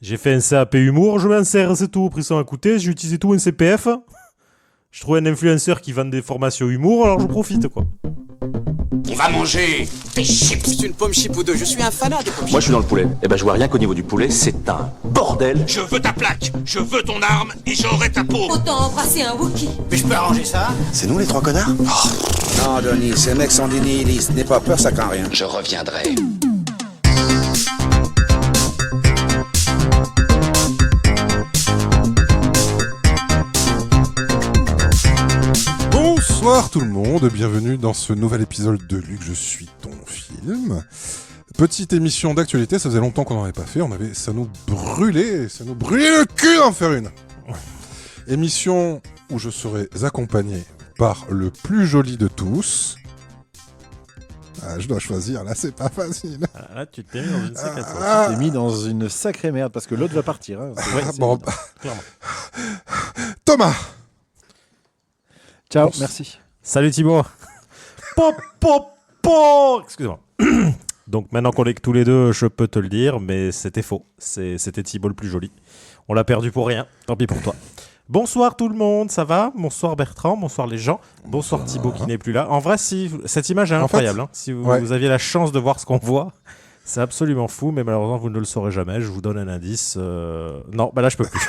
J'ai fait un CAP humour, je m'en sers, c'est tout. Pris ça à côté, j'ai utilisé tout un CPF. Je trouvais un influenceur qui vend des formations humour, alors je profite, quoi. On va manger des chips. C'est une pomme chip ou deux, je suis un fanat des pommes chips. Moi je suis dans le poulet. Eh ben je vois rien qu'au niveau du poulet, c'est un bordel. Je veux ta plaque, je veux ton arme et j'aurai ta peau. Autant embrasser un Wookie. Mais je peux arranger ça? C'est nous les trois connards? Non, Denis, ces mecs sont des nihilistes. N'aie pas peur, ça craint rien. Je reviendrai. Bonsoir tout le monde, bienvenue dans ce nouvel épisode de Luc, je suis ton film. Petite émission d'actualité, ça faisait longtemps qu'on n'en avait pas fait, ça nous brûlait le cul d'en faire une. Émission où je serai accompagné par le plus joli de tous. Ah, je dois choisir, là c'est pas facile. Ah, là, tu t'es mis dans une sacrée sauce. Ah, Tu t'es mis dans une sacrée merde parce que l'autre va partir. Hein. bon, Clairement. Thomas. Ciao, merci. Salut Thibaut. Po. Excuse-moi. Donc maintenant qu'on est que tous les deux, je peux te le dire, mais c'était faux. C'était Thibaut le plus joli. On l'a perdu pour rien. Tant pis pour toi. Bonsoir tout le monde, ça va? Bonsoir Bertrand, bonsoir les gens. Bonsoir Thibaut qui n'est plus là. En vrai, cette image est incroyable. Hein. Si vous aviez la chance de voir ce qu'on voit, c'est absolument fou, mais malheureusement vous ne le saurez jamais. Je vous donne un indice. Non, bah là je peux plus.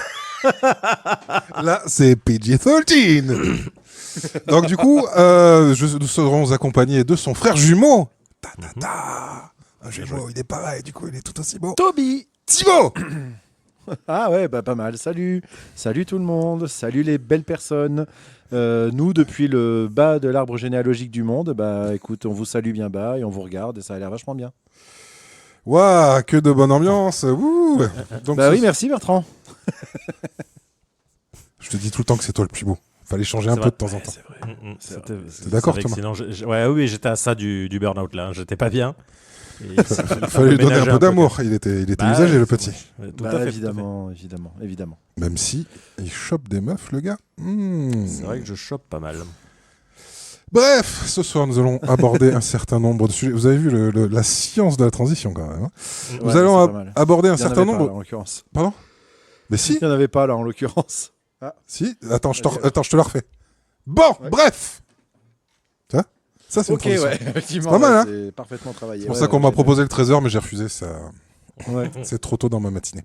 Là, c'est PG-13. Donc du coup, nous serons accompagnés de son frère jumeau. Un jumeau, il est pareil, du coup, il est tout aussi beau. Toby. Thibaut. Ah ouais, bah pas mal. Salut tout le monde. Salut les belles personnes. Nous, depuis le bas de l'arbre généalogique du monde, bah écoute, on vous salue bien bas et on vous regarde et ça a l'air vachement bien. Waouh, que de bonne ambiance. Ouh. Donc, Bah oui, merci Bertrand. Je te dis tout le temps que c'est toi le plus beau. Fallait changer un peu de temps en temps. C'est vrai. T'es d'accord, Thomas? Oui, j'étais à ça du burn-out là. J'étais pas bien. Il fallait lui donner un peu d'amour. Il était usagé, le petit. Tout à fait. Évidemment. Même si il chope des meufs, le gars. C'est vrai que je chope pas mal. Bref, ce soir, nous allons aborder un certain nombre de sujets. Vous avez vu la science de la transition, quand même. Hein. Ouais, nous allons c'est pas mal. aborder un Il y en certain avait pas, nombre... là, en l'occurrence. Pardon? Mais si. Il n'y en avait pas là en l'occurrence. Si. Attends, je te la refais. Bon, bref. Ça, c'est une Ok, transition. ouais, effectivement. C'est pas mal, hein. C'est parfaitement travaillé. C'est pour ça qu'on m'a proposé le 13h, mais j'ai refusé. Ouais. C'est trop tôt dans ma matinée.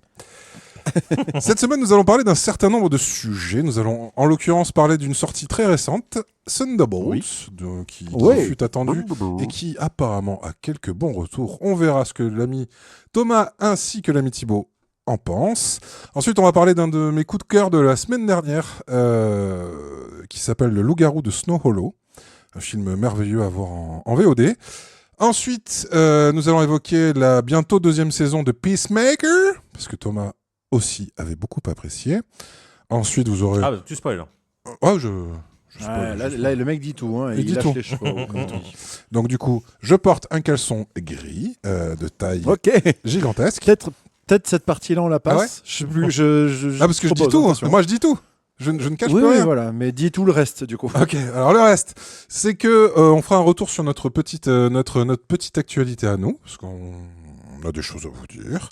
Cette semaine, nous allons parler d'un certain nombre de sujets. Nous allons, en l'occurrence, parler d'une sortie très récente, Thunderbolts, qui fut attendue et qui, apparemment, a quelques bons retours. On verra ce que l'ami Thomas ainsi que l'ami Thibaut en pensent. Ensuite, on va parler d'un de mes coups de cœur de la semaine dernière, qui s'appelle Le Loup-garou de Snow Hollow. Un film merveilleux à voir en VOD. Ensuite, nous allons évoquer la bientôt deuxième saison de Peacemaker, parce que Thomas aussi avait beaucoup apprécié. Ensuite, vous aurez... Ah, tu spoil. Ouais, je Ouais, spoil. là, le mec dit tout. Hein, Il dit lâche tout. les chevaux. comme on dit. Donc du coup, je porte un caleçon gris, de taille Ok. gigantesque. Peut-être cette partie-là, on la passe. Ah ouais Je sais plus. Je Ah, parce que je dis propose, tout. attention. Moi, je dis tout. Je ne cache Oui, plus rien. voilà. Mais dis tout le reste, du coup. Ok, alors le reste, c'est que on fera un retour sur notre petite actualité à nous, parce qu'on a des choses à vous dire.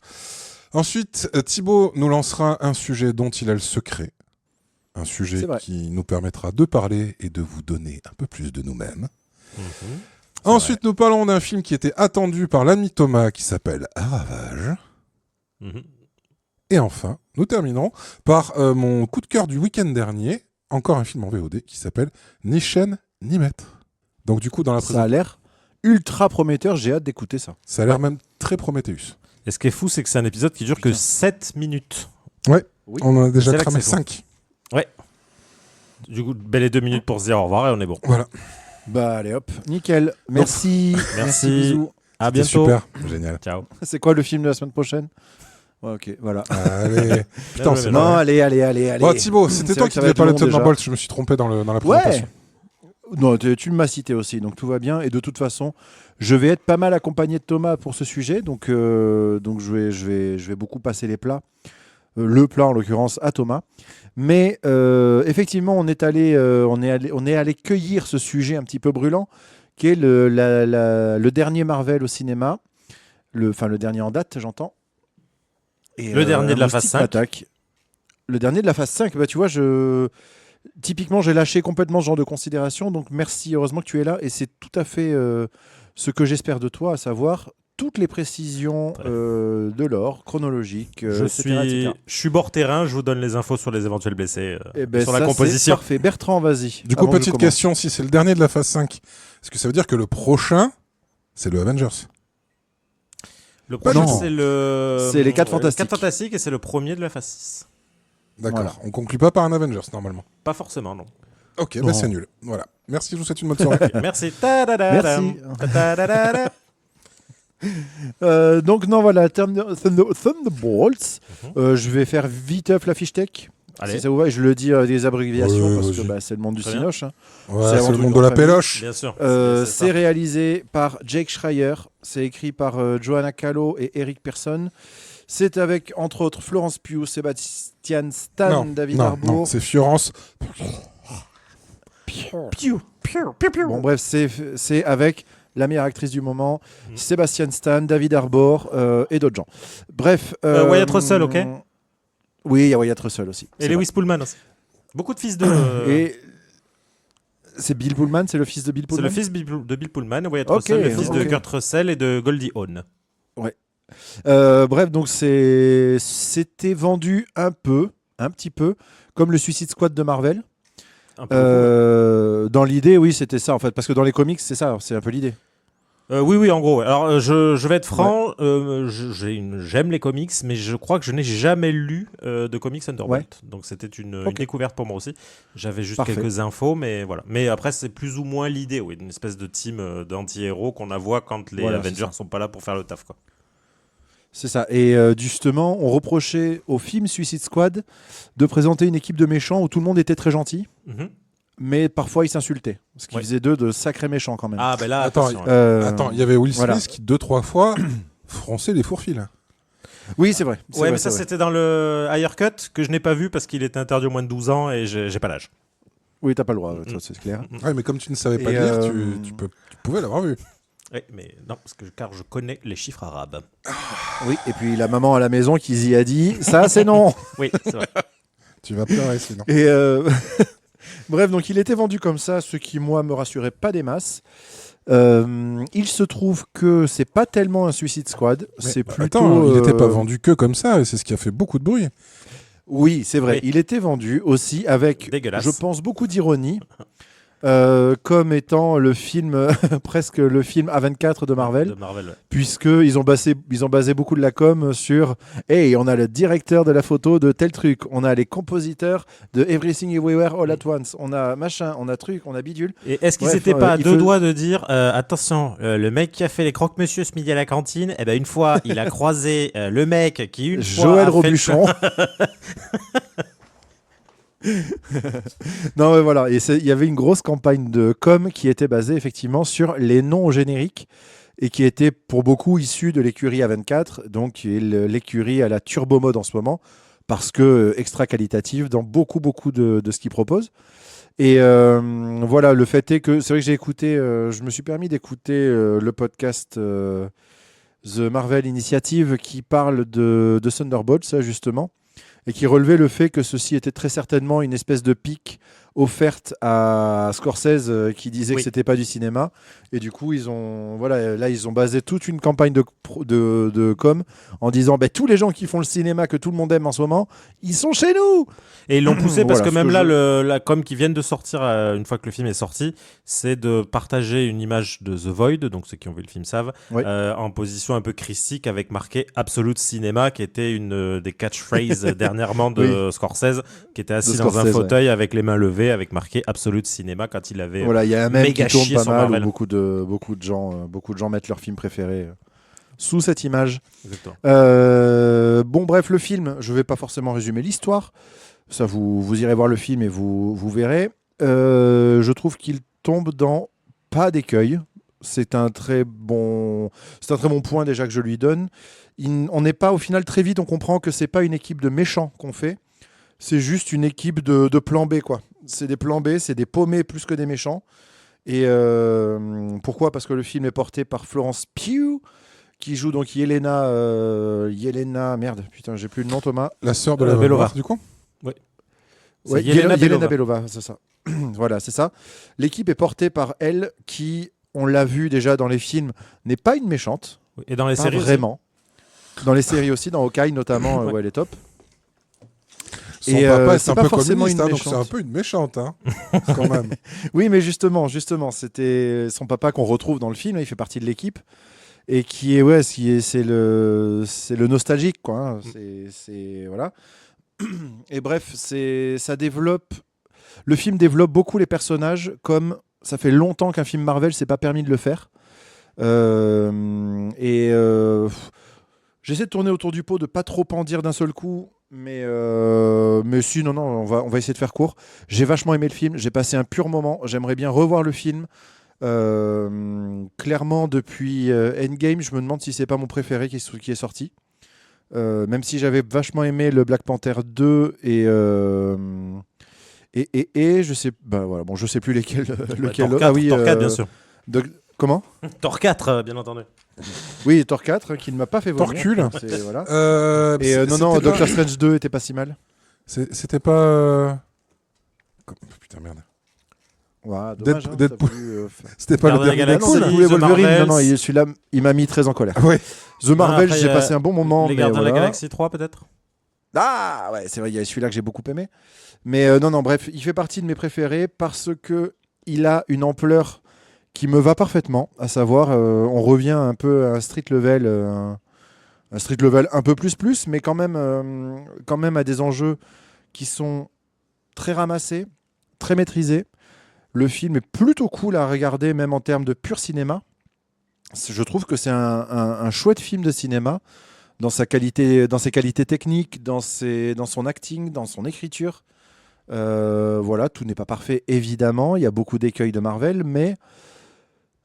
Ensuite, Thibaut nous lancera un sujet dont il a le secret. Un sujet qui nous permettra de parler et de vous donner un peu plus de nous-mêmes. Ensuite, nous parlons d'un film qui était attendu par l'ami Thomas, qui s'appelle Ravage. Et enfin, nous terminons par mon coup de cœur du week-end dernier, encore un film en VOD qui s'appelle Ni chaîne ni maître. Donc du coup, dans la Ça a l'air ultra prometteur, j'ai hâte d'écouter ça. Ça a l'air même très Prometheus. Et ce qui est fou, c'est que c'est un épisode qui dure que 7 minutes. Ouais, Oui. on en a déjà C'est là tramé que c'est fou. 5. Ouais. Du coup, belle les 2 minutes pour se dire au revoir et on est bon. Voilà, Bah allez hop, nickel. Merci. Merci. Bisous. À c'était bientôt. super, génial. Ciao. C'est quoi le film de la semaine prochaine? Ouais, ok, voilà. Allez, putain, c'est Non, bon. allez. Bon, Thibaut, c'était C'est toi vrai qui que ça va devais être parler long, de déjà. Thunderbolt, je me suis trompé dans la présentation. Ouais. Non, tu m'as cité aussi, donc tout va bien. Et de toute façon, je vais être pas mal accompagné de Thomas pour ce sujet, donc je vais beaucoup passer les plats. Le plat en l'occurrence à Thomas. Mais effectivement, on est allé cueillir ce sujet un petit peu brûlant, qui est le dernier Marvel au cinéma, le dernier en date, j'entends. Et, Le dernier de la un phase moustique 5. m'attaque. Le dernier de la phase 5, bah, tu vois, typiquement, j'ai lâché complètement ce genre de considération. Donc, merci, heureusement que tu es là. Et c'est tout à fait ce que j'espère de toi, à savoir toutes les précisions de l'or, chronologiques, Je suis bord terrain, je vous donne les infos sur les éventuels blessés, sur la composition. C'est parfait. Bertrand, vas-y. Du coup, avant que je petite commence. question, si c'est le dernier de la phase 5, est-ce que ça veut dire que le prochain, c'est le Avengers? Le prochain, Non. C'est les 4 Fantastiques. 4 Fantastiques et c'est le premier de la phase 6. D'accord. Voilà. On conclut pas par un Avengers, normalement. Pas forcément, non. Ok, Non. bah c'est nul. Voilà. Merci, je vous souhaite une bonne soirée. Merci. Merci. Ta-da-da-da. Donc, non, voilà, Thunderbolts. Je vais faire viteuf la fiche tech. Allez. Si ça vous va, et je le dis des abréviations Ouais, parce que vas-y. c'est le monde du Très bien. cinoche. Hein. Ouais, C'est avant c'est le tout monde une de la grande famille. péloche. Bien sûr. C'est ça. réalisé par Jake Schreier, c'est écrit par Johanna Callow et Eric Persson. C'est avec, entre autres, Florence Pugh, Sebastian Stan, David non, Harbour. c'est Fiorence. Bon, bref, c'est avec la meilleure actrice du moment, Sebastian Stan, David Harbour et d'autres gens. Bref. Wyatt Russell, ok. Oui, il y a Wyatt Russell aussi. Et Lewis Pullman aussi. Beaucoup de fils de. Et c'est Bill Pullman, c'est le fils de Bill C'est Pullman. le fils de Bill Pullman, Wyatt Ok, Russell, le fils de ok. Kurt Russell et de Goldie Hawn. Bref, donc c'était vendu un petit peu, comme le Suicide Squad de Marvel. Un peu Dans l'idée, oui, c'était ça en fait, parce que dans les comics, c'est ça, c'est un peu l'idée. oui, en gros. Ouais. Alors, je vais être franc, j'aime les comics, mais je crois que je n'ai jamais lu de comics Thunderbolt. Donc, c'était une découverte pour moi aussi. J'avais juste Parfait. quelques infos, mais voilà. Mais après, c'est plus ou moins l'idée, oui, d'une espèce de team d'anti-héros qu'on voit quand les Voilà, c'est Avengers ça. sont pas là pour faire le taf, quoi. C'est ça. Et justement, on reprochait au film Suicide Squad de présenter une équipe de méchants où tout le monde était très gentil, Mhm. mais parfois ils s'insultaient. Ce qui Ouais. faisait d'eux de sacrés méchants quand même. Ah, ben là, Attends, attention. Attends, il y avait Will Smith voilà. qui 2-3 fois fronçait les fourfils. Oui, c'est vrai. Ouais, mais ça, c'était dans le Higher Cut que je n'ai pas vu parce qu'il était interdit au moins de 12 ans et j'ai pas l'âge. Oui, t'as pas le droit, toi, c'est clair. Ouais, mais comme tu ne savais pas Et, lire, tu pouvais l'avoir vu. Oui, mais non, car je connais les chiffres arabes. Oui, et puis la maman à la maison qui y a dit ça, c'est non. Oui, c'est vrai. Tu vas pleurer sinon. Et bref, donc il était vendu comme ça, ce qui moi me rassurait pas des masses. Il se trouve que c'est pas tellement un Suicide Squad, c'est plutôt. Attends, il n'était pas vendu que comme ça, et c'est ce qui a fait beaucoup de bruit. Oui, c'est vrai. Oui. Il était vendu aussi avec, Dégueulasse. je pense, beaucoup d'ironie, comme étant le film, presque le film A24 de Marvel, De Marvel, ouais. puisqu'ils ont basé beaucoup de la com sur « Hey, on a le directeur de la photo de tel truc, on a les compositeurs de Everything Everywhere All at Once, on a machin, on a truc, on a bidule. Et est-ce qu'ils Bref, n'étaient pas à il deux faut- doigts de dire attention, le mec qui a fait les croque-monsieur ce midi à la cantine, eh ben une fois il a croisé le mec qui une fois Joël a fait le- Robuchon. Non, mais voilà. Et il y avait une grosse campagne de com qui était basée effectivement sur les noms génériques et qui était pour beaucoup issus de l'écurie A24, donc qui est l'écurie à la turbo mode en ce moment, parce que extra qualitative dans beaucoup de ce qu'ils proposent. Et voilà, le fait est que c'est vrai que j'ai écouté, je me suis permis d'écouter le podcast The Marvel Initiative qui parle de Thunderbolts, ça justement, et qui relevait le fait que ceci était très certainement une espèce de pique offerte à Scorsese qui disait que c'était pas du cinéma. Et du coup, ils ont basé toute une campagne de com en disant tous les gens qui font le cinéma que tout le monde aime en ce moment, ils sont chez nous. Et ils l'ont poussé parce Voilà, que ce même que là, la com qui viennent de sortir une fois que le film est sorti, c'est de partager une image de The Void, donc ceux qui ont vu le film savent, Oui. en position un peu christique avec marqué Absolute Cinéma, qui était une des catchphrases dernièrement de Scorsese, qui était assis dans un Scorsese, fauteuil avec les mains levées, avec marqué Absolute Cinéma quand il avait Voilà, il y a un mème qui méga tourne chié pas sur mal Marvel. où beaucoup de gens mettent leur film préféré sous cette image. Exactement. Bon, bref, le film, je vais pas forcément résumer l'histoire. Ça, vous irez voir le film et vous verrez. Je trouve qu'il tombe dans pas d'écueil. C'est un très bon point déjà que je lui donne. On n'est pas au final très vite, on comprend que c'est pas une équipe de méchants qu'on fait. C'est juste une équipe de plan B, quoi. C'est des plans B, c'est des paumés plus que des méchants. Et pourquoi ? Parce que le film est porté par Florence Pugh, qui joue donc Yelena, merde, putain, j'ai plus le nom, Thomas. La sœur de la Belova. Belova, du coup. C'est Ouais, Yelena Belova. Belova, c'est ça. Voilà, c'est ça. L'équipe est portée par elle, qui, on l'a vu déjà dans les films, n'est pas une méchante. Et dans les Pas séries aussi. vraiment. Dans les séries aussi, dans Hawkeye notamment, Ouais. elle est top. Son Et, papa est c'est un pas peu forcément communiste, une hein, donc c'est méchante. un peu une méchante, hein, quand même. Oui, mais justement, c'était son papa qu'on retrouve dans le film. Il fait partie de l'équipe et qui est, ouais, c'est le nostalgique, quoi. Hein. C'est voilà. Et bref, ça développe. Le film développe beaucoup les personnages, comme ça fait longtemps qu'un film Marvel s'est pas permis de le faire. J'essaie de tourner autour du pot, de pas trop en dire d'un seul coup, mais si, non, on va essayer de faire court. J'ai vachement aimé le film, j'ai passé un pur moment. J'aimerais bien revoir le film. Clairement, depuis Endgame, je me demande si c'est pas mon préféré qui est sorti. Même si j'avais vachement aimé le Black Panther 2 et je sais, voilà, bon, je sais plus lequel. Thor 4, Thor 4 bien sûr. Comment Thor 4, bien entendu. Oui, Thor 4, qui ne m'a pas fait vomir. Torcule. Voilà. Et Non, Doctor Strange 2 était pas si mal. C'était pas. Putain, merde. Ouais, dommage, hein, Deadpool. t'as voulu, C'était pas Gardien le de la dernier Galaxie. non, Deadpool. Deadpool et The Wolverine, Marvels. non, celui-là, il m'a mis très en colère. Ouais. The Marvel, Après, j'ai passé un bon moment. Les mais Gardiens de la voilà. Galaxie 3 peut-être. Ah ouais, c'est vrai, il y a celui-là que j'ai beaucoup aimé. Mais non, bref, il fait partie de mes préférés parce que il a une ampleur qui me va parfaitement. À savoir, on revient un peu à un street level, un peu plus, mais quand même à des enjeux qui sont très ramassés, très maîtrisés. Le film est plutôt cool à regarder, même en termes de pur cinéma. Je trouve que c'est un chouette film de cinéma. Dans ses qualités techniques, dans son acting, dans son écriture. Voilà, tout n'est pas parfait, évidemment. Il y a beaucoup d'écueils de Marvel, mais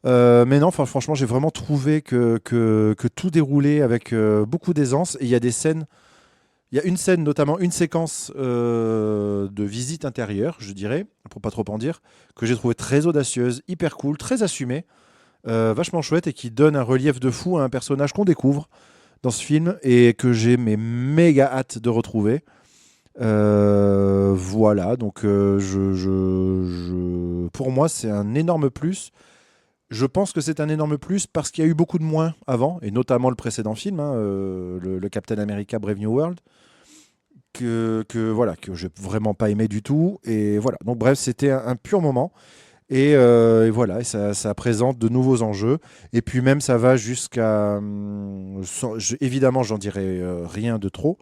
non, franchement, j'ai vraiment trouvé que tout déroulait avec beaucoup d'aisance. Et il y a des scènes, il y a une scène, notamment une séquence de visite intérieure, je dirais, pour pas trop en dire, que j'ai trouvé très audacieuse, hyper cool, très assumée, vachement chouette et qui donne un relief de fou à un personnage qu'on découvre dans ce film et que j'ai méga hâte de retrouver. Voilà, donc pour moi, c'est un énorme plus. Je pense que c'est un énorme plus parce qu'il y a eu beaucoup de moins avant, et notamment le précédent film, hein, le Captain America Brave New World, que j'ai vraiment pas aimé du tout. Et voilà, donc bref, c'était un pur moment. Et voilà, et ça présente de nouveaux enjeux. Et puis même, ça va jusqu'à... évidemment, j'en dirai rien de trop.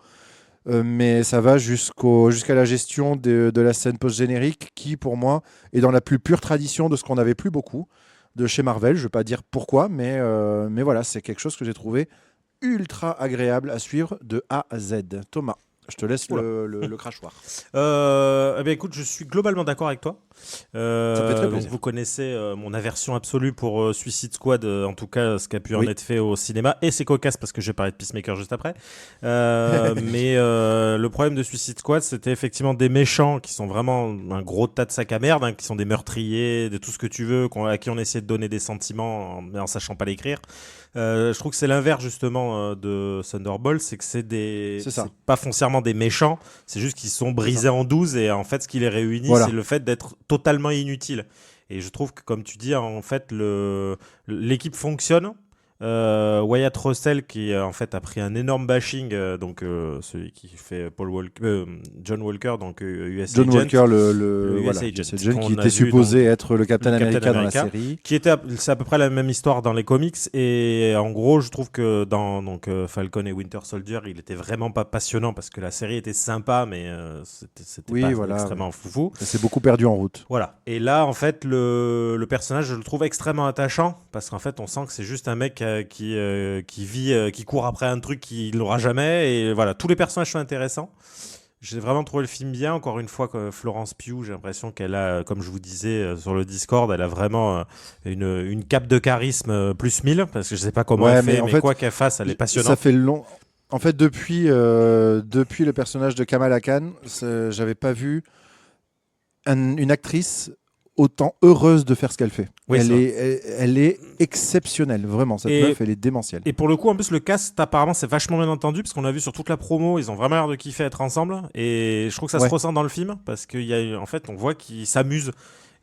Mais ça va jusqu'à la gestion de la scène post-générique qui, pour moi, est dans la plus pure tradition de ce qu'on n'avait plus beaucoup de chez Marvel. Je ne vais pas dire pourquoi, mais voilà, c'est quelque chose que j'ai trouvé ultra agréable à suivre de A à Z. Thomas, je te laisse le crachoir. Eh bien, écoute, je suis globalement d'accord avec toi. Ça me fait très Donc, plaisir. vous connaissez mon aversion absolue pour Suicide Squad, en tout cas ce qui a pu en Oui. être fait au cinéma. Et c'est cocasse parce que je vais parler de Peacemaker juste après. Mais le problème de Suicide Squad, c'était effectivement des méchants qui sont vraiment un gros tas de sacs à merde, hein, qui sont des meurtriers, de tout ce que tu veux, à qui on essaie de donner des sentiments mais en sachant pas l'écrire. Je trouve que c'est l'inverse justement de Thunderbolt, c'est que c'est pas foncièrement des méchants, c'est juste qu'ils sont brisés en 12 et en fait ce qui les réunit, Voilà. c'est le fait d'être totalement inutile. Et je trouve que comme tu dis, en fait l'équipe fonctionne. Wyatt Russell qui en fait a pris un énorme bashing, celui qui fait John Walker, donc US John Agent. Walker, le voilà, US Agent, c'est John qu'on qui a était vu supposé être le Captain le Captain America dans la America, série. C'est à peu près la même histoire dans les comics. Et en gros, je trouve que dans Falcon et Winter Soldier, il était vraiment pas passionnant parce que la série était sympa, mais c'était pas extrêmement foufou. Ça s'est beaucoup perdu en route. Voilà. Et là, en fait, le personnage, je le trouve extrêmement attachant parce qu'en fait, on sent que c'est juste un mec qui vit, qui court après un truc qu'il n'aura jamais. Et voilà, tous les personnages sont intéressants. J'ai vraiment trouvé le film bien. Encore une fois, Florence Pugh, j'ai l'impression qu'elle a, comme je vous disais sur le Discord, elle a vraiment une cape de charisme plus 1000 parce que je sais pas comment elle fait, mais quoi qu'elle fasse, elle est passionnante. Ça fait long. En fait, depuis le personnage de Kamala Khan, j'avais pas vu une actrice autant heureuse de faire ce qu'elle fait. Oui, elle est exceptionnelle, vraiment. Cette meuf, elle est démentielle. Et pour le coup, en plus, le cast, apparemment, c'est vachement bien entendu, parce qu'on a vu sur toute la promo, ils ont vraiment l'air de kiffer être ensemble. Et je trouve que ça se ressent dans le film, parce qu'en fait, on voit qu'ils s'amusent.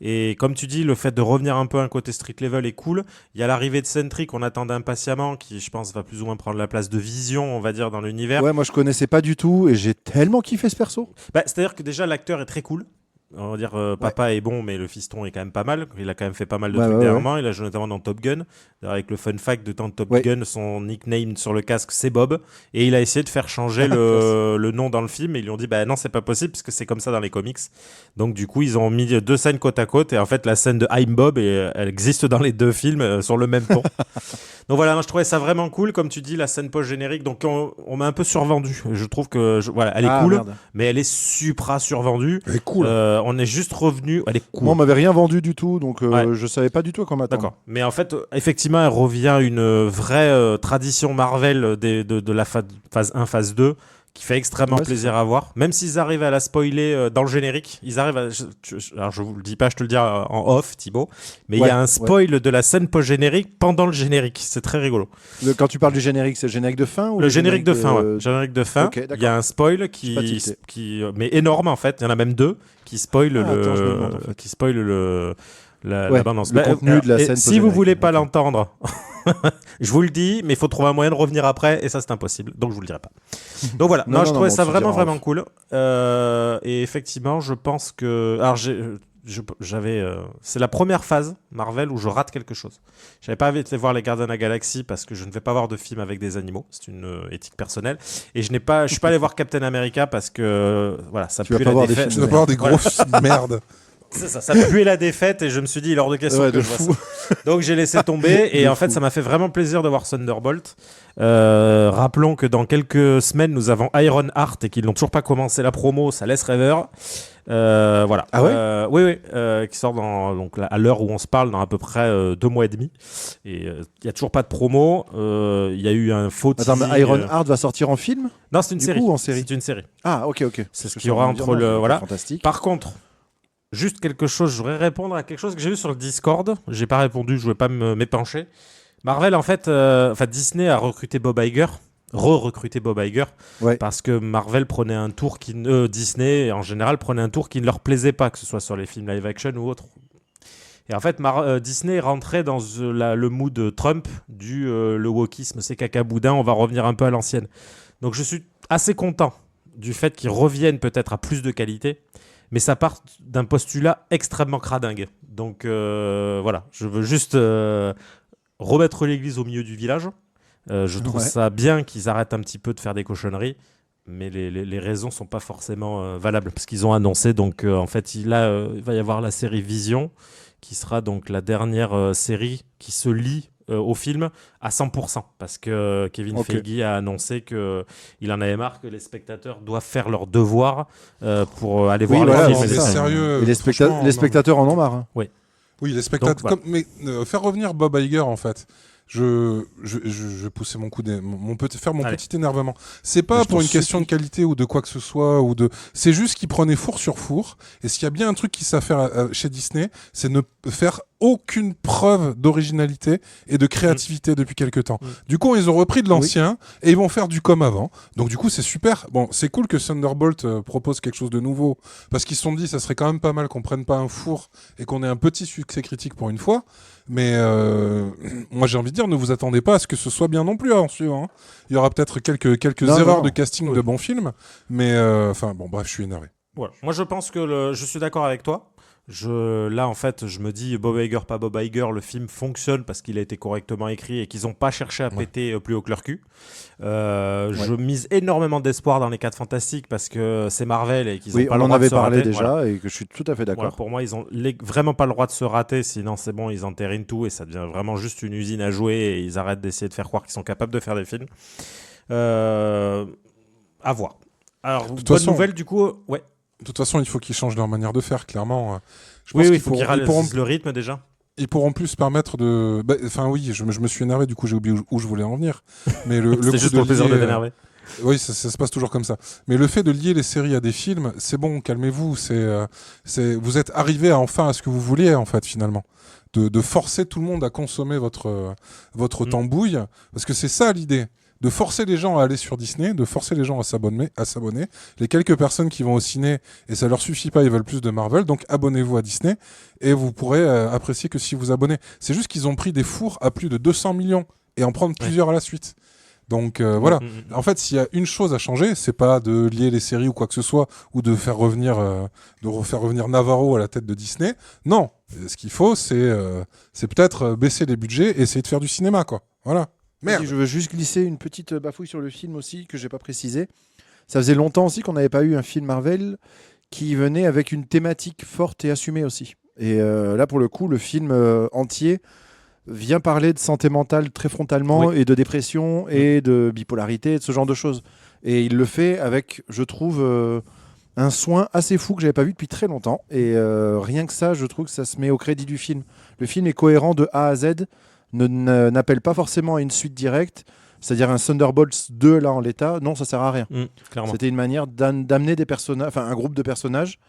Et comme tu dis, le fait de revenir un peu à un côté street level est cool. Il y a l'arrivée de Sentry qu'on attendait impatiemment, qui, je pense, va plus ou moins prendre la place de Vision, on va dire, dans l'univers. Ouais, moi, je connaissais pas du tout, et j'ai tellement kiffé ce perso. C'est-à-dire que déjà, l'acteur est très cool. On va dire papa est bon, mais le fiston est quand même pas mal. Il a quand même fait pas mal de trucs dernièrement. Il a joué notamment dans Top Gun. Avec le fun fact de Top Gun, son nickname sur le casque c'est Bob. Et il a essayé de faire changer le nom dans le film. Et ils lui ont dit non, c'est pas possible parce que c'est comme ça dans les comics. Donc du coup, ils ont mis 2 scènes côte à côte. Et en fait, la scène de I'm Bob, elle existe dans les 2 films sur le même ton. Donc voilà, moi, je trouvais ça vraiment cool. Comme tu dis, la scène post-générique. Donc on m'a un peu survendu. Je trouve que elle est cool, mais elle est supra survendue. Elle est cool. On est juste revenu. Elle est cool. Moi, on m'avait rien vendu du tout, donc je savais pas du tout à quoi m'attendre. D'accord. Mais en fait, effectivement, elle revient à une vraie tradition Marvel de la phase 1, phase 2, qui fait extrêmement plaisir à voir. Même s'ils arrivent à la spoiler dans le générique, ils arrivent à... Alors, je vous le dis pas, je te le dis en off, Thibaut, mais il y a un spoil de la scène post-générique pendant le générique. C'est très rigolo. Quand tu parles du générique, c'est le générique de fin ou le générique de fin, ouais. Générique de fin. Okay, il y a un spoil qui mais énorme en fait. Il y en a même 2 qui spoil qui spoil la bande-annonce. Le contenu de la scène. Si vous voulez pas l'entendre, je vous le dis, mais il faut trouver un moyen de revenir après, et ça c'est impossible, donc je vous le dirai pas. Donc voilà, je trouvais ça vraiment cool. Et effectivement, je pense que... Alors j'avais c'est la première phase Marvel où je rate quelque chose. J'avais pas été voir les Gardiens de la Galaxie parce que je ne vais pas voir de film avec des animaux, c'est une éthique personnelle, et je suis pas allé voir Captain America parce que voilà, ça pue la défaite. Tu vas pas voir des grosses merdes. C'est ça puait la défaite et je me suis dit, il est hors de question que je vois ça. Donc j'ai laissé tomber et en fait ça m'a fait vraiment plaisir de voir Thunderbolt. Rappelons que dans quelques semaines nous avons Iron Heart et qu'ils n'ont toujours pas commencé la promo, ça laisse rêveur. Voilà. Ah ouais oui, qui sort donc à l'heure où on se parle dans à peu près 2 mois et demi. Et il n'y a toujours pas de promo. Il y a eu un faux teasing. Attends, mais Iron Heart va sortir en film ? Non, c'est une série. En série. C'est une série. Ah, ok. C'est ce qu'il y aura entre le... Voilà. Fantastique. Par contre... Juste quelque chose, je voudrais répondre à quelque chose que j'ai vu sur le Discord. J'ai pas répondu, je voulais pas m'épancher. Marvel, en fait, Disney a recruté Bob Iger, recruté Bob Iger, parce que Marvel prenait un tour Disney, en général, prenait un tour qui ne leur plaisait pas, que ce soit sur les films live action ou autre. Et en fait, Disney rentrait dans le mood Trump le wokisme, c'est caca boudin, on va revenir un peu à l'ancienne. Donc je suis assez content du fait qu'ils reviennent peut-être à plus de qualité. Mais ça part d'un postulat extrêmement cradingue. Donc voilà, je veux juste remettre l'église au milieu du village. Je trouve ça bien qu'ils arrêtent un petit peu de faire des cochonneries, mais les raisons ne sont pas forcément valables. Parce qu'ils ont annoncé, donc en fait, il va y avoir la série Vision, qui sera donc la dernière série qui se lie au film à 100%, parce que Kevin Feige a annoncé qu'il en avait marre que les spectateurs doivent faire leur devoir pour aller voir le film. C'est sérieux. Et les spectateurs en ont marre. Hein. Oui, les spectateurs. Donc, mais faire revenir Bob Iger, en fait. Je poussais mon coup petit énervement. C'est pas pour une question de qualité ou de quoi que ce soit c'est juste qu'ils prenaient four sur four, et s'il y a bien un truc qu'ils savent faire chez Disney, c'est ne faire aucune preuve d'originalité et de créativité depuis quelques temps. Du coup, ils ont repris de l'ancien et ils vont faire du comme avant. Donc du coup, c'est super. Bon, c'est cool que Thunderbolt propose quelque chose de nouveau, parce qu'ils se sont dit ça serait quand même pas mal qu'on prenne pas un four et qu'on ait un petit succès critique pour une fois. Mais moi j'ai envie de dire, ne vous attendez pas à ce que ce soit bien non plus en suivant. Hein. Il y aura peut-être quelques erreurs de casting de bons films, mais bref, je suis énervé. Voilà. Moi je pense que je suis d'accord avec toi. Là en fait je me dis Bob Iger, pas Bob Iger, le film fonctionne parce qu'il a été correctement écrit et qu'ils n'ont pas cherché à péter plus haut que leur cul. Je mise énormément d'espoir dans les 4 Fantastiques parce que c'est Marvel et qu'ils n'ont pas le droit de se rater. On en avait parlé déjà et que je suis tout à fait d'accord. Voilà, pour moi ils ont vraiment pas le droit de se rater, sinon c'est bon, ils entérinent tout et ça devient vraiment juste une usine à jouer et ils arrêtent d'essayer de faire croire qu'ils sont capables de faire des films. À voir. Alors bonne nouvelle du coup, De toute façon, il faut qu'ils changent leur manière de faire, clairement. Je pense il faut qu'ils ralentissent le rythme déjà. Ils pourront plus se permettre de... je me suis énervé, du coup j'ai oublié où je voulais en venir. Mais c'est juste pour le plaisir de t'énerver. Oui, ça se passe toujours comme ça. Mais le fait de lier les séries à des films, c'est bon, calmez-vous. Vous êtes arrivé enfin à ce que vous vouliez, en fait, finalement. De forcer tout le monde à consommer votre tambouille. Parce que c'est ça l'idée. De forcer les gens à aller sur Disney, de forcer les gens à s'abonner. Les quelques personnes qui vont au ciné et ça leur suffit pas, ils veulent plus de Marvel, donc abonnez-vous à Disney et vous pourrez apprécier que si vous abonnez. C'est juste qu'ils ont pris des fours à plus de 200 millions et en prendre plusieurs à la suite. Donc voilà. En fait, s'il y a une chose à changer, c'est pas de lier les séries ou quoi que ce soit, ou de faire revenir Navarro à la tête de Disney. Non, ce qu'il faut, c'est peut-être baisser les budgets et essayer de faire du cinéma, quoi. Voilà. Merde. Je veux juste glisser une petite bafouille sur le film aussi que j'ai pas précisé. Ça faisait longtemps aussi qu'on n'avait pas eu un film Marvel qui venait avec une thématique forte et assumée aussi. Et là, pour le coup, le film entier vient parler de santé mentale très frontalement et de dépression et de bipolarité et de ce genre de choses. Et il le fait avec, je trouve, un soin assez fou que j'avais pas vu depuis très longtemps. Et rien que ça, je trouve que ça se met au crédit du film. Le film est cohérent de A à Z. N'appelle pas forcément à une suite directe, c'est-à-dire un Thunderbolts 2 là en l'état, non, ça sert à rien. Clairement. C'était une manière d'amener des personnages, enfin un groupe de personnages,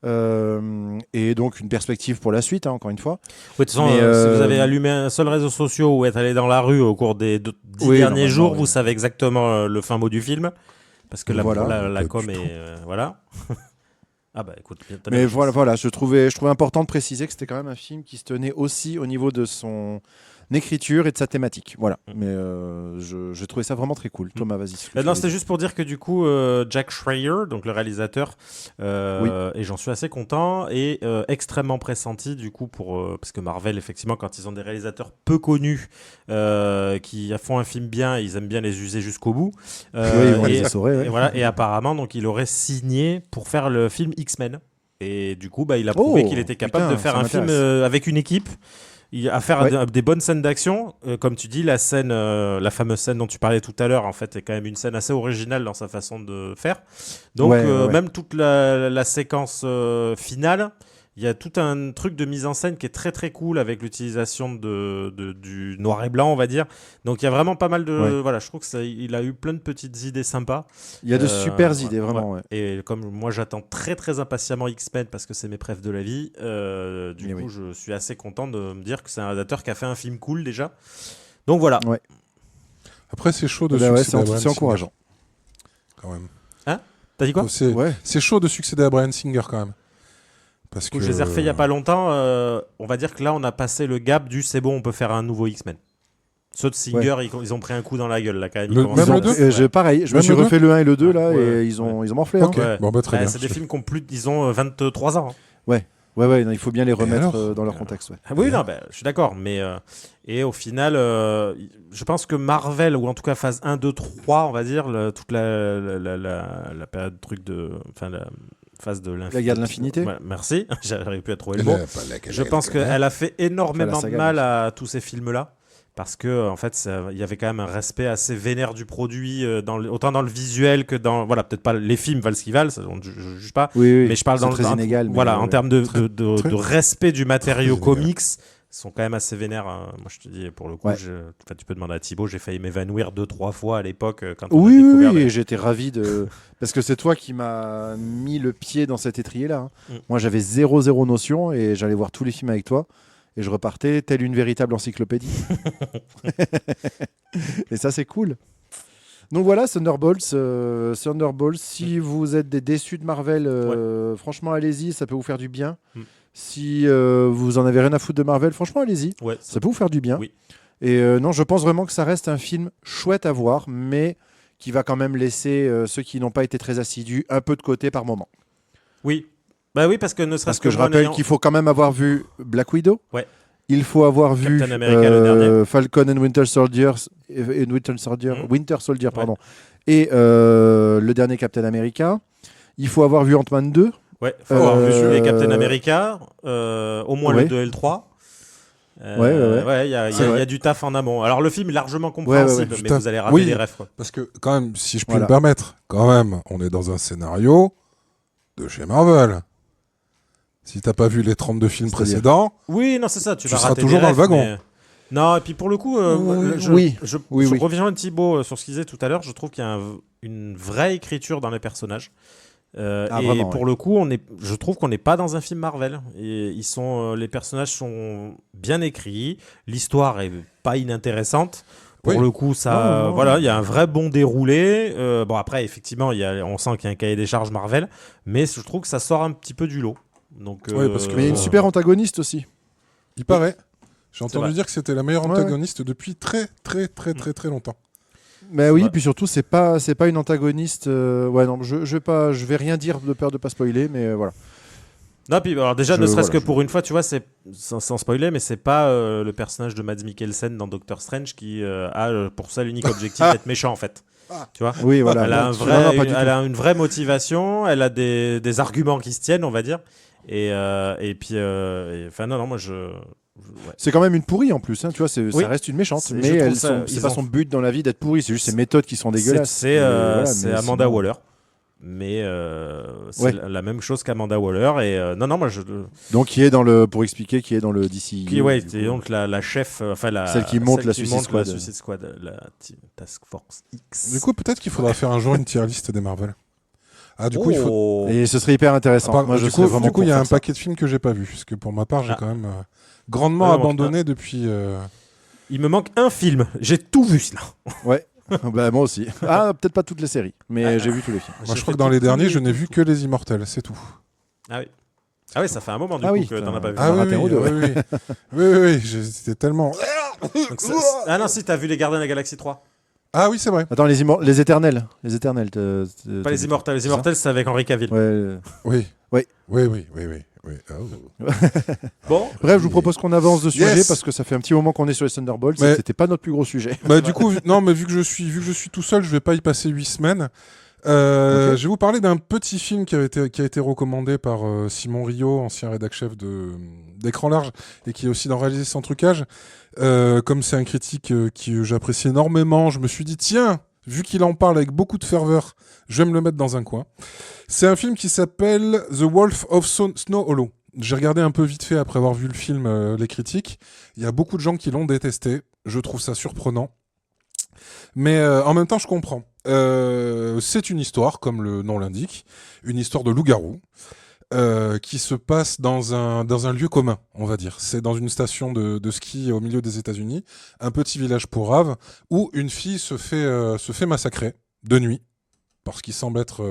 et donc une perspective pour la suite, encore une fois. Oui, de toute façon, si vous avez allumé un seul réseau social ou êtes allé dans la rue au cours des 10 derniers jours, vous savez exactement le fin mot du film, parce que la com est voilà. Ah bah écoute, mais voilà, je trouvais important de préciser que c'était quand même un film qui se tenait aussi au niveau de son écriture et de sa thématique. Voilà. Mais je trouvais ça vraiment très cool. Thomas, vas-y. Non, c'était juste pour dire que du coup, Jack Schreier, donc le réalisateur, et j'en suis assez content, et extrêmement pressenti du coup parce que Marvel, effectivement, quand ils ont des réalisateurs peu connus qui font un film bien, ils aiment bien les user jusqu'au bout. Et voilà. Et apparemment, donc il aurait signé pour faire le film X-Men. Et du coup, il a prouvé qu'il était capable de faire un film avec une équipe. À faire des bonnes scènes d'action, comme tu dis, la fameuse scène dont tu parlais tout à l'heure, en fait, est quand même une scène assez originale dans sa façon de faire. Donc, même toute la séquence finale, il y a tout un truc de mise en scène qui est très très cool avec l'utilisation du noir et blanc, on va dire. Donc, il y a vraiment pas mal de... Voilà, je trouve qu'il a eu plein de petites idées sympas. Il y a de super idées, vraiment. Ouais. Et comme moi, j'attends très très impatiemment X-Men parce que c'est mes préfs de la vie, du coup, je suis assez content de me dire que c'est un réalisateur qui a fait un film cool déjà. Donc, voilà. Ouais. Après, c'est chaud de succéder à c'est encourageant. Quand même. Hein ? T'as dit quoi ? C'est chaud de succéder à Bryan Singer quand même. Parce que je les ai refait il n'y a pas longtemps. On va dire que là, on a passé le gap du c'est bon, on peut faire un nouveau X-Men. Ceux de Singer, ils ont pris un coup dans la gueule là quand même. Même le 2 pareil, je me suis refait le 1 et le 2 là et ils ont morflé. Okay. Bon, très bien. C'est des films qui ont ils ont 23 ans. Hein. Ouais, non, il faut bien les remettre dans leur contexte. Ouais. Oui, non, je suis d'accord. Mais et au final, je pense que Marvel, ou en tout cas phase 1, 2, 3, on va dire, toute la période truc de... Enfin, la phase de l'infinité. La guerre de l'infinité. Ouais, merci, j'arrive plus à trouver le mot. Je pense qu'elle a fait énormément de mal à tous ces films-là. Parce que en fait, il y avait quand même un respect assez vénère du produit, autant dans le visuel que dans... Voilà, peut-être pas les films valent ce qu'ils valent, je ne juge pas. Oui, mais je parle dans très inégal. Voilà, en termes de respect du matériau comics, sont quand même assez vénères. Moi, je te dis, pour le coup, tu peux demander à Thibaut, j'ai failli m'évanouir 2-3 fois à l'époque. Quand on a découvert et j'étais ravi de... Parce que c'est toi qui m'as mis le pied dans cet étrier-là. Moi, j'avais zéro notion et j'allais voir tous les films avec toi. Et je repartais telle une véritable encyclopédie. Et ça, c'est cool. Donc voilà, Thunderbolts. Si vous êtes des déçus de Marvel, franchement, allez-y, ça peut vous faire du bien. Si vous en avez rien à foutre de Marvel, franchement, allez-y. Ouais, ça peut vous faire du bien. Oui. Et non, je pense vraiment que ça reste un film chouette à voir, mais qui va quand même laisser ceux qui n'ont pas été très assidus un peu de côté par moment. Oui. Bah oui, parce que ne serait-ce que je rappelle qu'il faut quand même avoir vu Black Widow. Ouais. Il faut avoir vu Falcon and Winter Soldier, pardon, et le dernier Captain America. Il faut avoir vu Ant-Man 2. Ouais, il faut avoir vu les Captain America, au moins le 2 et le 3. Il y a du taf en amont. Alors le film est largement compréhensible, mais vous allez rater les refs. Quoi. Parce que quand même, si je puis me permettre, quand même, on est dans un scénario de chez Marvel. Si t'as pas vu les 32 films précédents, oui, non, c'est ça, tu vas seras rater toujours dans le wagon. Mais... Non, et puis pour le coup, je reviens à Thibaut sur ce qu'il disait tout à l'heure. Je trouve qu'il y a une vraie écriture dans les personnages. Et vraiment, pour le coup, je trouve qu'on n'est pas dans un film Marvel. Et les personnages sont bien écrits, l'histoire est pas inintéressante. Pour le coup, ça, voilà, il y a un vrai bon déroulé. Bon, après, effectivement, on sent qu'il y a un cahier des charges Marvel, mais je trouve que ça sort un petit peu du lot. Donc, Ouais, parce que- Mais il y a une super antagoniste aussi. Il paraît. J'ai C'est entendu vrai. dire que c'était la meilleure antagoniste depuis très longtemps. Mais oui, Ouais. puis surtout, c'est pas une antagoniste. Ouais, non, je vais rien dire de peur de pas spoiler, mais voilà. Non, puis alors déjà, Je- ne serait-ce voilà, que pour une fois, tu vois, c'est sans spoiler, mais c'est pas le personnage de Mads Mikkelsen dans Doctor Strange qui a pour ça l'unique objectif d'être méchant en fait. Tu vois, Oui, voilà. elle a, Non, un non, vrai, pas du elle tout. a une vraie motivation, elle a des arguments qui se tiennent, on va dire. Et puis, enfin non, moi ouais. C'est quand même une pourrie en plus, hein, tu vois, Oui. ça reste une méchante, Je mais trouve ça- c'est ils pas ont- son but dans la vie d'être pourrie, c'est juste ses méthodes qui sont dégueulasses. C'est Mais Amanda sinon- Waller. Mais c'est Ouais. la même chose qu'Amanda Waller. Et non, moi Donc pour expliquer, qui est dans le DC. Qui, ouais, du c'est coup. donc la chef, Celle qui monte la qui Suicide Squad. la Suicide Squad, la Task Force X. Du coup, peut-être qu'il faudra faire un jour une tier list des Marvel. Ah, du coup, il faut. Oh. Et ce serait hyper intéressant. Ah, Moi, je du serais coup, vraiment il y a pour un faire ça. paquet de films que j'ai pas vu, parce que pour ma part, j'ai Ah. quand même grandement Ouais, donc, abandonné depuis. Il me manque un film. J'ai tout vu là. Ouais. Bah, moi aussi. Ah, peut-être pas toutes les séries, mais j'ai vu tous les films. Moi, je crois que dans les derniers, je n'ai vu que Les Immortels, c'est tout. Ah oui. Ah oui, ça fait un moment du Ah coup oui, que t'en as pas vu. Ah oui, raté un ou deux, oui, oui, j'étais tellement. Donc, ah non, si t'as vu les Gardiens de la Galaxie 3. Ah oui, c'est vrai. Attends, les Éternels. Les Éternels. Pas les Immortels. Les Immortels, c'est avec Henry Cavill. Ouais. Oui. Oui. Oui. Oh. Bon. Bref, je vous propose qu'on avance de sujet Yes. parce que ça fait un petit moment qu'on est sur les Thunderbolts. Mais- C'était pas notre plus gros sujet. Bah, du coup, non, mais vu que je suis tout seul, je vais pas y passer 8 semaines. Ok. Je vais vous parler d'un petit film qui a été recommandé par Simon Rio, ancien rédac-chef d'Écran Large, et qui est aussi dans Réaliser sans trucage. Comme c'est un critique que j'apprécie énormément, je me suis dit, tiens, vu qu'il en parle avec beaucoup de ferveur, je vais me le mettre dans un coin. C'est un film qui s'appelle The Wolf of Snow Hollow. J'ai regardé un peu vite fait après avoir vu le film, les critiques. Il y a beaucoup de gens qui l'ont détesté. Je trouve ça surprenant. Mais en même temps, je comprends. C'est une histoire, comme le nom l'indique, une histoire de loup-garou qui se passe dans un lieu commun, on va dire. C'est dans une station de ski au milieu des États-Unis, un petit village pourrave, où une fille se fait massacrer de nuit, parce qu'il semble être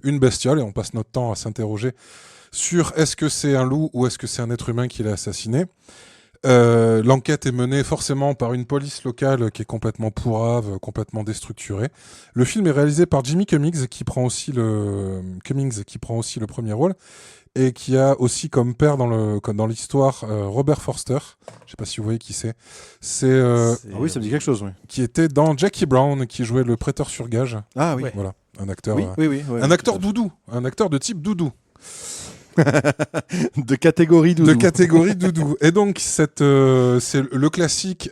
une bestiole, et on passe notre temps à s'interroger sur est-ce que c'est un loup ou est-ce que c'est un être humain qui l'a assassiné. L'enquête est menée forcément par une police locale qui est complètement pourrave, complètement déstructurée. Le film est réalisé par Jimmy Cummings qui prend aussi le premier rôle et qui a aussi comme père dans l'histoire Robert Forster. Je sais pas si vous voyez qui c'est. C'est Ah oui, ça me dit quelque chose, oui. qui était dans Jackie Brown, qui jouait le prêteur sur gage. Ah oui. Ouais. Voilà, un acteur. Oui, ouais, Un acteur doudou, un acteur de type doudou. de catégorie doudou. De catégorie doudou. Et donc, c'est le classique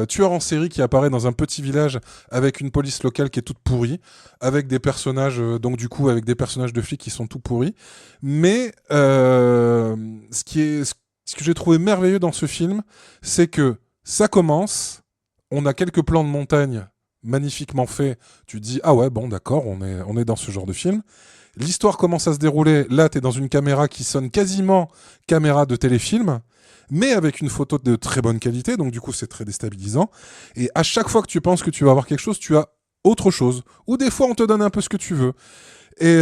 tueur en série qui apparaît dans un petit village avec une police locale qui est toute pourrie, avec des personnages, avec des personnages de flics qui sont tout pourris. Mais ce que j'ai trouvé merveilleux dans ce film, c'est que ça commence, on a quelques plans de montagne magnifiquement faits. Tu te dis, ah ouais, bon, d'accord, on est dans ce genre de film. L'histoire commence à se dérouler. Là, tu es dans une caméra qui sonne quasiment caméra de téléfilm, mais avec une photo de très bonne qualité. Donc, du coup, c'est très déstabilisant. Et à chaque fois que tu penses que tu vas avoir quelque chose, tu as autre chose. Ou des fois, on te donne un peu ce que tu veux. Et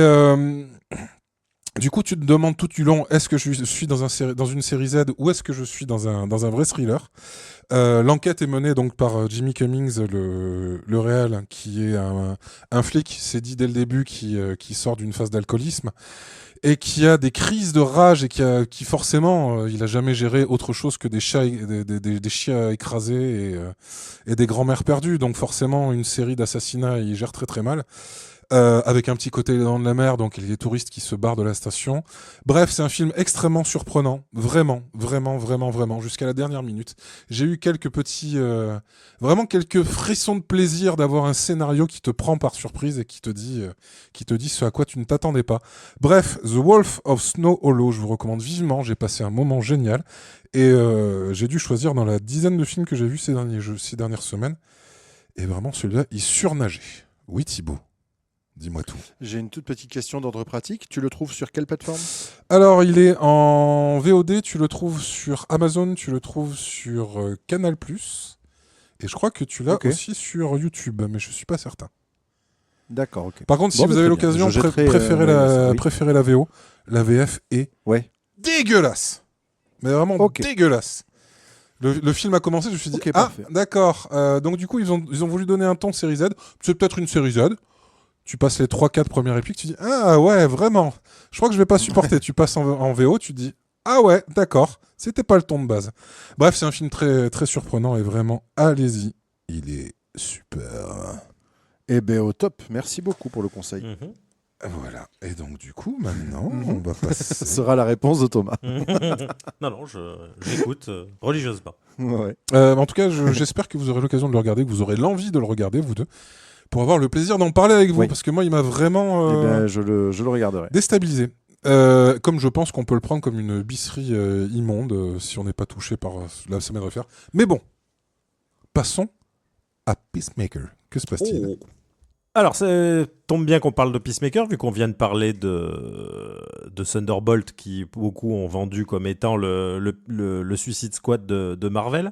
du coup, tu te demandes tout du long, est-ce que je suis dans une série Z ou est-ce que je suis dans un vrai thriller ? L'enquête est menée donc par Jimmy Cummings, le réal, qui est un flic, c'est dit dès le début, qui sort d'une phase d'alcoolisme et qui a des crises de rage et qui forcément, il a jamais géré autre chose que des chats, des chiens écrasés et des grands-mères perdues. Donc forcément, une série d'assassinats, il gère très très mal. Avec un petit côté dans de la mer, donc il y a des touristes qui se barrent de la station. Bref, c'est un film extrêmement surprenant, vraiment, jusqu'à la dernière minute. J'ai eu quelques frissons de plaisir d'avoir un scénario qui te prend par surprise et qui te dit ce à quoi tu ne t'attendais pas. Bref, The Wolf of Snow Hollow, je vous recommande vivement, j'ai passé un moment génial et j'ai dû choisir dans la dizaine de films que j'ai vus ces dernières semaines. Et vraiment, celui-là, il surnageait. Oui, Thibaut. Dis-moi tout. J'ai une toute petite question d'ordre pratique. Tu le trouves sur quelle plateforme ? Alors, il est en VOD, tu le trouves sur Amazon, tu le trouves sur Canal+, et je crois que tu l'as aussi sur YouTube, mais je suis pas certain. D'accord, ok. Par contre, si vous avez l'occasion, préférez la VO. La VF est dégueulasse. Mais vraiment dégueulasse. Le film a commencé, je me suis dit, d'accord. Donc du coup, ils ont voulu donner un ton série Z. C'est peut-être une série Z. Tu passes les 3-4 premières répliques, tu dis, ah ouais, vraiment. Je crois que je vais pas supporter. Tu passes en VO, tu dis, ah ouais, d'accord. C'était pas le ton de base. Bref, c'est un film très, très surprenant et vraiment, allez-y. Il est super. Eh bien, au top. Merci beaucoup pour le conseil. Voilà. Et donc, du coup, maintenant, on va passer... Ce sera la réponse de Thomas. Non, j'écoute religieusement. Ouais. En tout cas, j'espère que vous aurez l'occasion de le regarder, que vous aurez l'envie de le regarder, vous deux, pour avoir le plaisir d'en parler avec vous, parce que moi, il m'a vraiment je le regarderai. Déstabilisé. Comme je pense qu'on peut le prendre comme une bisserie immonde, si on n'est pas touché par la semaine de refaire. Mais bon, passons à Peacemaker. Que se passe-t-il ? Alors, ça tombe bien qu'on parle de Peacemaker, vu qu'on vient de parler de Thunderbolt, qui beaucoup ont vendu comme étant le Suicide Squad de Marvel.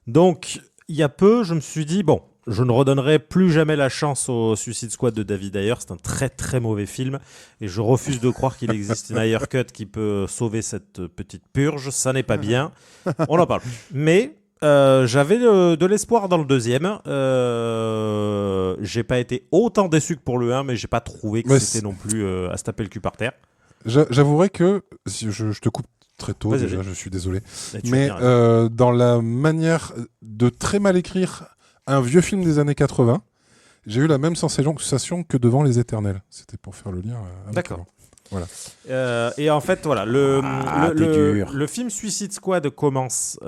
Donc, il y a peu, je me suis dit, bon, je ne redonnerai plus jamais la chance au Suicide Squad de David Ayer. C'est un très très mauvais film, et je refuse de croire qu'il existe une Ayer Cut qui peut sauver cette petite purge. Ça n'est pas bien, on en parle plus. Mais... j'avais de l'espoir dans le deuxième. J'ai pas été autant déçu que pour le 1, mais j'ai pas trouvé que c'était non plus à se taper le cul par terre. J'avouerai que je te coupe très tôt, déjà, je suis désolé. Mais dans la manière de très mal écrire un vieux film des années 80, j'ai eu la même sensation que devant Les Éternels. C'était pour faire le lien. D'accord. Voilà. Et en fait, voilà, le film Suicide Squad commence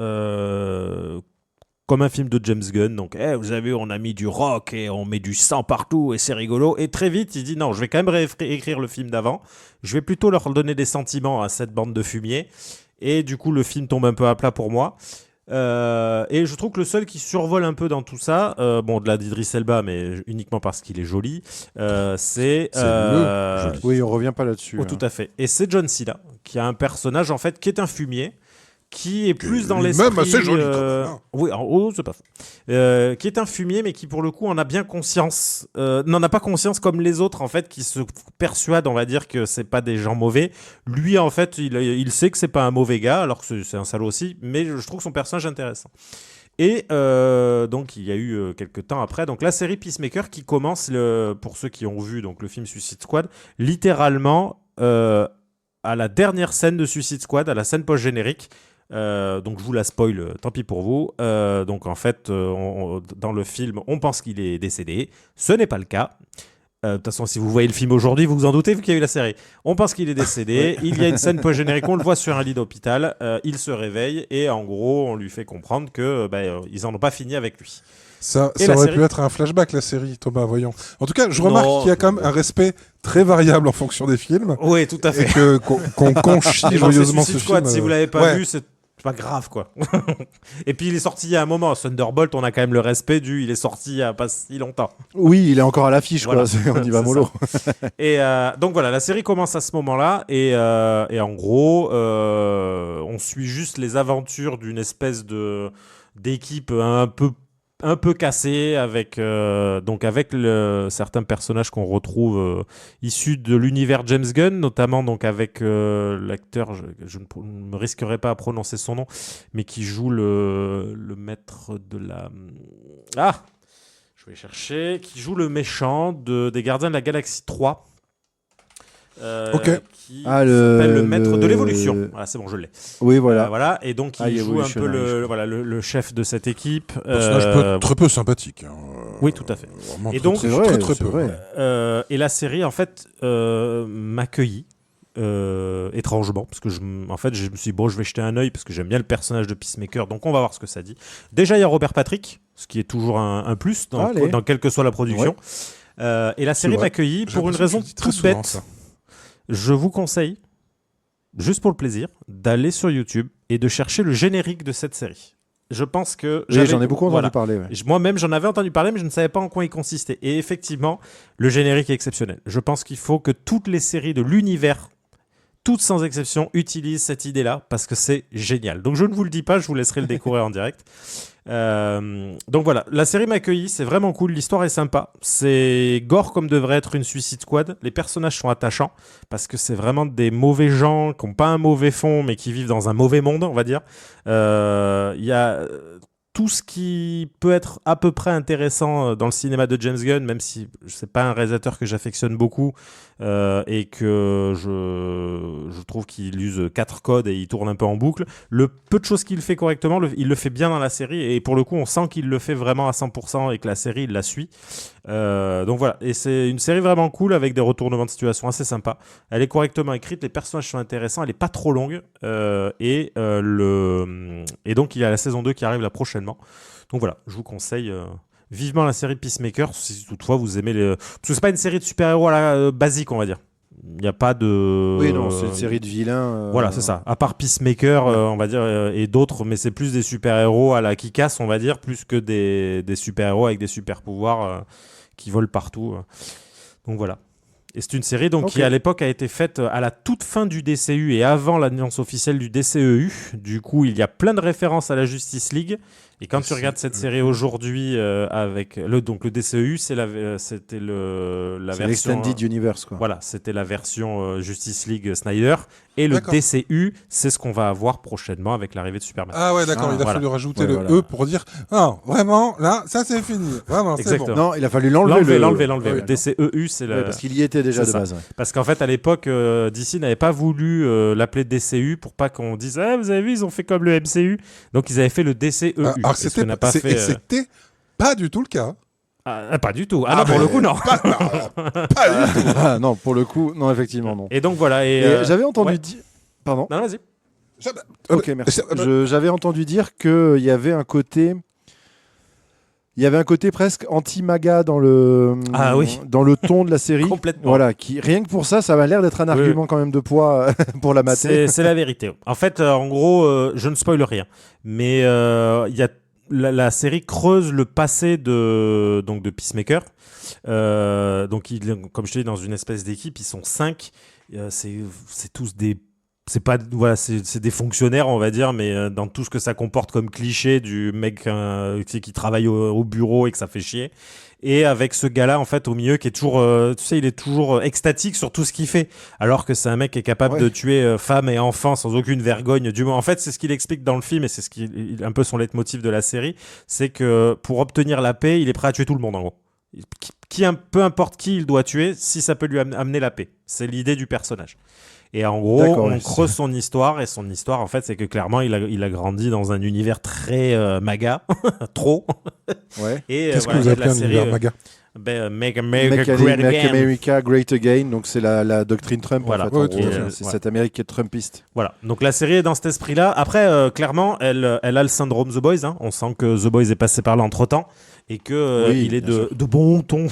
comme un film de James Gunn. Donc, vous avez vu, on a mis du rock et on met du sang partout et c'est rigolo. Et très vite, il dit non, je vais quand même réécrire le film d'avant. Je vais plutôt leur donner des sentiments à cette bande de fumier. Et du coup, le film tombe un peu à plat pour moi. Et je trouve que le seul qui survole un peu dans tout ça, au-delà d'Idris Elba, mais uniquement parce qu'il est joli, c'est joli. Oui, on revient pas là-dessus. Tout à fait. Et c'est John Cena, qui a un personnage en fait qui est un fumier, qui est plus dans l'esprit... Même assez joli quand même. Oui, c'est pas faux. Qui est un fumier, mais qui pour le coup en a bien conscience. N'en a pas conscience comme les autres en fait, qui se persuadent, on va dire, que c'est pas des gens mauvais. Lui en fait, il sait que c'est pas un mauvais gars, alors que c'est un salaud aussi, mais je trouve son personnage intéressant. Et donc il y a eu quelques temps après, donc la série Peacemaker qui commence, pour ceux qui ont vu donc le film Suicide Squad, littéralement à la dernière scène de Suicide Squad, à la scène post-générique. Donc je vous la spoil, tant pis pour vous. Donc en fait, dans le film, on pense qu'il est décédé. Ce n'est pas le cas. De toute façon, si vous voyez le film aujourd'hui, vous vous en doutez vu qu'il y a eu la série. On pense qu'il est décédé. Il y a une scène post-générique, on le voit sur un lit d'hôpital. Il se réveille et en gros, on lui fait comprendre que ils en ont pas fini avec lui. Ça aurait pu être un flashback, la série, Thomas, voyons. En tout cas, je remarque qu'il y a quand même un respect très variable en fonction des films. Oui, tout à fait. Et qu'on conchit joyeusement ce film. Si vous l'avez pas vu, c'est pas grave, quoi. Et puis, il est sorti il y a un moment. Thunderbolt, on a quand même le respect il est sorti il y a pas si longtemps. Oui, il est encore à l'affiche, voilà. Quoi. On y va mollo. Et donc voilà, la série commence à ce moment-là. Et en gros, on suit juste les aventures d'une espèce d'équipe un peu cassé avec certains personnages qu'on retrouve issus de l'univers James Gunn, notamment donc avec l'acteur, je ne me risquerai pas à prononcer son nom, mais qui joue le maître de la... je vais chercher, qui joue le méchant des Gardiens de la Galaxie 3. Qui s'appelle le maître de l'évolution. Voilà, c'est bon, je l'ai. Oui, voilà. Voilà, et donc il joue un peu le chef de cette équipe. Personnage très peu sympathique. Oui, tout à fait. Et donc très peu. Vrai. Et la série en fait m'accueillit étrangement parce que je me suis dit bon, je vais jeter un œil parce que j'aime bien le personnage de Peacemaker, donc on va voir ce que ça dit. Déjà, il y a Robert Patrick, ce qui est toujours un plus dans quelle que soit la production. Ouais. Et la série m'accueillit pour une raison toute bête. Ça. Je vous conseille, juste pour le plaisir, d'aller sur YouTube et de chercher le générique de cette série. je pense que Oui, j'en ai beaucoup entendu parler. Ouais. Moi-même, j'en avais entendu parler, mais je ne savais pas en quoi il consistait. Et effectivement, le générique est exceptionnel. Je pense qu'il faut que toutes les séries de l'univers, toutes sans exception, utilisent cette idée-là parce que c'est génial. Donc je ne vous le dis pas, je vous laisserai le découvrir en direct. Donc voilà, la série m'a accueilli, c'est vraiment cool, l'histoire est sympa. C'est gore comme devrait être une Suicide Squad. Les personnages sont attachants parce que c'est vraiment des mauvais gens qui n'ont pas un mauvais fond mais qui vivent dans un mauvais monde, on va dire. Il y a tout ce qui peut être à peu près intéressant dans le cinéma de James Gunn, même si c'est pas un réalisateur que j'affectionne beaucoup et que je trouve qu'il use 4 codes et il tourne un peu en boucle. Le peu de choses qu'il fait correctement, il le fait bien dans la série et pour le coup on sent qu'il le fait vraiment à 100% et que la série il la suit. Donc voilà, et c'est une série vraiment cool avec des retournements de situation assez sympas. Elle est correctement écrite, les personnages sont intéressants, elle est pas trop longue et donc il y a la saison 2 qui arrive là prochainement. Donc voilà, je vous conseille vivement la série Peacemaker si toutefois vous aimez les... Parce que c'est pas une série de super-héros basique, on va dire. Il n'y a pas de... Oui, non, c'est une série de vilains. Voilà, c'est ça. À part Peacemaker, on va dire, et d'autres, mais c'est plus des super-héros à la Kick-Ass, on va dire, plus que des super-héros avec des super-pouvoirs qui volent partout. Donc voilà. Et c'est une série donc, qui, à l'époque, a été faite à la toute fin du DCU et avant l'annonce officielle du DCEU. Du coup, il y a plein de références à la Justice League. Et quand tu regardes cette série aujourd'hui avec le DCEU, c'était la version Extended Universe, quoi. Voilà, c'était la version Justice League Snyder et le DCU, c'est ce qu'on va avoir prochainement avec l'arrivée de Superman. Ah ouais, d'accord, il a fallu rajouter E pour dire non, vraiment là, ça c'est fini. Vraiment, c'est bon. Non, il a fallu l'enlever. Le DCEU, c'est parce qu'il y était déjà de base. Ouais. Parce qu'en fait, à l'époque, DC n'avait pas voulu l'appeler DCU pour pas qu'on dise vous avez vu, ils ont fait comme le MCU. Donc ils avaient fait le DCEU. Alors c'était pas du tout le cas. Pas du tout. Non, pour le coup, non. Pas du tout. Non, pour le coup, non, effectivement, non. Et donc voilà. J'avais entendu dire. Pardon. Non, vas-y. Ok, merci. J'avais entendu dire qu'il y avait un côté. Il y avait un côté presque anti-MAGA dans le ton de la série. Complètement. Voilà, rien que pour ça, ça m'a l'air d'être un argument quand même de poids pour la mater. C'est la vérité. En fait, en gros, je ne spoile rien, mais il y a la série creuse le passé de Peacemaker. Donc, comme je te dis, dans une espèce d'équipe, ils sont 5. C'est tous des... c'est des fonctionnaires, on va dire, mais dans tout ce que ça comporte comme cliché du mec qui travaille au bureau et que ça fait chier. Et avec ce gars-là, en fait, au milieu, qui est toujours, il est toujours extatique sur tout ce qu'il fait. Alors que c'est un mec qui est capable de tuer femmes et enfants sans aucune vergogne. En fait, c'est ce qu'il explique dans le film et c'est un peu son leitmotiv de la série. C'est que pour obtenir la paix, il est prêt à tuer tout le monde, en gros. Peu importe qui il doit tuer, si ça peut lui amener la paix. C'est l'idée du personnage. Et en gros, on creuse son histoire, et son histoire, en fait, c'est que clairement, il a grandi dans un univers très MAGA, trop. Ouais. Et qu'est-ce que vous appelez un univers MAGA? Make America Great Again, donc c'est la doctrine Trump, voilà. En fait, c'est cette Amérique qui est trumpiste. Voilà, donc la série est dans cet esprit-là. Après, clairement, elle a le syndrome The Boys, hein. On sent que The Boys est passé par là entre-temps, et qu'il est de bon ton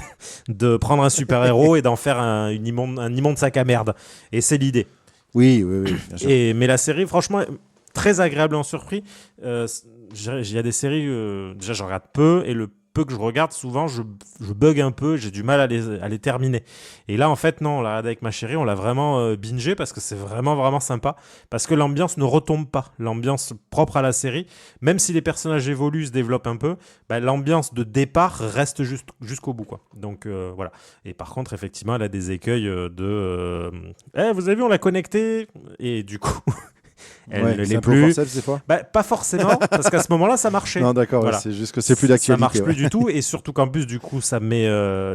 de prendre un super-héros et d'en faire un immonde sac à merde. Et c'est l'idée. Oui, bien sûr. Mais la série, franchement, très agréablement surpris. Il y a des séries, déjà j'en regarde peu, et le peu que je regarde, souvent je bug un peu, j'ai du mal à les terminer. Et là, en fait, non, on l'a regardé avec ma chérie, on l'a vraiment bingé parce que c'est vraiment, vraiment sympa. Parce que l'ambiance ne retombe pas. L'ambiance propre à la série, même si les personnages évoluent, se développent un peu, l'ambiance de départ reste jusqu'au bout, quoi. Donc, voilà. Et par contre, effectivement, elle a des écueils vous avez vu, on l'a connectée. Et du coup... Elle ne l'est plus. Cette fois pas forcément, parce qu'à ce moment-là, ça marchait. Non, d'accord, voilà. C'est juste que c'est plus d'actualité. Ça marche plus du tout, et surtout qu'en plus, du coup, ça met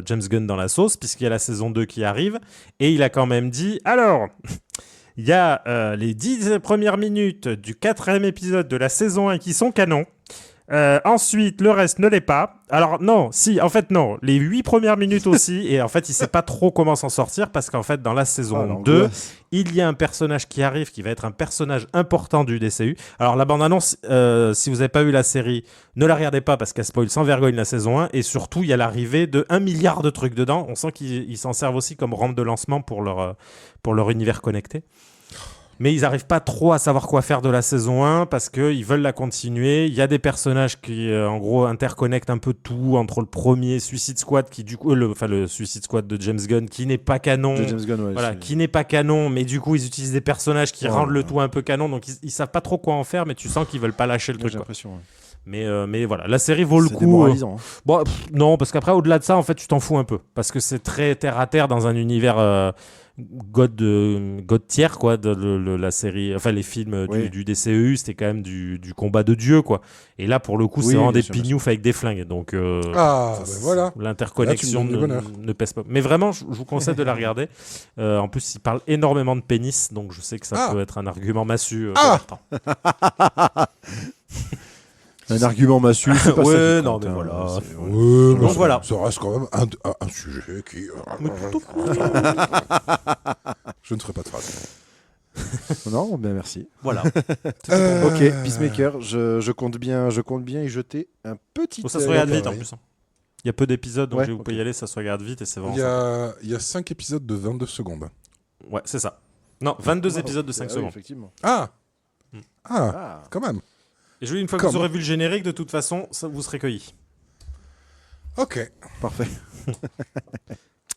James Gunn dans la sauce, puisqu'il y a la saison 2 qui arrive, et il a quand même dit, alors, il y a les 10 premières minutes du 4e épisode de la saison 1 qui sont canons. Ensuite, le reste ne l'est pas. Alors non, en fait non, les 8 premières minutes aussi, et en fait il sait pas trop comment s'en sortir parce qu'en fait dans la saison 2, il y a un personnage qui arrive qui va être un personnage important du DCU. Alors la bande-annonce, si vous n'avez pas vu la série, ne la regardez pas parce qu'elle spoil sans vergogne la saison 1, et surtout il y a l'arrivée de 1 milliard de trucs dedans. On sent qu'ils s'en servent aussi comme rampe de lancement pour leur univers connecté. Mais ils n'arrivent pas trop à savoir quoi faire de la saison 1 parce qu'ils veulent la continuer. Il y a des personnages qui, en gros, interconnectent un peu tout entre le premier Suicide Squad, qui du coup, le Suicide Squad de James Gunn, qui n'est pas canon. De James Gunn, ouais, Voilà, qui n'est pas canon, mais du coup, ils utilisent des personnages qui rendent le tout un peu canon. Donc, ils savent pas trop quoi en faire, mais tu sens qu'ils veulent pas lâcher le truc. J'ai Quoi. l'impression. Ouais. Mais voilà, la série vaut le C'est coup. démoralisant. Bon, non, parce qu'après, au-delà de ça, en fait, tu t'en fous un peu. Parce que c'est très terre à terre dans un univers God tiers, quoi, de la série, enfin, les films du DCEU, c'était quand même du combat de Dieu, quoi. Et là, pour le coup, c'est vraiment des pignoufs avec des flingues. Donc, voilà. l'interconnexion Là, tu me donnes du ne pèse pas. Mais vraiment, je vous conseille de la regarder. En plus, il parle énormément de pénis, donc je sais que ça peut être un argument massu. Un argument massu, c'est pas ça. Ouais, qui non, compte, mais hein, voilà. c'est- Ouais, Donc voilà. Ça reste quand même un sujet qui. Je ne ferai pas de phrase. Non, bien merci. Voilà. Ok, Peacemaker, je compte bien y jeter un petit. Ça se regarde œil. vite en plus. Il y a peu d'épisodes, donc Ouais, vous pouvez y aller, ça se regarde vite et c'est vraiment Il y a 5 épisodes de 22 secondes. ça. Ouais, c'est ça. Non, 22 Ah, épisodes de 5 oui, secondes. effectivement. Ah, Ah. quand même. Et je vous dis, une fois que vous aurez vu le générique, de toute façon, ça vous serez cueillis. Ok. Parfait.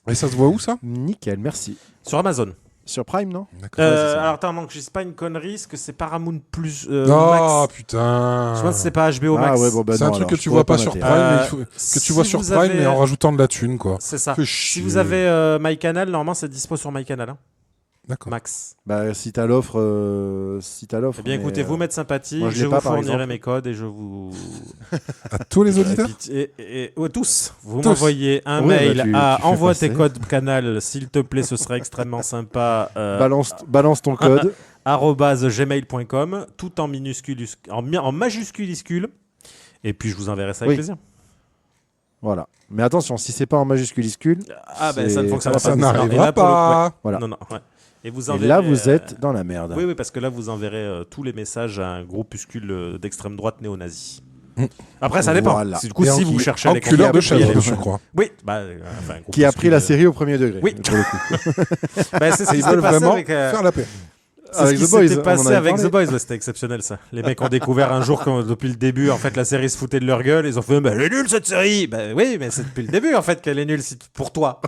Et ça se voit où ça? Nickel, merci. Sur Amazon. Sur Prime, non? D'accord. Alors attends, non, que je dise pas une connerie, est-ce que c'est Paramount Plus Oh Max putain. Je pense que c'est pas HBO Max. Ah ouais, bon, bah C'est non, un truc alors, que je tu pourrais vois pas sur mater. Prime, mais il faut que tu vois sur vous Prime, avez, mais en rajoutant de la thune, quoi. C'est ça. Fais Si chier. vous avez MyCanal, normalement c'est dispo sur MyCanal. Hein. D'accord. Max. Bah, si t'as l'offre. Eh bien écoutez, vous m'êtes sympathique, moi, je je l'ai vous pas, par fournirai exemple. mes codes et je vous... À tous les auditeurs. Tous. Vous Tous. m'envoyez un Oui, mail bah, tu à fais envoie passer. tes codes canal, s'il te plaît, ce serait extrêmement sympa. Balance ton code. @gmail.com, tout en minuscule, en majusculiscule. Et puis je vous enverrai ça avec Oui. plaisir. Voilà. Mais attention, si c'est pas en majusculiscule. Ah ben ça ne fonctionnera Ça pas. n'arrivera Et là, pour le coup, pas. Voilà. Non, ouais. Et vous Et enverrez, là, vous êtes dans la merde. Oui, parce que là, vous enverrez tous les messages à un groupuscule d'extrême droite néo-nazi. Après, ça dépend. Voilà. Du coup, Et si vous cherchez les enculeur de comptes, vous y allez. chèvre, je crois. Oui, un Qui a pris groupuscule, la série au premier degré. Oui. Pour le coup. C'est ce qui Ils s'est veulent passé vraiment avec... faire la paix. C'est ce Avec qui The Boys, s'était on en passé avait avec parlé. The Boys, ouais, c'était exceptionnel ça. Les mecs ont découvert un jour que depuis le début, en fait, la série se foutait de leur gueule. Ils ont fait, elle est nulle cette série. Oui, mais c'est depuis le début en fait qu'elle est nulle pour toi.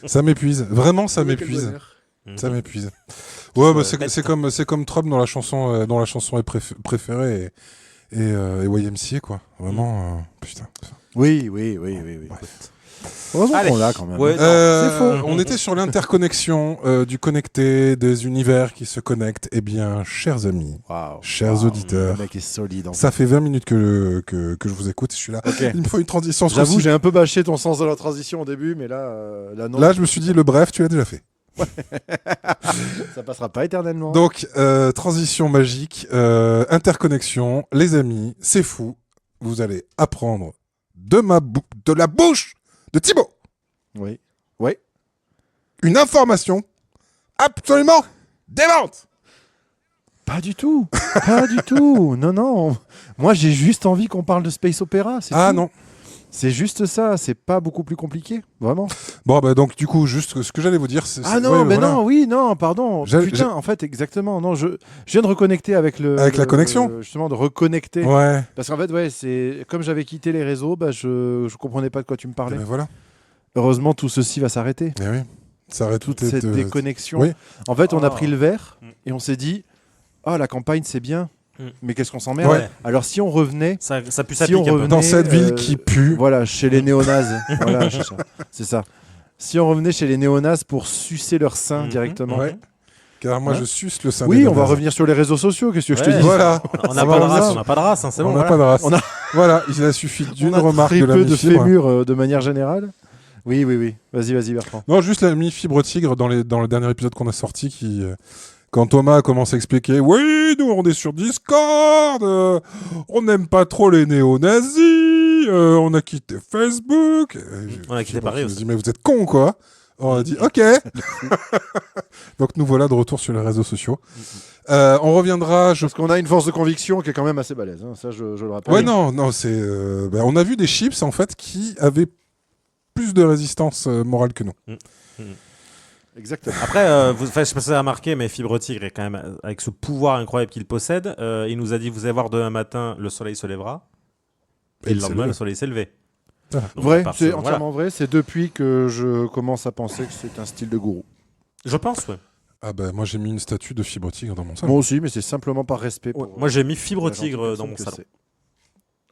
Ça m'épuise. Vraiment, ça m'épuise. Ça m'épuise. Ouais, bah, c'est comme Trump dans la chanson est préférée et YMCA, quoi. Vraiment, putain. Oui. Heureusement Allez. qu'on l'a quand même. Ouais, non. C'est faux. On était sur l'interconnexion du connecté, des univers qui se connectent. Eh bien, chers amis, Waouh. chers auditeurs, Le mec est solide. ça fait 20 minutes que je vous écoute et je suis là. Ok. Il me faut une transition. ce J'avoue, coup-ci. j'ai un peu bâché ton sens de la transition au début, mais là, non. Là, je me suis dit, le bref, tu l'as déjà fait. Ça passera pas éternellement. Donc, transition magique, interconnexion, les amis, c'est fou. Vous allez apprendre de la bouche de Thibaut Oui. une information absolument démente. Pas du tout. Pas du tout. Non. Moi, j'ai juste envie qu'on parle de Space Opera. Ah tout. non. C'est juste ça. C'est pas beaucoup plus compliqué. Vraiment. Bon, bah donc, du coup, juste ce que j'allais vous dire, c'est... Ah non, ouais, mais voilà. non, pardon. J'ai- Putain, en fait, exactement. Non, je viens de reconnecter avec le. Avec la connexion. Justement, de reconnecter. Ouais, Parce qu'en fait, ouais, c'est comme j'avais quitté les réseaux, bah, je comprenais pas de quoi tu me eh parlais. ben voilà. Heureusement, tout ceci va s'arrêter. Eh oui. Ça aurait Toute tout cette été... déconnexion. oui. En fait, on a Oh. pris le verre Mm. et on s'est dit, la campagne c'est bien, Mm. mais qu'est-ce qu'on s'emmerde. Ouais. Alors si on revenait, Ça pue Si ça pique on un peu. revenait- Dans cette ville euh, qui pue. voilà, chez les néonazes. Voilà, c'est ça. Si on revenait chez les néonazes pour sucer leur sein Mhm. directement. Ouais. Car moi, Hein je suce le sein Oui, des on va nazes. revenir sur les réseaux sociaux. Qu'est-ce que je te Ouais. dis Voilà. On n'a Ça pas de va, race, ça. on n'a pas de race, hein, c'est On bon. n'a voilà. pas de race. On a- Voilà, il a suffi d'une On a remarque très de la peu de mi-fibre. fémur de manière générale. Oui. Vas-y, Bertrand. Non, juste la mi-fibre tigre dans le dernier épisode qu'on a sorti qui... quand Thomas a commencé à expliquer « Oui, nous, on est sur Discord, on n'aime pas trop les néo-nazis, on a quitté Facebook. » On a quitté Paris Je me aussi. dis « Mais vous êtes cons, quoi !» On a dit « Ok !» Donc nous voilà de retour sur les réseaux sociaux. On reviendra... Parce qu'on a une force de conviction qui est quand même assez balèze. Hein. Ça, je le rappelle. Ouais, non, c'est... on a vu des chips, en fait, qui avaient plus de résistance morale que nous. Exactement. Après, je sais pas si vous avez remarqué, mais Fibre Tigre est quand même, avec ce pouvoir incroyable qu'il possède, il nous a dit, vous allez voir demain matin, le soleil se lèvera. Et le lendemain, le soleil s'est levé. Donc, Vrai, à part c'est ça, entièrement vrai. C'est depuis que je commence à penser que c'est un style de gourou. Je pense, ouais. Ah bah moi j'ai mis une statue de Fibre Tigre dans mon salon. Moi aussi, mais c'est simplement par respect. Ouais. Pour, Moi, j'ai mis Fibre la gentille Tigre dans personne mon que salon. c'est.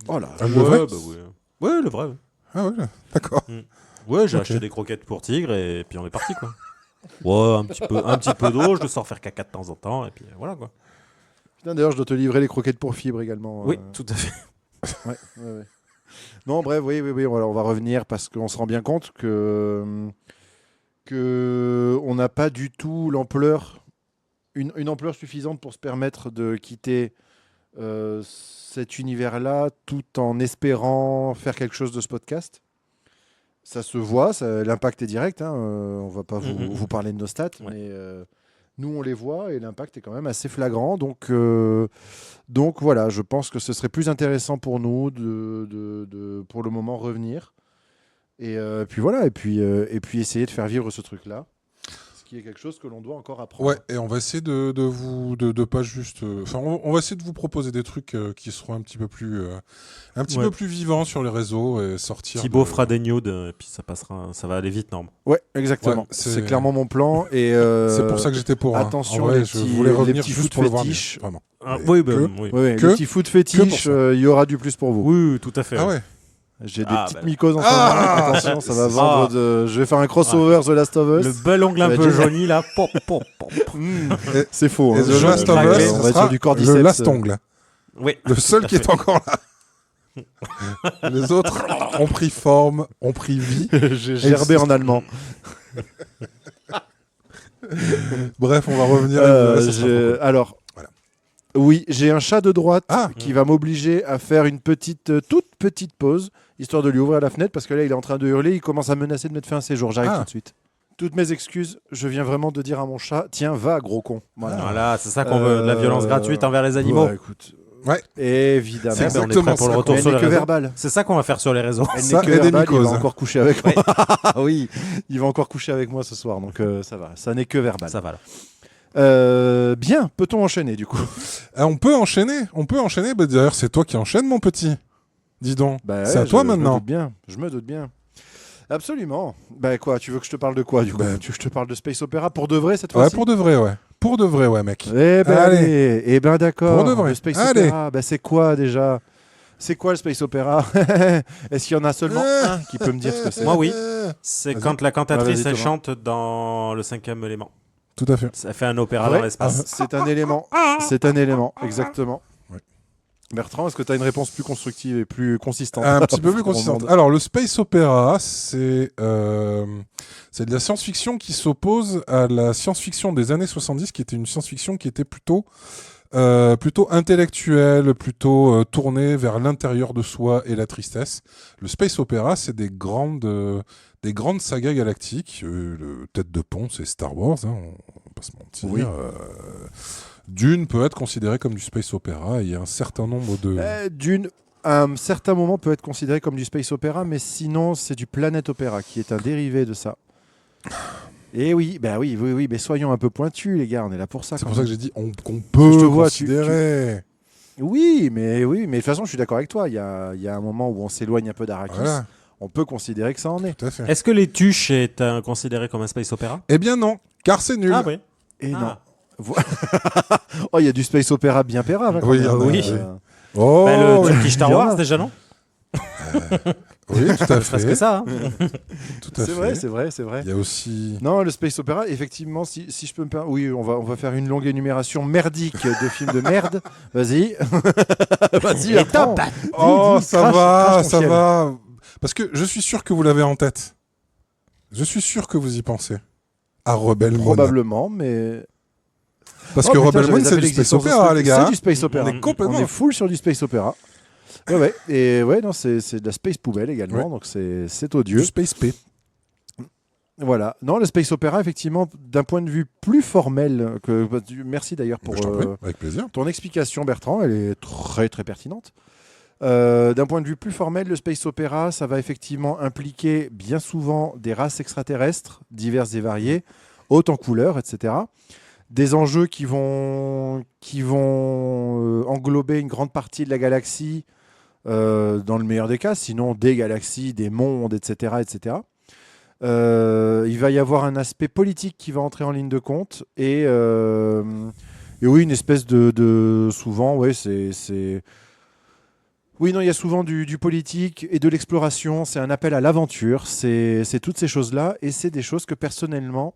Oh là. Ah, le vrai bah ouais. Ouais, le vrai. Ouais, Ah ouais, d'accord. Ouais, j'ai Ok. acheté des croquettes pour tigre et puis on est parti, quoi. Ouais, un petit peu d'eau, je le sors faire caca de temps en temps et puis voilà, quoi. Putain, d'ailleurs, je dois te livrer les croquettes pour fibre également. Oui, tout à fait. Ouais. Non, bref, oui, on va revenir parce qu'on se rend bien compte que on n'a pas du tout l'ampleur, une ampleur suffisante pour se permettre de quitter cet univers-là tout en espérant faire quelque chose de ce podcast. Ça se voit, l'impact est direct. Hein, on va pas vous parler de nos stats, Ouais. mais nous on les voit et l'impact est quand même assez flagrant. Donc voilà, je pense que ce serait plus intéressant pour nous de pour le moment revenir. Et puis voilà, et puis essayer de faire vivre ce truc-là, ce qui est quelque chose que l'on doit encore apprendre. Ouais, et on va essayer de pas juste. Enfin, on va essayer de vous proposer des trucs qui seront un petit peu plus vivants sur les réseaux et sortir. Thibaut fera des nudes et puis ça passera, ça va aller vite, Norme. Ouais, exactement. Ouais, c'est clairement mon plan. Et c'est pour ça que j'étais pour. attention, En vrai, les je petits- voulais les revenir petits juste foot pour le voir. fétiches. Vraiment. Oui, Que- Ouais, Que- le petit foot que fétiche, pour ça. il y aura du plus pour vous. Oui, tout à fait. Ah ouais. J'ai des Ah, petites bah. mycoses en ce Ah moment. Attention, ça va Ah. vendre. Je vais faire un crossover The Last of Us. Le bel ongle un Ça va peu être génial. jauni là. Pop, pop, pop. C'est faux. Et hein. The Last of On va Us, être ça sur sera du cordyceps. le last ongle. Oui. Le seul qui est encore là. Les autres ont pris forme, ont pris vie. J'ai gerbé en allemand. Bref, on va revenir. à ça sera beaucoup. Alors, Voilà. oui, j'ai un chat de droite Ah. qui va m'obliger à faire une toute petite pause, histoire de lui ouvrir la fenêtre, parce que là, il est en train de hurler, il commence à menacer de mettre fin à ses jours. J'arrive Ah. tout de suite. Toutes mes excuses, je viens vraiment de dire à mon chat, tiens, va, gros con. Voilà. Voilà, c'est ça qu'on veut. De la violence gratuite envers les animaux. Ouais, écoute, Ouais. évidemment. C'est Eh ben, on est exactement prêt pour le ça retour Elle sur n'est les que réseaux. verbale. C'est ça qu'on va faire sur les réseaux. Elle Ça n'est que et des verbale, il va mycoses. encore coucher avec moi. Oui, il va encore coucher avec moi ce soir, donc ça va. Ça n'est que verbal. Ça va là. Bien, peut-on enchaîner du coup? Ah, on peut enchaîner. Bah, d'ailleurs, c'est toi qui enchaînes, mon petit. Dis donc. Bah c'est à ouais, toi je me maintenant. doute bien. Je me doute bien. Absolument. Bah quoi, tu veux que je te parle de quoi du coup? Ben- Tu veux que je te parle de Space Opera pour de vrai cette Ouais, fois-ci? pour de vrai, ouais. Pour de vrai, ouais, mec. Eh ben Allez. allez. Eh ben d'accord. Pour de vrai. Le Space Allez. Opera, bah, c'est quoi déjà? C'est quoi le Space Opera? Est-ce qu'il y en a seulement un qui peut me dire ce que c'est? Moi, oui. C'est Vas-y. quand la cantatrice Vas-y, elle Thomas. chante dans le 5e élément. Tout à fait. Ça fait un opéra Ouais. dans l'espace. C'est un élément. C'est un élément, exactement. Ouais. Bertrand, est-ce que tu as une réponse plus constructive et plus consistante? Un petit peu plus Pour mon consistante. monde. Alors, le space opera, c'est de la science-fiction qui s'oppose à la science-fiction des années 70, qui était une science-fiction qui était plutôt intellectuelle, plutôt tournée vers l'intérieur de soi et la tristesse. Le space opera, c'est des grandes sagas galactiques. Le tête de pont, c'est Star Wars, hein, on va pas se mentir. Oui. Dune peut être considéré comme du space opera. Il y a un certain nombre de... Dune, à un certain moment, peut être considéré comme du space opéra, mais sinon, c'est du planet opéra qui est un dérivé de ça. Et oui, bah oui, mais soyons un peu pointus, les gars, on est là pour ça. C'est quand pour ça même. que j'ai dit qu'on Je peut te vois, considérer. Oui, mais de toute façon, je suis d'accord avec toi. Il y a un moment où on s'éloigne un peu d'Arrakis. Voilà, On peut considérer que ça en est. tout à fait. Est-ce que les Tuches est considéré comme un space opéra? Eh bien non, car c'est nul. Ah oui. Et Ah. non. Oh, il y a du space opéra bien pérave. Hein, quand Oui, même. il y en a, oui. Oh, Bah, le oui, Turkish Star il y en a. Wars déjà, non? oui, tout à fait. Parce que ça, hein. Tout à C'est fait. vrai, c'est vrai. Il y a aussi... Non, le space opéra, effectivement, si je peux me permettre, oui, on va faire une longue énumération merdique de films de merde. Vas-y. Vas-y, apprends. Oh, Dis, ça crache va, ton ça fiel. va. Parce que je suis sûr que vous l'avez en tête. Je suis sûr que vous y pensez. À Rebel Moon. Probablement, mais... Parce Oh, que putain, Rebel j'avais Moon, c'est zappé du space l'existence de ce opéra, truc. les gars. C'est du space opéra. On est complètement... On est full sur du space opéra. Ouais. Et ouais, non, c'est de la space poubelle également, Ouais. donc c'est Du odieux. space P. Voilà. Non, le space opéra, effectivement, d'un point de vue plus formel, merci d'ailleurs pour Je t'en prie, avec plaisir. ton explication, Bertrand, elle est très très pertinente. D'un point de vue plus formel, le space opéra, ça va effectivement impliquer bien souvent des races extraterrestres diverses et variées, haute en couleurs, etc. Des enjeux qui vont englober une grande partie de la galaxie, dans le meilleur des cas, sinon des galaxies, des mondes, etc. etc. Il va y avoir un aspect politique qui va entrer en ligne de compte, et oui, une espèce de souvent, ouais, oui, non, il y a souvent du politique et de l'exploration, c'est un appel à l'aventure, c'est toutes ces choses-là, et c'est des choses que personnellement,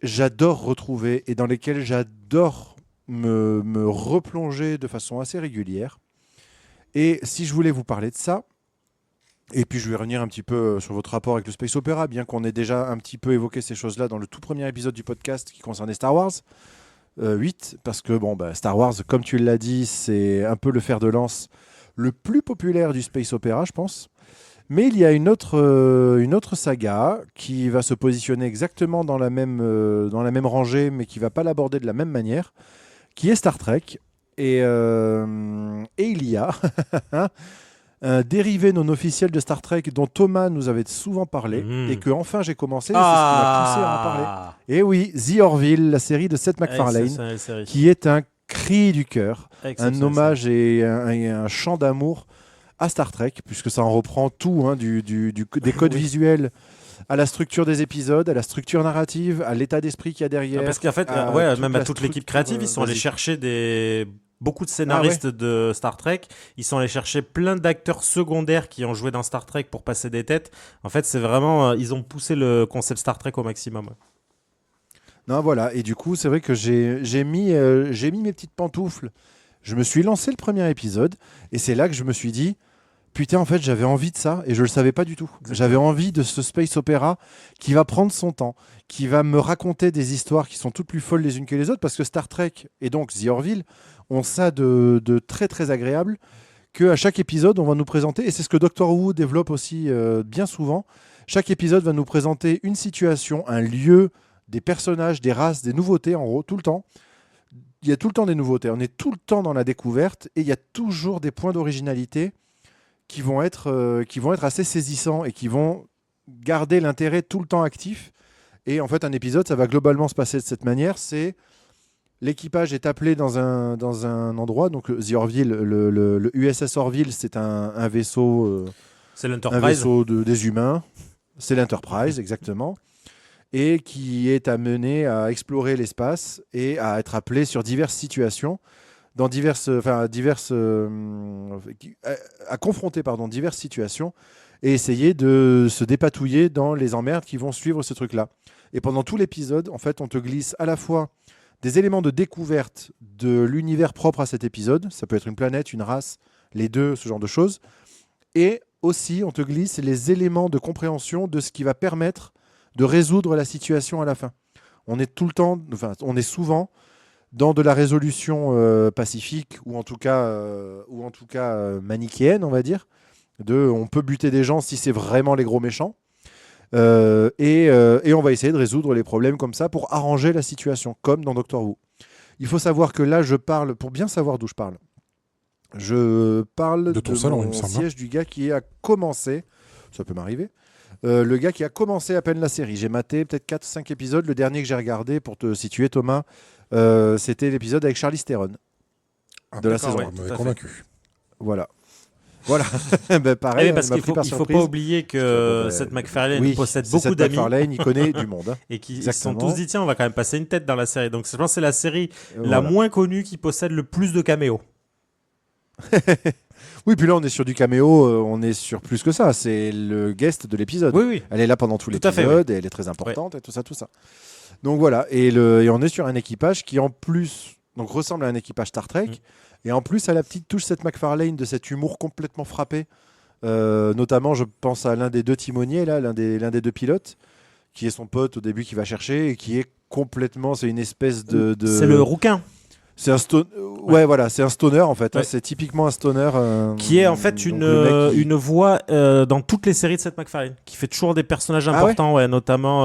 j'adore retrouver et dans lesquelles j'adore me replonger de façon assez régulière. Et si je voulais vous parler de ça, et puis je vais revenir un petit peu sur votre rapport avec le space opéra, bien qu'on ait déjà un petit peu évoqué ces choses-là dans le tout premier épisode du podcast qui concernait Star Wars 8, parce que Star Wars, comme tu l'as dit, c'est un peu le fer de lance le plus populaire du space opéra, je pense. Mais il y a une autre saga qui va se positionner exactement dans la même rangée, mais qui ne va pas l'aborder de la même manière, qui est Star Trek. Et il y a un dérivé non officiel de Star Trek dont Thomas nous avait souvent parlé, et que enfin j'ai commencé, et c'est ce qui m'a poussé à en parler. Et oui, The Orville, la série de Seth MacFarlane, qui est un cri du cœur, un hommage et un chant d'amour à Star Trek, puisque ça en reprend tout, des codes visuels à la structure des épisodes, à la structure narrative, à l'état d'esprit qu'il y a derrière. Parce qu'en fait, même à toute l'équipe créative, ils sont allés chercher beaucoup de scénaristes de Star Trek. Ils sont allés chercher plein d'acteurs secondaires qui ont joué dans Star Trek pour passer des têtes. En fait, c'est vraiment... ils ont poussé le concept Star Trek au maximum. Non, voilà. Et du coup, c'est vrai que j'ai mis mes petites pantoufles. Je me suis lancé le premier épisode, et c'est là que je me suis dit... Putain, en fait, j'avais envie de ça et je le savais pas du tout. Exactement. J'avais envie de ce space opéra qui va prendre son temps, qui va me raconter des histoires qui sont toutes plus folles les unes que les autres, parce que Star Trek et donc The Orville ont ça de très très agréable, qu'à chaque épisode, on va nous présenter, et c'est ce que Doctor Who développe aussi bien souvent, chaque épisode va nous présenter une situation, un lieu, des personnages, des races, des nouveautés, en gros, tout le temps. Il y a tout le temps des nouveautés, on est tout le temps dans la découverte, et il y a toujours des points d'originalité qui vont être assez saisissants et qui vont garder l'intérêt tout le temps actif. Et en fait, un épisode, ça va globalement se passer de cette manière. C'est l'équipage est appelé dans un endroit, donc The Orville, le USS Orville, c'est un vaisseau, c'est l'Enterprise. Un vaisseau des humains. C'est l'Enterprise, exactement. Et qui est amené à explorer l'espace et à être appelé sur diverses situations. À confronter diverses situations et essayer de se dépatouiller dans les emmerdes qui vont suivre ce truc-là. Et pendant tout l'épisode, en fait, on te glisse à la fois des éléments de découverte de l'univers propre à cet épisode, ça peut être une planète, une race, les deux, ce genre de choses, et aussi on te glisse les éléments de compréhension de ce qui va permettre de résoudre la situation à la fin. On est souvent dans de la résolution pacifique ou en tout cas manichéenne, on va dire. On peut buter des gens si c'est vraiment les gros méchants. Et on va essayer de résoudre les problèmes comme ça pour arranger la situation, comme dans Doctor Who. Il faut savoir que là, je parle, pour bien savoir d'où je parle de ton salon, mon siège du gars qui a commencé, ça peut m'arriver, le gars qui a commencé à peine la série. J'ai maté peut-être 4-5 épisodes. Le dernier que j'ai regardé, pour te situer, Thomas, c'était l'épisode avec Charlize Theron de la saison 1. On m'avait convaincu. Voilà. Oui, Pareil, parce qu'il ne faut pas oublier que Seth MacFarlane possède beaucoup d'amis. Seth MacFarlane, il connaît du monde. Et qui se sont tous dit, tiens, on va quand même passer une tête dans la série. Donc je pense que c'est la série la moins connue qui possède le plus de caméos. Oui, puis là, on est sur du caméo, on est sur plus que ça. C'est le guest de l'épisode. Oui. Elle est là pendant tout l'épisode, et elle est très importante, et tout ça. Donc voilà, et on est sur un équipage qui, en plus, ressemble à un équipage Star Trek, et en plus, à la petite touche Seth MacFarlane de cet humour complètement frappé. Notamment, je pense à l'un des deux timoniers, là, l'un des deux pilotes, qui est son pote au début qui va chercher, et qui est complètement... C'est une espèce de... C'est le rouquin. C'est un c'est un stoner en fait. Ouais. C'est typiquement un stoner qui est en fait une voix dans toutes les séries de Seth MacFarlane, qui fait toujours des personnages importants, notamment.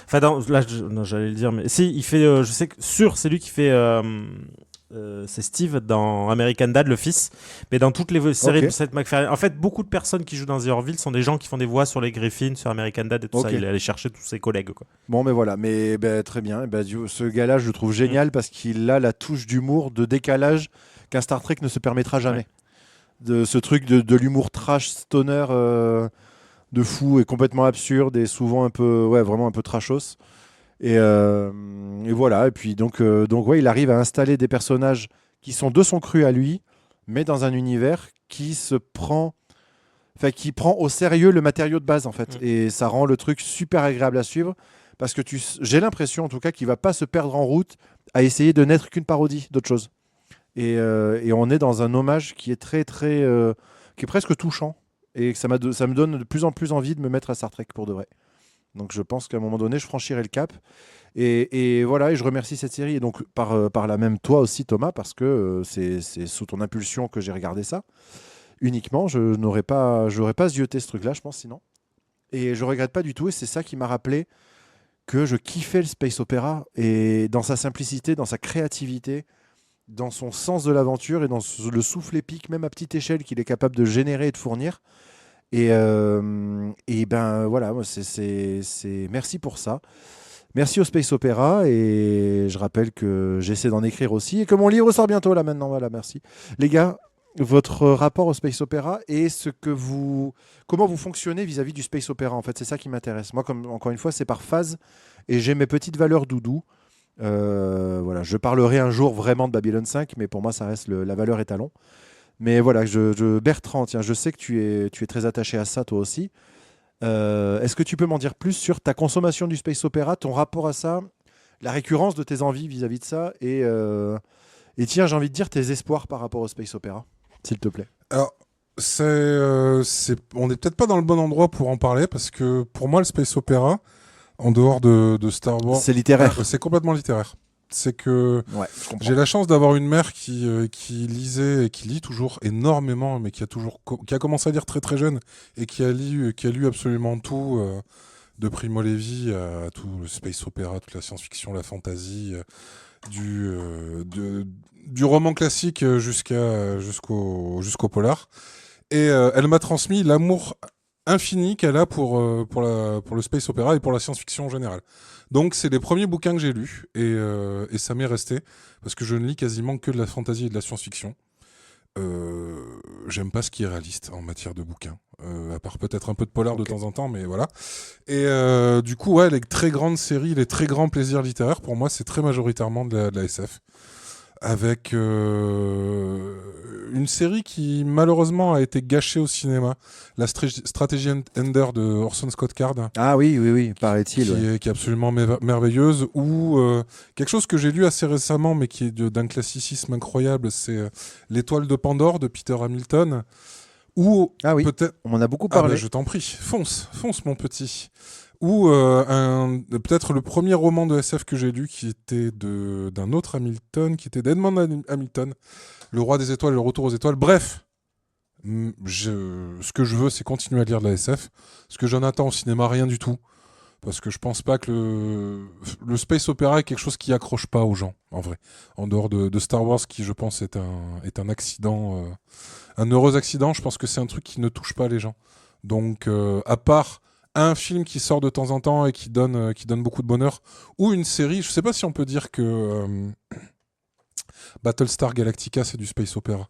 J'allais le dire, mais si il fait, je sais que c'est lui qui fait c'est Steve dans American Dad, le fils. Mais dans toutes les séries Ok. de Seth MacFarlane, en fait, beaucoup de personnes qui jouent dans The Orville sont des gens qui font des voix sur les Griffins, sur American Dad et tout Ok. ça. Il est allé chercher tous ses collègues, quoi. Bon, mais voilà, mais très bien. Ce gars-là, je le trouve génial parce qu'il a la touche d'humour, de décalage qu'un Star Trek ne se permettra jamais. De ce truc de l'humour trash, stoner, de fou et complètement absurde et souvent un peu, vraiment un peu trashos. Et voilà. Et puis donc, il arrive à installer des personnages qui sont de son cru à lui, mais dans un univers qui prend au sérieux le matériau de base en fait. Et ça rend le truc super agréable à suivre parce que j'ai l'impression en tout cas qu'il va pas se perdre en route à essayer de n'être qu'une parodie d'autre chose. Et on est dans un hommage qui est très très qui est presque touchant et que ça me donne de plus en plus envie de me mettre à Star Trek pour de vrai. Donc je pense qu'à un moment donné je franchirai le cap et voilà, et je remercie cette série et donc par là même toi aussi Thomas parce que c'est sous ton impulsion que j'ai regardé ça uniquement. Je n'aurais pas zioté ce truc là je pense sinon, et je regrette pas du tout, et c'est ça qui m'a rappelé que je kiffais le space opéra et dans sa simplicité, dans sa créativité, dans son sens de l'aventure et dans le souffle épique, même à petite échelle, qu'il est capable de générer et de fournir. Et ben voilà, moi c'est merci pour ça. Merci au Space Opera, et je rappelle que j'essaie d'en écrire aussi et que mon livre sort bientôt là maintenant. Voilà, merci. Les gars, votre rapport au Space Opera et comment vous fonctionnez vis-à-vis du Space Opera, en fait, c'est ça qui m'intéresse. Moi, encore une fois, c'est par phase et j'ai mes petites valeurs doudou. Voilà, je parlerai un jour vraiment de Babylon 5, mais pour moi ça reste la valeur étalon. Mais voilà, Bertrand, tiens, je sais que tu es très attaché à ça toi aussi. Est-ce que tu peux m'en dire plus sur ta consommation du space opéra, ton rapport à ça, la récurrence de tes envies vis-à-vis de ça, et tiens, j'ai envie de dire tes espoirs par rapport au space opéra, s'il te plaît. Alors, on n'est peut-être pas dans le bon endroit pour en parler, parce que pour moi, le space opéra, en dehors de Star Wars, c'est littéraire. C'est complètement littéraire. C'est que Ouais, je comprends. j'ai la chance d'avoir une mère qui lisait et qui lit toujours énormément, mais qui a commencé à lire très très jeune et qui a lu absolument tout, de Primo Levi à tout le space opéra, toute la science-fiction, la fantasy, du roman classique jusqu'au polar. Et elle m'a transmis l'amour infini qu'elle a pour le space opéra et pour la science-fiction en général. Donc c'est les premiers bouquins que j'ai lus, et ça m'est resté, parce que je ne lis quasiment que de la fantasy et de la science-fiction. J'aime pas ce qui est réaliste en matière de bouquins, à part peut-être un peu de polar de temps en temps, mais voilà. Et du coup, ouais, les très grandes séries, les très grands plaisirs littéraires, pour moi, c'est très majoritairement de la SF. Avec une série qui malheureusement a été gâchée au cinéma, la Strategy Ender de Orson Scott Card. Ah oui, paraît-il. Qui est absolument merveilleuse. Ou quelque chose que j'ai lu assez récemment, mais qui est d'un classicisme incroyable, c'est L'Étoile de Pandore de Peter Hamilton. Ou peut-être... on en a beaucoup parlé. Ah bah, je t'en prie, fonce mon petit. Ou peut-être le premier roman de SF que j'ai lu, qui était d'un autre Hamilton, qui était d'Edmond Hamilton, Le Roi des Étoiles, Le Retour aux Étoiles. Bref, ce que je veux, c'est continuer à lire de la SF. Ce que j'en attends au cinéma, rien du tout. Parce que je pense pas que le space opéra est quelque chose qui accroche pas aux gens, en vrai. En dehors de Star Wars, qui je pense est un accident, un heureux accident, je pense que c'est un truc qui ne touche pas les gens. Donc, à part un film qui sort de temps en temps et qui donne beaucoup de bonheur, ou une série, je sais pas si on peut dire que Battlestar Galactica c'est du space opéra,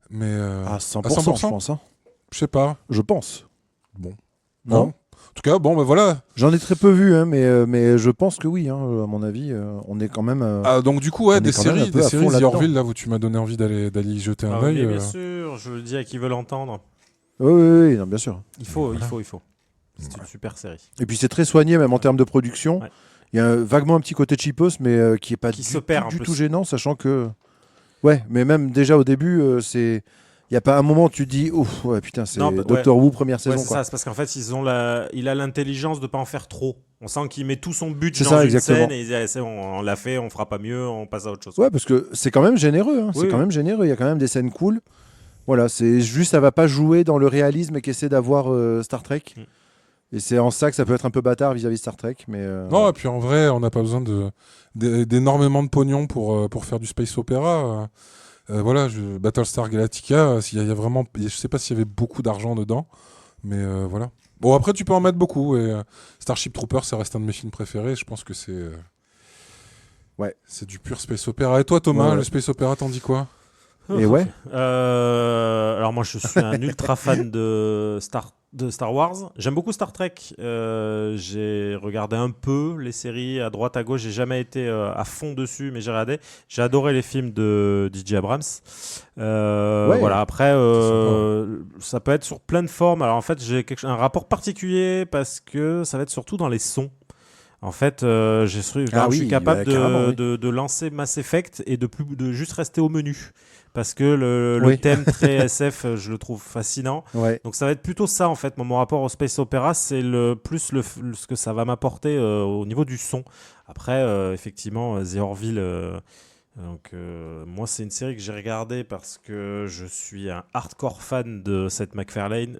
mais à 100%, je pense. Hein. Je sais pas. Je pense. Bon. Non. En tout cas, bon, ben voilà. J'en ai très peu vu, hein, mais je pense que oui, hein, à mon avis, on est quand même. Donc du coup, ouais, des séries The Orville, là où tu m'as donné envie d'aller y jeter un œil. Bien sûr, je le dis à qui veut l'entendre. Oui, non, bien sûr. Il faut. C'est une super série. Et puis c'est très soigné, même en termes de production. Ouais. Il y a vaguement un petit côté cheapos, mais qui est pas du tout gênant, sachant que... Ouais, mais même déjà au début, c'est... Il n'y a pas un moment où tu te dis, ouf, ouais, putain, c'est Doctor Who première saison. C'est ça, c'est parce qu'en fait, il a l'intelligence de ne pas en faire trop. On sent qu'il met tout son budget dans ça, une exactement. scène et il dit, on l'a fait, on fera pas mieux, on passe à autre chose. Ouais, parce que c'est quand même généreux. Hein. Oui, c'est quand même généreux. Il y a quand même des scènes cool. Voilà, c'est juste, ça va pas jouer dans le réalisme qu'essaie d'avoir Star Trek. Et c'est en ça que ça peut être un peu bâtard vis-à-vis de Star Trek. Mais Non, et puis en vrai, on n'a pas besoin d'énormément de pognon pour faire du space opéra. Voilà, Battlestar Galactica, il y a vraiment, je sais pas s'il y avait beaucoup d'argent dedans, mais voilà. Bon, après, tu peux en mettre beaucoup. Et Starship Troopers, ça reste un de mes films préférés. Je pense que c'est du pur space opéra. Et toi, Thomas, le space opéra, t'en dis quoi? Et ouais. Alors moi, je suis un ultra fan de Star Wars. J'aime beaucoup Star Trek. J'ai regardé un peu les séries à droite à gauche. J'ai jamais été à fond dessus, mais j'ai regardé. J'ai adoré les films de DJ Abrams. Voilà. Après, ça peut être sur plein de formes. Alors en fait, j'ai un rapport particulier parce que ça va être surtout dans les sons. En fait, je suis capable de lancer Mass Effect et de juste rester au menu. Parce que le thème très SF, je le trouve fascinant. Ouais. Donc ça va être plutôt ça, en fait. Mon rapport au space opéra, c'est ce que ça va m'apporter au niveau du son. Après, effectivement, The Orville... moi, c'est une série que j'ai regardée parce que je suis un hardcore fan de Seth MacFarlane.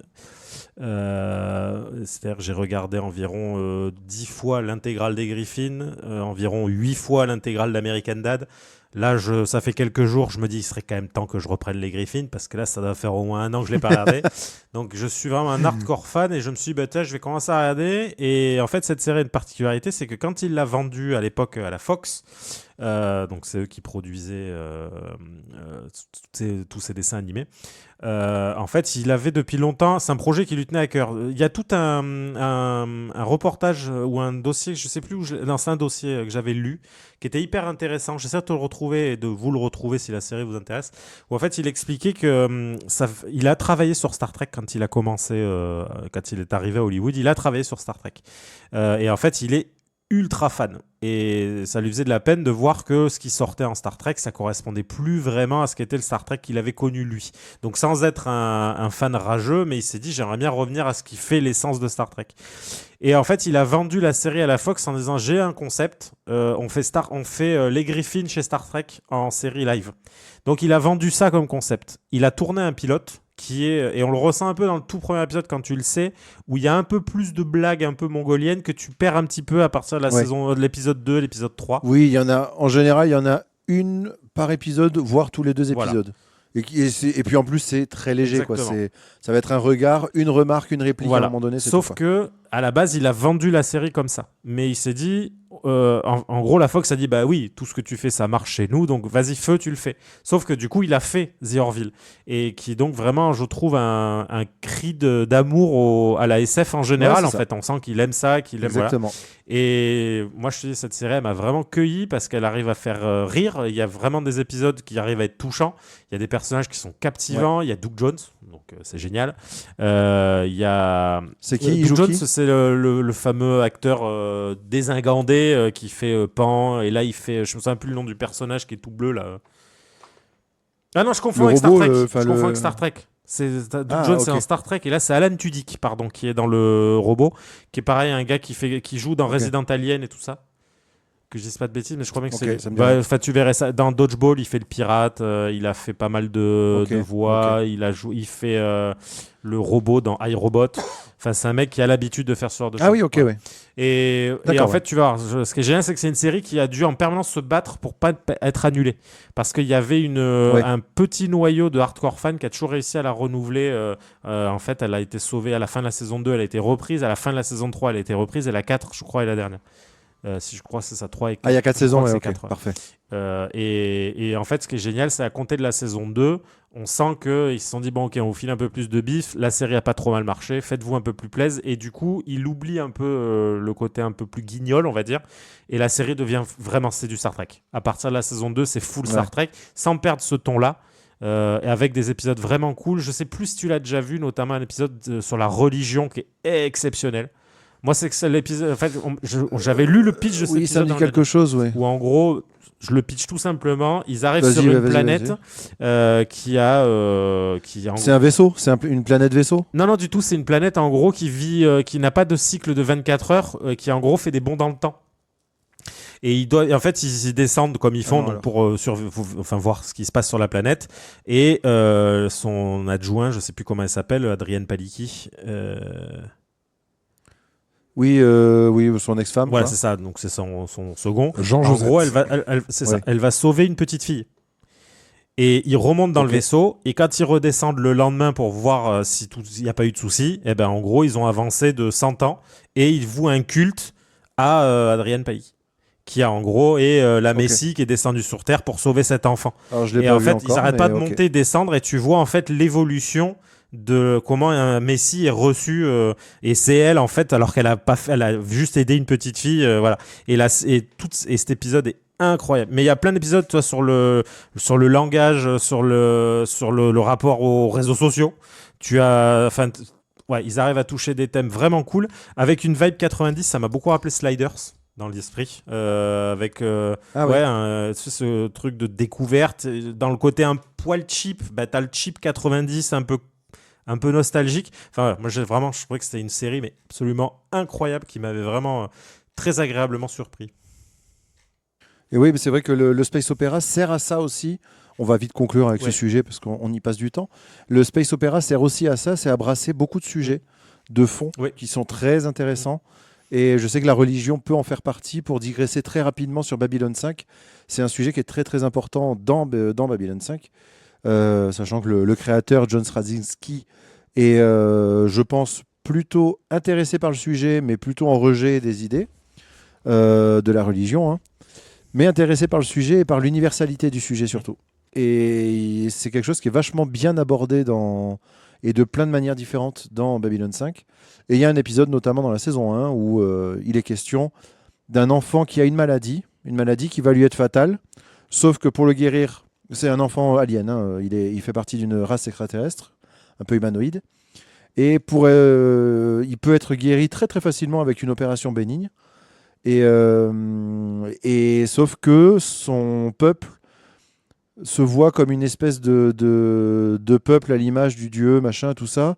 C'est-à-dire que j'ai regardé environ 10 fois l'intégrale des Griffins, environ 8 fois l'intégrale d'American Dad. Là, ça fait quelques jours, je me dis, il serait quand même temps que je reprenne les Griffins, parce que là, ça doit faire au moins 1 an que je ne l'ai pas regardé. Donc, je suis vraiment un hardcore fan, et je me suis dit, je vais commencer à regarder. Et en fait, cette série a une particularité, c'est que quand il l'a vendue à l'époque à la Fox, donc c'est eux qui produisaient tous ces dessins animés, en fait, il avait depuis longtemps, c'est un projet qui lui tenait à cœur. Il y a tout un reportage ou un dossier, je ne sais plus non, c'est un dossier que j'avais lu, qui était hyper intéressant. J'essaie de te le retrouver et de vous le retrouver si la série vous intéresse. Où en fait, il expliquait que il a travaillé sur Star Trek quand il a commencé, quand il est arrivé à Hollywood. Il a travaillé sur Star Trek. Et en fait, il est ultra fan. Et ça lui faisait de la peine de voir que ce qui sortait en Star Trek, ça correspondait plus vraiment à ce qu'était le Star Trek qu'il avait connu lui. Donc sans être un fan rageux, mais il s'est dit j'aimerais bien revenir à ce qui fait l'essence de Star Trek. Et en fait, il a vendu la série à la Fox en disant j'ai un concept, on fait les Griffins chez Star Trek en série live. Donc il a vendu ça comme concept. Il a tourné un pilote et on le ressent un peu dans le tout premier épisode quand tu le sais, où il y a un peu plus de blagues un peu mongoliennes que tu perds un petit peu à partir de de l'épisode 2, l'épisode 3. Oui, il y en a, en général, il y en a une par épisode, voire tous les 2 épisodes. Voilà. Et puis en plus, c'est très léger. Quoi. Ça va être un regard, une remarque, une réplique à un moment donné. Sauf que à la base, il a vendu la série comme ça. Mais il s'est dit, en gros, la Fox a dit, bah oui, tout ce que tu fais, ça marche chez nous, donc vas-y, feu, tu le fais. Sauf que du coup, il a fait The Orville. Et qui est donc vraiment, je trouve, un cri d'amour à la SF en général. En fait, on sent qu'il aime ça, qu'il aime. Exactement. Voilà. Et moi, je te dis, cette série, elle m'a vraiment cueilli parce qu'elle arrive à faire rire. Il y a vraiment des épisodes qui arrivent à être touchants. Il y a des personnages qui sont captivants. Il y a Doug Jones, donc c'est génial. Il y a... C'est qui Doug Jones, c'est le fameux acteur désingandé qui fait Pan. Et là, il fait... Je me souviens plus le nom du personnage qui est tout bleu, là. Ah non, je confonds avec Star Trek. Je confonds avec Star Trek. Doug Jones, c'est un Star Trek, et là c'est Alan Tudyk, qui est dans le robot, qui est pareil, un gars qui joue dans Resident Alien et tout ça. Que je dise pas de bêtises, mais je crois bien que c'est. Tu verrais ça dans Dodgeball, il fait le pirate, il a fait pas mal de voix, il fait le robot dans iRobot. Enfin, c'est un mec qui a l'habitude de faire ce genre de choses. Ah oui, ok, ouais. Et en fait, tu vois, ce qui est génial, c'est que c'est une série qui a dû en permanence se battre pour pas être annulée. Parce qu'il y avait un petit noyau de hardcore fans qui a toujours réussi à la renouveler. En fait, elle a été sauvée à la fin de la saison 2, elle a été reprise. À la fin de la saison 3, elle a été reprise. Et la 4, je crois, est la dernière. Si je crois, c'est ça, 3 et 4. Ah, il y a 4 saisons, ouais, 4, parfait. Et en fait, ce qui est génial, c'est à compter de la saison 2, on sent qu'ils se sont dit, bon, ok, on vous file un peu plus de bif, la série a pas trop mal marché, faites-vous un peu plus plaisir. Et du coup, il oublie un peu le côté un peu plus guignol, on va dire. Et la série devient vraiment, c'est du Star Trek. À partir de la saison 2, c'est full Star Trek, sans perdre ce ton-là. Et avec des épisodes vraiment cool. Je sais plus si tu l'as déjà vu, notamment un épisode sur la religion qui est exceptionnel. Moi, c'est que l'épisode. En fait, j'avais lu le pitch de cet épisode. Oui, ça me dit quelque chose, oui. Où en gros, je le pitch tout simplement. Ils arrivent sur une planète qui a. C'est un vaisseau. C'est une planète vaisseau. Non, du tout. C'est une planète en gros qui vit, qui n'a pas de cycle de 24 heures, qui en gros fait des bonds dans le temps. Et en fait, ils descendent comme ils font donc pour voir ce qui se passe sur la planète. Et son adjoint, je sais plus comment elle s'appelle, Adrienne Palicki. Oui, son ex-femme. Voilà, quoi. c'est ça. Donc c'est son second. En Jean-Joseph. gros, c'est ça. Elle va sauver une petite fille. Et ils remontent dans le vaisseau. Et quand ils redescendent le lendemain pour voir s'il n'y a pas eu de soucis, eh ben, en gros, ils ont avancé de 100 ans. Et ils vouent un culte à Adrienne Pailly, qui a en gros est la Messie qui est descendue sur Terre pour sauver cet enfant. Alors, je l'ai Et pas en vu fait, encore, ils n'arrêtent pas de mais monter, descendre, et tu vois en fait l'évolution de comment un Messie est reçu. Et c'est elle en fait, alors qu'elle a pas fait, elle a juste aidé une petite fille, voilà. Et là, et cet épisode est incroyable. Mais il y a plein d'épisodes, toi, sur le langage, sur le rapport aux réseaux sociaux. Tu as, enfin. Ouais, ils arrivent à toucher des thèmes vraiment cool avec une vibe 90. Ça m'a beaucoup rappelé Sliders dans l'esprit, avec ce truc de découverte dans le côté un poil cheap. Bah, t'as le cheap 90 un peu nostalgique. Enfin, moi je trouvais que c'était une série mais absolument incroyable qui m'avait vraiment très agréablement surpris. Et oui, mais c'est vrai que le space opéra sert à ça aussi. On va vite conclure avec ce sujet parce qu'on y passe du temps. Le space opéra sert aussi à ça, c'est à brasser beaucoup de sujets de fond qui sont très intéressants. Et je sais que la religion peut en faire partie. Pour digresser très rapidement sur Babylone 5, c'est un sujet qui est très très important dans Babylone 5, sachant que le créateur John Straczynski est, je pense, plutôt intéressé par le sujet, mais plutôt en rejet des idées de la religion, mais intéressé par le sujet et par l'universalité du sujet surtout. Et c'est quelque chose qui est vachement bien abordé et de plein de manières différentes dans Babylone 5. Et il y a un épisode notamment dans la saison 1 où il est question d'un enfant qui a une maladie qui va lui être fatale, sauf que pour le guérir, c'est un enfant alien, il fait partie d'une race extraterrestre, un peu humanoïde, et il peut être guéri très très facilement avec une opération bénigne, et sauf que son peuple se voit comme une espèce de peuple à l'image du dieu, machin, tout ça,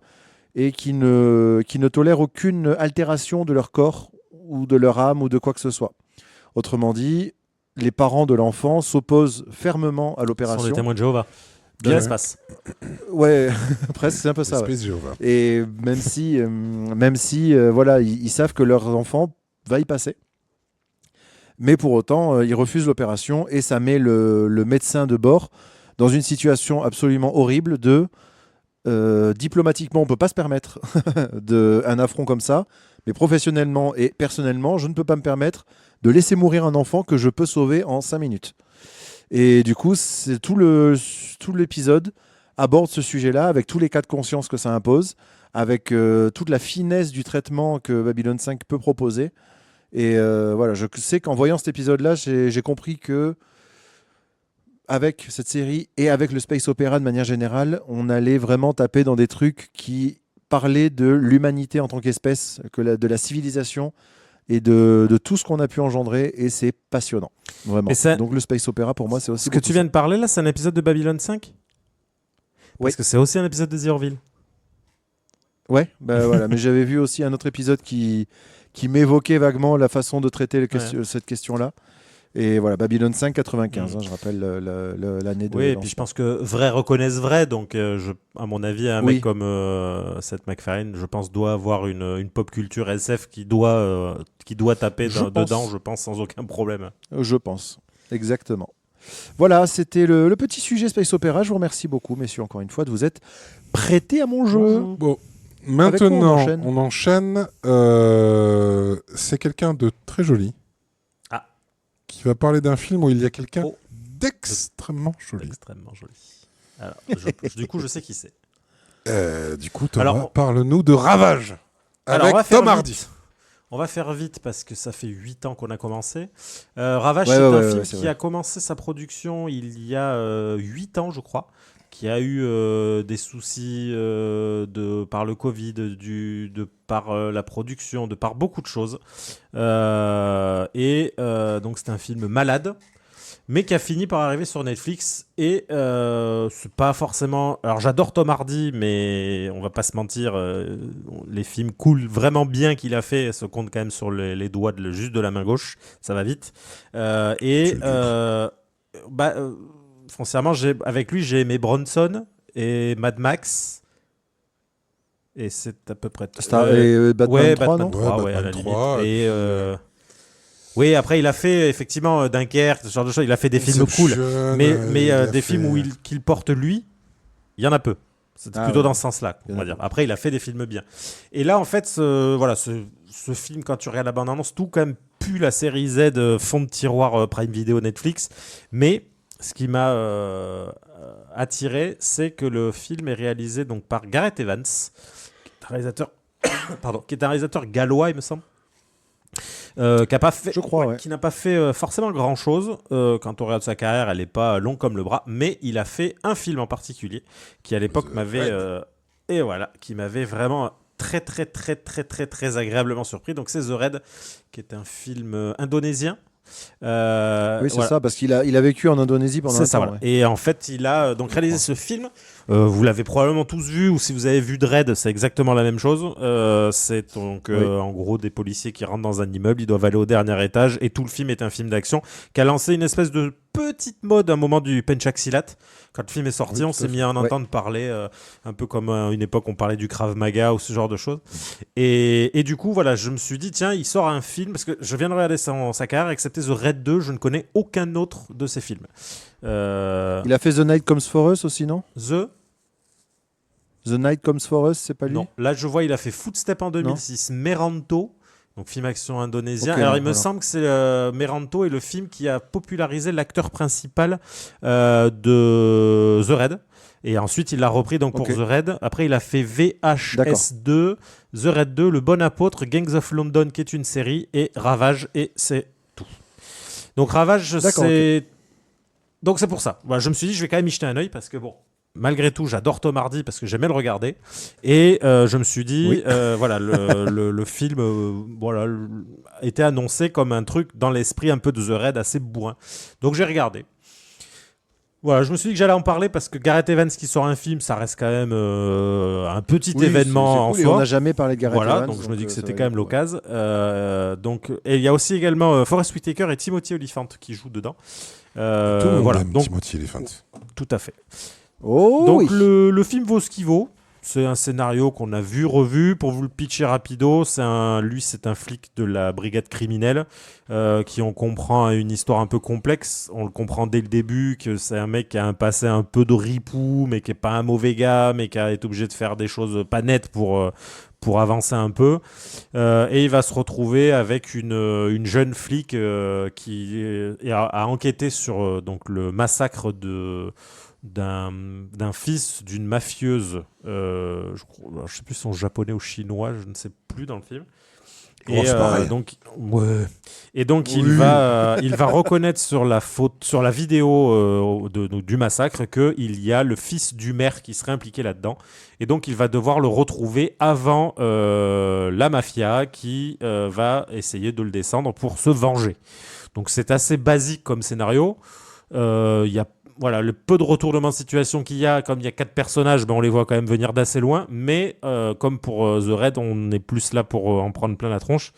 et qui ne tolère aucune altération de leur corps ou de leur âme ou de quoi que ce soit. Autrement dit, les parents de l'enfant s'opposent fermement à l'opération. Ce sont des témoins de Jéhovah. Bien l'espace. Ouais, presque, c'est un peu ça. Jéhovah. Et même si voilà, ils savent que leur enfant va y passer. Mais pour autant, ils refusent l'opération et ça met le médecin de bord dans une situation absolument horrible diplomatiquement, on ne peut pas se permettre un affront comme ça, mais professionnellement et personnellement, je ne peux pas me permettre de laisser mourir un enfant que je peux sauver en 5 minutes. Et du coup, tout l'épisode aborde ce sujet-là avec tous les cas de conscience que ça impose, avec toute la finesse du traitement que Babylone 5 peut proposer. Et voilà, je sais qu'en voyant cet épisode-là, j'ai compris que avec cette série et avec le space opéra de manière générale, on allait vraiment taper dans des trucs qui parlaient de l'humanité en tant qu'espèce, de la civilisation et de tout ce qu'on a pu engendrer. Et c'est passionnant, vraiment. Donc le space opéra, pour moi, c'est aussi... Ce que tu viens de parler là, c'est un épisode de Babylone 5 ? Parce que c'est aussi un épisode de The Orville. Ouais, voilà. Mais j'avais vu aussi un autre épisode qui m'évoquait vaguement la façon de traiter cette question-là. Et voilà, Babylone 5, 95, je rappelle l'année de... Oui, et puis je pense que vrai reconnaissent vrai, donc à mon avis, un mec comme Seth MacFarlane, je pense, doit avoir une pop culture SF qui doit taper dedans, je pense, sans aucun problème. Je pense, exactement. Voilà, c'était le petit sujet Space Opera. Je vous remercie beaucoup, messieurs, encore une fois, de vous être prêtés à mon jeu. Bon. Maintenant, on enchaîne. C'est quelqu'un de très joli qui va parler d'un film où il y a quelqu'un d'extrêmement joli. Extrêmement joli. Alors, du coup, je sais qui c'est. Du coup, Thomas, parle-nous de Ravage avec Tom Hardy. On va faire vite parce que ça fait 8 ans qu'on a commencé. Ravage, c'est un film qui a commencé sa production il y a 8 ans, je crois, qui a eu des soucis par le Covid, par la production, par beaucoup de choses. Donc c'est un film malade, mais qui a fini par arriver sur Netflix. Et c'est pas forcément... Alors j'adore Tom Hardy, mais on va pas se mentir, les films cool, vraiment bien qu'il a fait se comptent quand même sur les doigts juste de la main gauche. Ça va vite. Foncièrement, avec lui, j'ai aimé Bronson et Mad Max. Et c'est à peu près... Batman ouais, 3, Batman non 3, Ouais, ouais, à la Batman 3, limite. Et... oui, après, il a fait effectivement Dunkerque, ce genre de choses. Il a fait des films cool. Mais des films qu'il porte lui, il y en a peu. C'était plutôt dans ce sens-là, on va dire. Après, il a fait des films bien. Et là, en fait, ce film, quand tu regardes la bande-annonce, tout quand même pue la série Z fond de tiroir Prime Video Netflix. Mais ce qui m'a attiré, c'est que le film est réalisé donc, par Gareth Evans, qui est un réalisateur gallois, il me semble. Qui n'a pas fait forcément grand chose. Quand on regarde sa carrière, elle n'est pas longue comme le bras, mais il a fait un film en particulier qui à l'époque m'avait vraiment très très très très très très agréablement surpris. Donc c'est The Raid, qui est un film indonésien. Oui, c'est ça, parce qu'il a vécu en Indonésie pendant un temps. Voilà. Et en fait, il a donc réalisé ce film. Vous l'avez probablement tous vu, ou si vous avez vu Dredd, c'est exactement la même chose. C'est donc en gros des policiers qui rentrent dans un immeuble, ils doivent aller au dernier étage, et tout le film est un film d'action qui a lancé une espèce de petite mode à un moment du Pencak Silat. Quand le film est sorti, on s'est mis à en entendre parler, un peu comme à une époque on parlait du Krav Maga ou ce genre de choses. Et du coup, voilà, je me suis dit, tiens, il sort un film, parce que je viens de regarder sa carrière, excepté The Raid 2, je ne connais aucun autre de ses films. Il a fait The Night Comes For Us aussi, non ? The Night Comes For Us, c'est pas lui ? Non, là je vois, il a fait Footstep en 2006, Meranto, donc film action indonésien. Alors il me semble que c'est Meranto est le film qui a popularisé l'acteur principal de The Raid. Et ensuite il l'a repris donc pour The Raid. Après il a fait VHS2, The Raid 2, Le Bon Apôtre, Gangs of London qui est une série, et Ravage, et c'est tout. Donc Ravage, c'est... Donc c'est pour ça. Voilà, je me suis dit je vais quand même y jeter un œil parce que bon... Malgré tout, j'adore Tom Hardy parce que j'aimais le regarder. Et je me suis dit, voilà, le film était annoncé comme un truc dans l'esprit un peu de The Raid, assez bourrin. Donc j'ai regardé. Voilà, je me suis dit que j'allais en parler parce que Gareth Evans qui sort un film, ça reste quand même un petit événement c'est cool, en soi. On n'a jamais parlé de Gareth Evans. Donc je me dis que c'était quand même l'occasion. Et il y a aussi également Forest Whitaker et Timothy Olyphant qui jouent dedans. Tout le monde aime donc, Timothy Olyphant. Tout à fait. Donc le film vaut ce qu'il vaut. C'est un scénario qu'on a vu, revu. Pour vous le pitcher rapido, c'est un flic de la brigade criminelle qui, on comprend, a une histoire un peu complexe. On le comprend dès le début que c'est un mec qui a un passé un peu de ripou, mais qui est pas un mauvais gars, mais qui a été obligé de faire des choses pas nettes pour avancer un peu. Et il va se retrouver avec une jeune flic qui a enquêté sur donc le massacre d'un fils d'une mafieuse, je sais plus si c'est en japonais ou chinois, je ne sais plus dans le film. Et donc il va reconnaître sur la vidéo du massacre qu'il y a le fils du maire qui serait impliqué là-dedans. Et donc il va devoir le retrouver avant la mafia qui va essayer de le descendre pour se venger. Donc c'est assez basique comme scénario. Il y a le peu de retournement de situation qu'il y a, comme il y a 4 personnages, on les voit quand même venir d'assez loin, mais comme pour The Raid, on est plus là pour en prendre plein la tronche.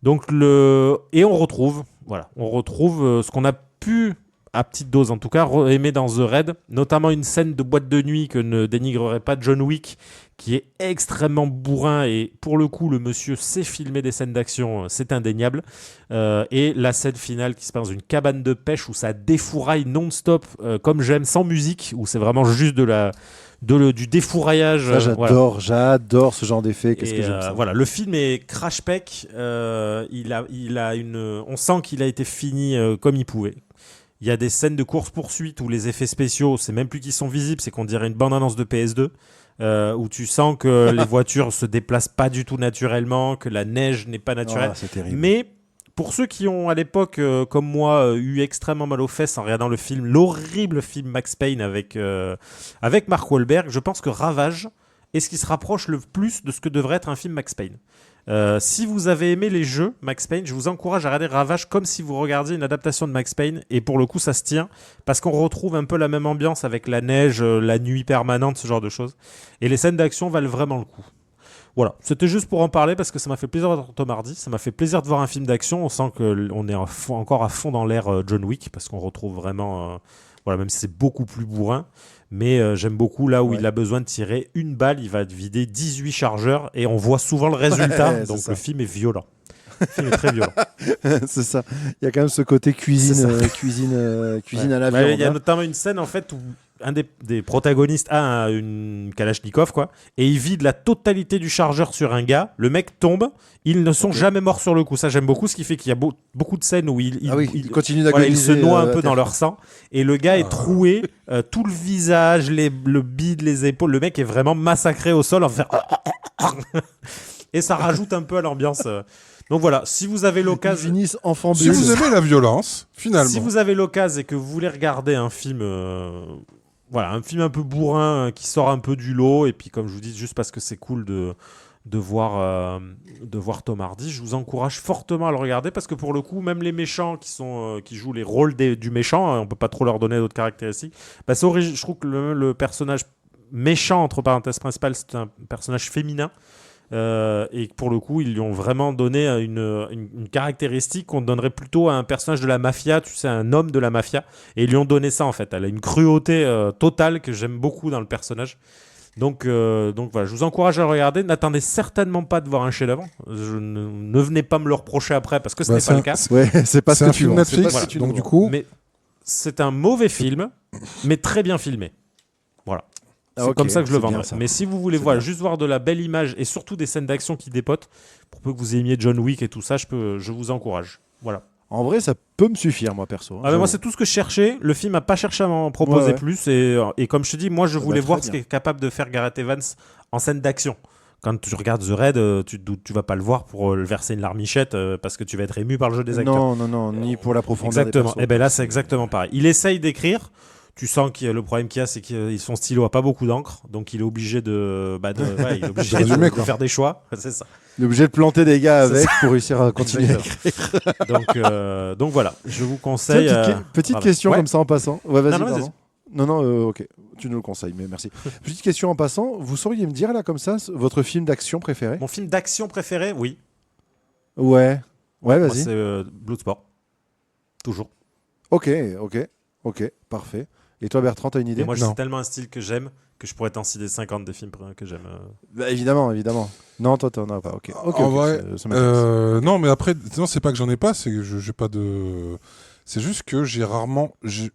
Donc et on retrouve ce qu'on a pu, à petite dose en tout cas, aimer dans The Raid, notamment une scène de boîte de nuit que ne dénigrerait pas John Wick, qui est extrêmement bourrin, et pour le coup le monsieur sait filmer des scènes d'action, c'est indéniable, et la scène finale qui se passe dans une cabane de pêche où ça défouraille non-stop, comme j'aime, sans musique, où c'est vraiment juste du défouraillage. J'adore ce genre d'effet. Qu'est-ce que j'aime ça. Voilà, le film est crash pack, on sent qu'il a été fini comme il pouvait. Il y a des scènes de course-poursuite où les effets spéciaux, c'est même plus qu'ils sont visibles, c'est qu'on dirait une bande-annonce de PS2, où tu sens que les voitures se déplacent pas du tout naturellement, que la neige n'est pas naturelle. C'est terrible. Mais pour ceux qui ont à l'époque, comme moi, eu extrêmement mal aux fesses en regardant l'horrible film Max Payne avec Mark Wahlberg, je pense que Ravage est ce qui se rapproche le plus de ce que devrait être un film Max Payne. Si vous avez aimé les jeux Max Payne, je vous encourage à regarder Ravage comme si vous regardiez une adaptation de Max Payne, et pour le coup ça se tient parce qu'on retrouve un peu la même ambiance avec la neige, la nuit permanente, ce genre de choses, et les scènes d'action valent vraiment le coup. Voilà, c'était juste pour en parler parce que ça m'a fait plaisir de voir Tom Hardy, ça m'a fait plaisir de voir un film d'action. On sent qu'on est encore à fond dans l'ère John Wick parce qu'on retrouve vraiment Voilà, même si c'est beaucoup plus bourrin. Mais j'aime beaucoup là où il a besoin de tirer une balle, il va vider 18 chargeurs et on voit souvent le résultat. Ouais, donc ça. le film est violent. Le film est très violent. C'est ça. Il y a quand même ce côté cuisine à la viande. Il y a hein. notamment une scène en fait où un des protagonistes a une Kalachnikov quoi, et il vide la totalité du chargeur sur un gars. Le mec tombe. Ils ne sont jamais morts sur le coup. Ça j'aime beaucoup, ce qui fait qu'il y a beaucoup de scènes où il continue voilà, il d'agoniser. se noie un à peu terre. dans leur sang et le gars est troué, tout le visage, le bide, les épaules. Le mec est vraiment massacré au sol en fait. Et ça rajoute un peu à l'ambiance. Donc voilà, si vous avez Ils l'occasion. finissent enfant Si vous aimez la violence, finalement. Si vous avez l'occasion et que vous voulez regarder un film, voilà, un film un peu bourrin qui sort un peu du lot, et puis comme je vous dis, juste parce que c'est cool de voir Tom Hardy, je vous encourage fortement à le regarder parce que pour le coup, même les méchants qui jouent les rôles du méchant, on peut pas trop leur donner d'autres caractéristiques. Bah, je trouve que le personnage méchant entre parenthèses principales, c'est un personnage féminin. Et pour le coup, ils lui ont vraiment donné une caractéristique qu'on donnerait plutôt à un personnage de la mafia, tu sais, un homme de la mafia. Et ils lui ont donné ça en fait. Elle a une cruauté totale que j'aime beaucoup dans le personnage. Donc voilà, je vous encourage à le regarder. N'attendez certainement pas de voir un chef-d'œuvre. Ne venez pas me le reprocher après parce que ce n'est pas le cas. Ouais, c'est pas ce C'est que un tu film vends, c'est Netflix, pas ce que tu donc nous du vends. coup, Mais c'est un mauvais film, mais très bien filmé. Voilà. Ah, C'est ok, comme ça que je le c'est bien vendrais. ça. Mais si vous voulez C'est voir, bien. juste voir de la belle image et surtout des scènes d'action qui dépotent, pour peu que vous aimiez John Wick et tout ça, je vous encourage. Voilà. En vrai, ça peut me suffire, moi, perso. hein, Ah, mais moi, j'avoue. c'est tout ce que je cherchais. Le film n'a pas cherché à m'en proposer Ouais, ouais. plus. Et comme je te dis, moi, je Ah voulais bah, voir très ce bien. qu'est capable de faire Gareth Evans en scène d'action. Quand tu regardes The Raid, tu te doutes, tu vas pas le voir pour le verser une larmichette parce que tu vas être ému par le jeu des acteurs. Non, ni pour la profondeur Exactement. des persos. Et ben là, c'est exactement pareil. Il essaye d'écrire. Tu sens que le problème qu'il y a, c'est que son stylo a pas beaucoup d'encre, donc il est obligé il est obligé résumer, de quoi. faire des choix. C'est ça. Il est obligé de planter des gars C'est avec pour réussir à continuer. Donc voilà, je vous conseille. Petite pardon. question Ouais. comme ça en passant. Ouais, vas-y, Non, non, pardon. Ok. Tu nous le conseilles, mais merci. Petite question en passant. Vous sauriez me dire là comme ça votre film d'action préféré? Mon film d'action préféré, oui. Ouais. Ouais, Moi, vas-y. c'est Bloodsport. Toujours. Ok, parfait. Et toi, Bertrand, t'as une idée? Et moi, Non. c'est tellement un style que j'aime que je pourrais t'en citer 50 des films que j'aime. Bah, évidemment. Non, toi, t'en as pas. Ok. en vrai, ça m'intéresse. non, mais après, non, c'est pas que j'en ai pas, c'est que j'ai pas de. C'est juste que j'ai rarement. Je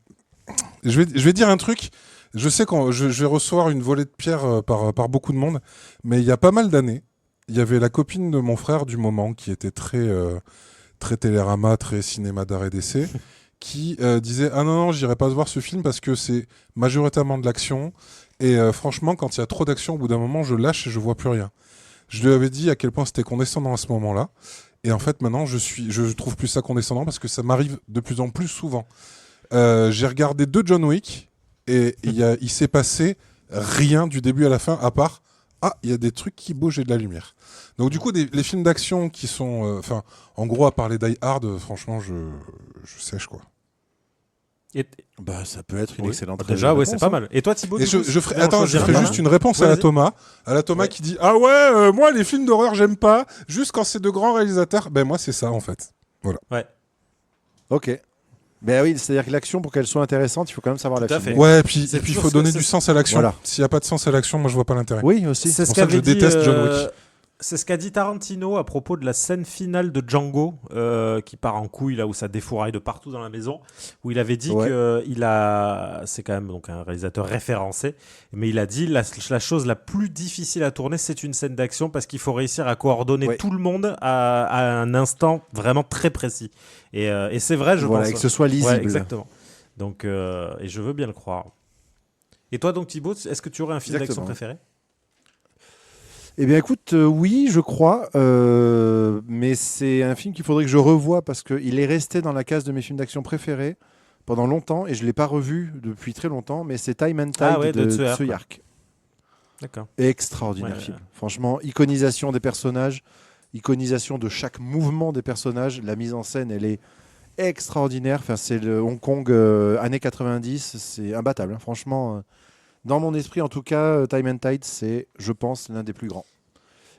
vais dire un truc. Je sais que je vais recevoir une volée de pierre par beaucoup de monde, mais il y a pas mal d'années, il y avait la copine de mon frère du moment qui était très Télérama, très cinéma d'art et d'essai, qui disait ah non, j'irai pas voir ce film parce que c'est majoritairement de l'action et franchement quand il y a trop d'action au bout d'un moment je lâche et je vois plus rien. Je lui avais dit à quel point c'était condescendant à ce moment-là et en fait maintenant je trouve plus ça condescendant parce que ça m'arrive de plus en plus souvent. J'ai regardé 2 John Wick et il s'est passé rien du début à la fin à part il y a des trucs qui bougent et de la lumière. Donc du coup, les films d'action qui sont... en gros, à part les Die Hard, franchement, je sèche, quoi. Bah, ça peut être une excellente Déjà, ouais, réponse, c'est pas mal. Et toi, Thibaut, Et du coup, je ferai, tu veux en attends, je choisir ferai un juste une réponse Ouais, à la vas-y. Thomas. À la Thomas Ouais. qui dit ah ouais, moi, les films d'horreur, j'aime pas. Juste quand c'est de grands réalisateurs. Ben moi, c'est ça, en fait. Ouais. Ok. Ben oui, c'est-à-dire que l'action, pour qu'elle soit intéressante, il faut quand même savoir Tout la à filmer. fait. Ouais, et puis C'est il toujours faut ce donner que du c'est- sens à l'action. Voilà. S'il n'y a pas de sens à l'action, moi, je vois pas l'intérêt. Oui, aussi. C'est pour ce ça que je qu'avait dit, déteste John Wick. C'est ce qu'a dit Tarantino à propos de la scène finale de Django, qui part en couille là où ça défouraille de partout dans la maison, où il avait dit Ouais. c'est quand même donc un réalisateur référencé, mais il a dit la chose la plus difficile à tourner, c'est une scène d'action parce qu'il faut réussir à coordonner Ouais. tout le monde à un instant vraiment très précis. Et c'est vrai, je Voilà, pense. et que ce soit lisible. Ouais, exactement. Donc, et je veux bien le croire. Et toi donc Thibaut, est-ce que tu aurais un film d'action Exactement. préféré? Eh bien, écoute, oui, je crois. Mais c'est un film qu'il faudrait que je revoie parce qu'il est resté dans la case de mes films d'action préférés pendant longtemps et je ne l'ai pas revu depuis très longtemps. Mais c'est Time and Tide Ah ouais, de de Tsuyark. Tsuyark. D'accord. Extraordinaire Ouais. film. Franchement, iconisation des personnages, iconisation de chaque mouvement des personnages. La mise en scène, elle est extraordinaire. Enfin, c'est le Hong Kong années 90. C'est imbattable. Hein. Franchement, dans mon esprit, en tout cas, Time and Tide, c'est, je pense, l'un des plus grands.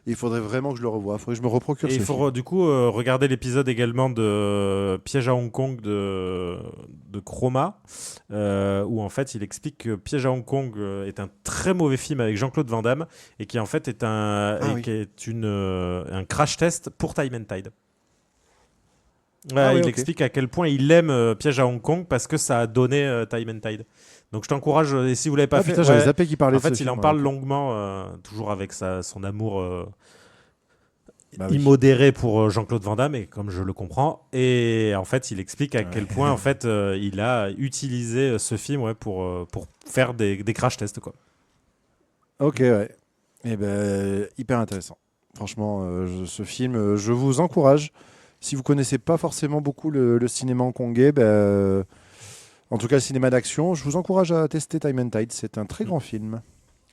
Il faudrait vraiment que je le revoie. Il faudrait que je me reprocure Et ce il faut film. du coup regarder l'épisode également de Piège à Hong Kong de Chroma, où en fait il explique que Piège à Hong Kong est un très mauvais film avec Jean-Claude Van Damme et qui en fait est qui est un crash test pour Time and Tide. Il explique à quel point il aime Piège à Hong Kong parce que ça a donné Time and Tide. Donc je t'encourage, et si vous l'avez pas fait, Putain, j'avais zappé qu'il parlait en de ce fait il film, en parle longuement, toujours avec son amour Bah oui. immodéré pour Jean-Claude Van Damme, et comme je le comprends, et en fait il explique à quel point en fait il a utilisé ce film pour faire des crash tests quoi. Ok, ouais. Et ben, hyper intéressant. Franchement, ce film, je vous encourage. Si vous connaissez pas forcément beaucoup le cinéma hongkongais, en tout cas le cinéma d'action, je vous encourage à tester Time and Tide. C'est un très grand film.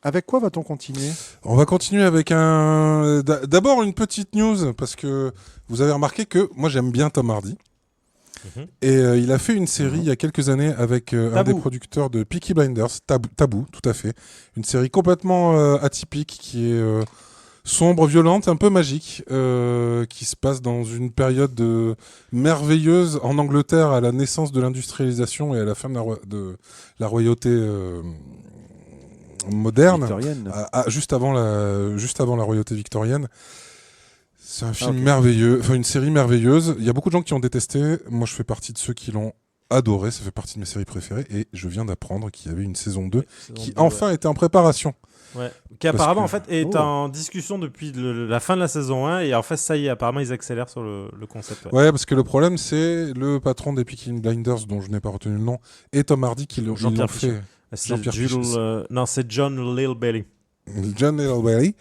Avec quoi va-t-on continuer ? On va continuer avec d'abord une petite news, parce que vous avez remarqué que moi j'aime bien Tom Hardy. Et il a fait une série il y a quelques années avec un des producteurs de Peaky Blinders, Taboo, tout à fait. Une série complètement atypique qui est sombre, violente, un peu magique, qui se passe dans une période merveilleuse en Angleterre à la naissance de l'industrialisation et à la fin de la royauté moderne, juste avant la royauté victorienne. C'est un film merveilleux, enfin une série merveilleuse. Il y a beaucoup de gens qui ont détesté. Moi, je fais partie de ceux qui l'ont adoré. Ça fait partie de mes séries préférées. Et je viens d'apprendre qu'il y avait une saison 2 qui enfin était en préparation. Ouais. Qui apparemment en fait est en discussion depuis la fin de la saison 1, et en fait ça y est, apparemment ils accélèrent sur le concept. Ouais, parce que le problème c'est le patron des Peaky Blinders, dont je n'ai pas retenu le nom, et Tom Hardy qui l'ont fait. Non, c'est John Lil Belly. John Little Belly.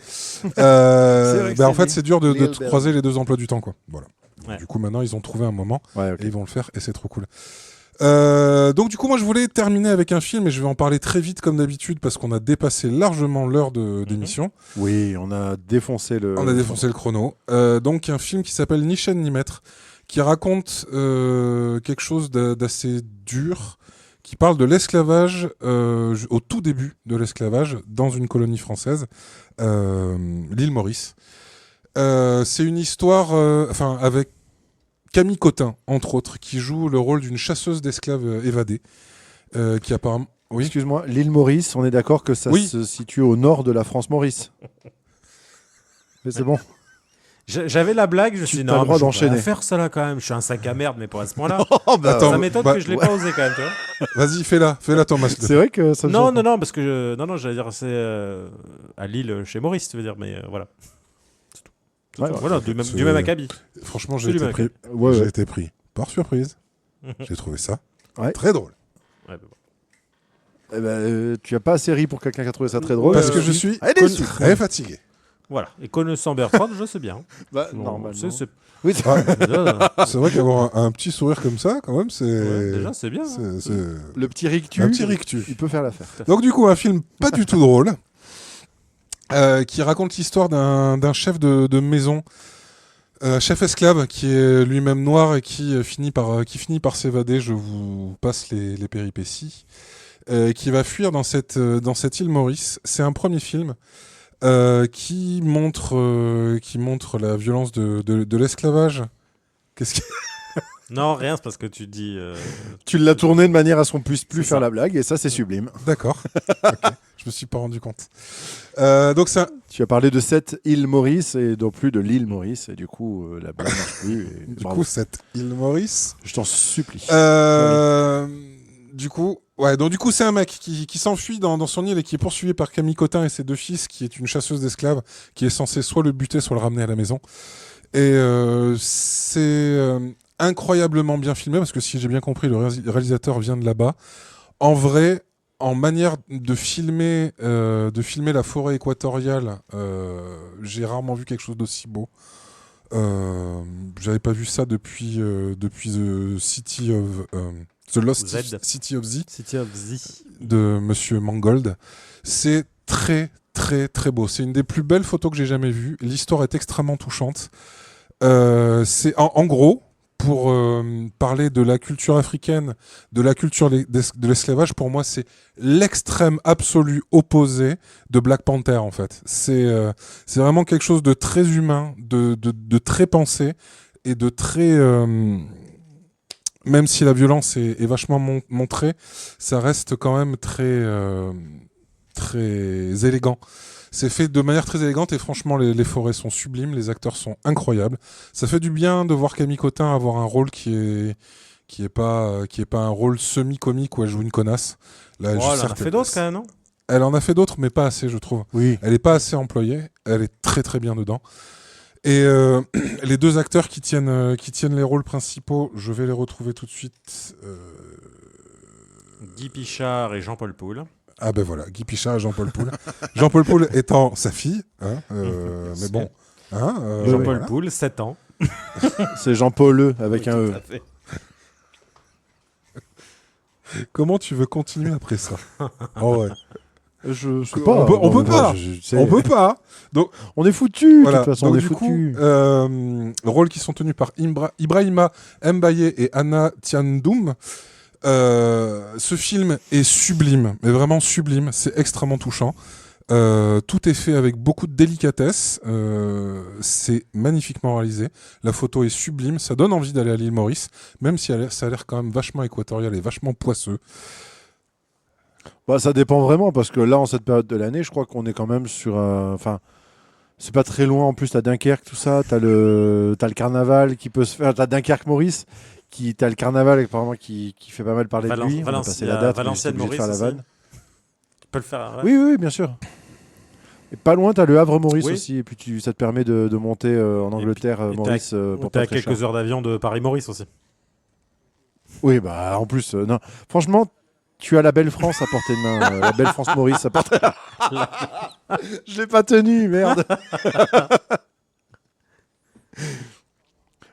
En fait, c'est dur de croiser les deux emplois du temps, quoi. Voilà. Ouais. Du coup, maintenant, ils ont trouvé un moment et ils vont le faire, et c'est trop cool. Donc, du coup, moi, je voulais terminer avec un film, et je vais en parler très vite, comme d'habitude, parce qu'on a dépassé largement l'heure d'émission. Oui, on a défoncé le. On a défoncé le chrono. Donc, un film qui s'appelle Ni chaîne ni maître, qui raconte quelque chose d'assez dur, qui parle de l'esclavage au tout début de l'esclavage dans une colonie française, l'île Maurice. C'est une histoire avec Camille Cotin, entre autres, qui joue le rôle d'une chasseuse d'esclaves évadée, qui apparemment... Oui. Excuse-moi, l'île Maurice, on est d'accord que ça se situe au nord de la France Maurice. Mais c'est bon. J'avais la blague, je me suis dit, non, droit je vais faire ça là quand même. Je suis un sac à merde, mais pas à ce point-là. Attends, ça m'étonne que je l'ai pas osé quand même, tu vois. Vas-y, fais-la Thomas. C'est vrai que ça. Non, parce que j'allais dire c'est à Lille chez Maurice, tu veux dire, mais voilà. C'est tout. Ouais, voilà, du même acabit. Franchement, j'ai été pris par surprise. J'ai trouvé ça très drôle. Tu n'as pas assez ri pour quelqu'un qui a trouvé ça très drôle. Parce que je suis très fatigué. Voilà, et connaissant Bertrand, je sais bien. Normalement. Oui, c'est vrai qu'avoir un petit sourire comme ça, quand même, c'est... déjà, c'est bien. Le petit rictus, il peut faire l'affaire. Donc du coup, un film pas du tout drôle, qui raconte l'histoire d'un chef de maison, chef esclave, qui est lui-même noir et qui finit par s'évader. Je vous passe les péripéties. Qui va fuir dans cette île Maurice. C'est un premier film qui montre la violence de l'esclavage. Qu'est-ce que... Non, rien, c'est parce que tu dis... Tu l'as tourné de manière à ce qu'on puisse plus faire la blague, et ça, c'est sublime. D'accord. Okay. Je me suis pas rendu compte. Donc ça... Tu as parlé de cette île Maurice, et non plus de l'île Maurice, et du coup, la blague marche plus. Et... Du coup, cette île Maurice... Je t'en supplie. Du coup... Ouais, donc du coup, c'est un mec qui s'enfuit dans son île et qui est poursuivi par Camille Cotin et ses deux fils, qui est une chasseuse d'esclaves, qui est censée soit le buter, soit le ramener à la maison. Et c'est incroyablement bien filmé, parce que si j'ai bien compris, le réalisateur vient de là-bas. En vrai, en manière de filmer la forêt équatoriale, j'ai rarement vu quelque chose d'aussi beau. J'avais pas vu ça depuis The Lost City of Z de Monsieur Mangold. C'est très très très beau. C'est une des plus belles photos que j'ai jamais vues. L'histoire est extrêmement touchante. C'est en gros, pour parler de la culture africaine, de la culture de l'esclavage, pour moi, c'est l'extrême absolu opposé de Black Panther, en fait. C'est vraiment quelque chose de très humain, de très pensé, et de très... même si la violence est vachement montrée, ça reste quand même très élégant. C'est fait de manière très élégante et franchement les forêts sont sublimes, les acteurs sont incroyables. Ça fait du bien de voir Camille Cotin avoir un rôle qui est pas un rôle semi-comique où elle joue une connasse. Là, Elle en a fait d'autres quand même, non ? Elle en a fait d'autres, mais pas assez, je trouve. Oui. Elle est pas assez employée. Elle est très très bien dedans. Et les deux acteurs qui tiennent les rôles principaux, je vais les retrouver tout de suite. Guy Pichard et Jean-Paul Poul. Ah ben voilà, Guy Pichard et Jean-Paul Poul. Jean-Paul Poul étant sa fille, hein, mais bon. Hein, Jean-Paul voilà. Poul, 7 ans. C'est Jean-Paul E avec un E. Tout à fait. Comment tu veux continuer après ça? Oh ouais. Je sais pas. On peut pas. On peut pas. Donc, on est foutu. voilà. De toute façon, Donc, on est du foutu. coup, rôles qui sont tenus par Ibrahima Mbaye et Anna Tiandoum. Ce film est sublime, mais vraiment sublime. C'est extrêmement touchant. Tout est fait avec beaucoup de délicatesse. C'est magnifiquement réalisé. La photo est sublime. Ça donne envie d'aller à l'île Maurice, même si ça a l'air quand même vachement équatorial et vachement poisseux. Bah, ça dépend vraiment, parce que là, en cette période de l'année, je crois qu'on est quand même sur un... Enfin, c'est pas très loin. En plus, t'as Dunkerque, tout ça. T'as le carnaval qui peut se faire. T'as Dunkerque-Maurice. T'as le carnaval apparemment qui fait pas mal parler de lui. On a passé la date, Valenciennes-Maurice faire la aussi. vanne. Tu peux le faire. Ouais. Oui, bien sûr. Et pas loin, t'as le Havre-Maurice Oui. aussi. Et puis ça te permet de monter en Angleterre, et Maurice, pour T'as pas très cher. quelques heures d'avion de Paris-Maurice aussi. Oui, bah en plus, non. Franchement, tu as la belle France à portée de main. La belle France-Maurice à portée de main. Je l'ai pas tenu, merde.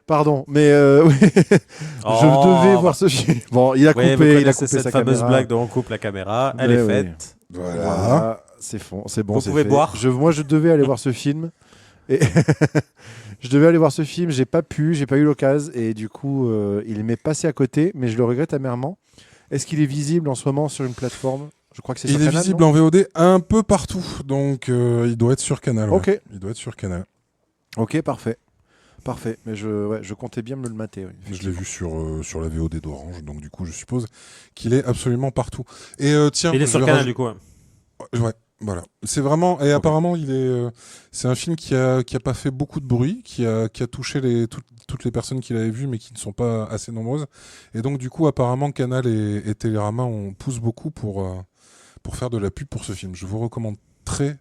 Pardon, mais oui. Je devais voir ce film. Bon, il a coupé, il a coupé cette sa fameuse caméra. blague dont on coupe la caméra. Elle Mais est oui. faite. Voilà. C'est bon, c'est Vous fait. pouvez boire. Moi, je devais aller voir ce film. Et je devais aller voir ce film. J'ai pas eu l'occasion. Et du coup, il m'est passé à côté, mais je le regrette amèrement. Est-ce qu'il est visible en ce moment sur une plateforme? Je crois que c'est sur Il est Canal, visible non en VOD un peu partout, donc il doit être sur Canal. Ouais. Ok. Il doit être sur Canal. Ok, parfait. Mais je comptais bien me le mater. Oui, Je l'ai vu sur la VOD d'Orange, donc du coup je suppose qu'il est absolument partout. Et tiens, Il est je sur vais Canal du coup. Ouais. Ouais, voilà. C'est vraiment et apparemment c'est un film qui a pas fait beaucoup de bruit, qui a touché toutes les personnes qui l'avaient vu, mais qui ne sont pas assez nombreuses. Et donc du coup apparemment Canal et Télérama on pousse beaucoup pour faire de la pub pour ce film. Je vous recommande très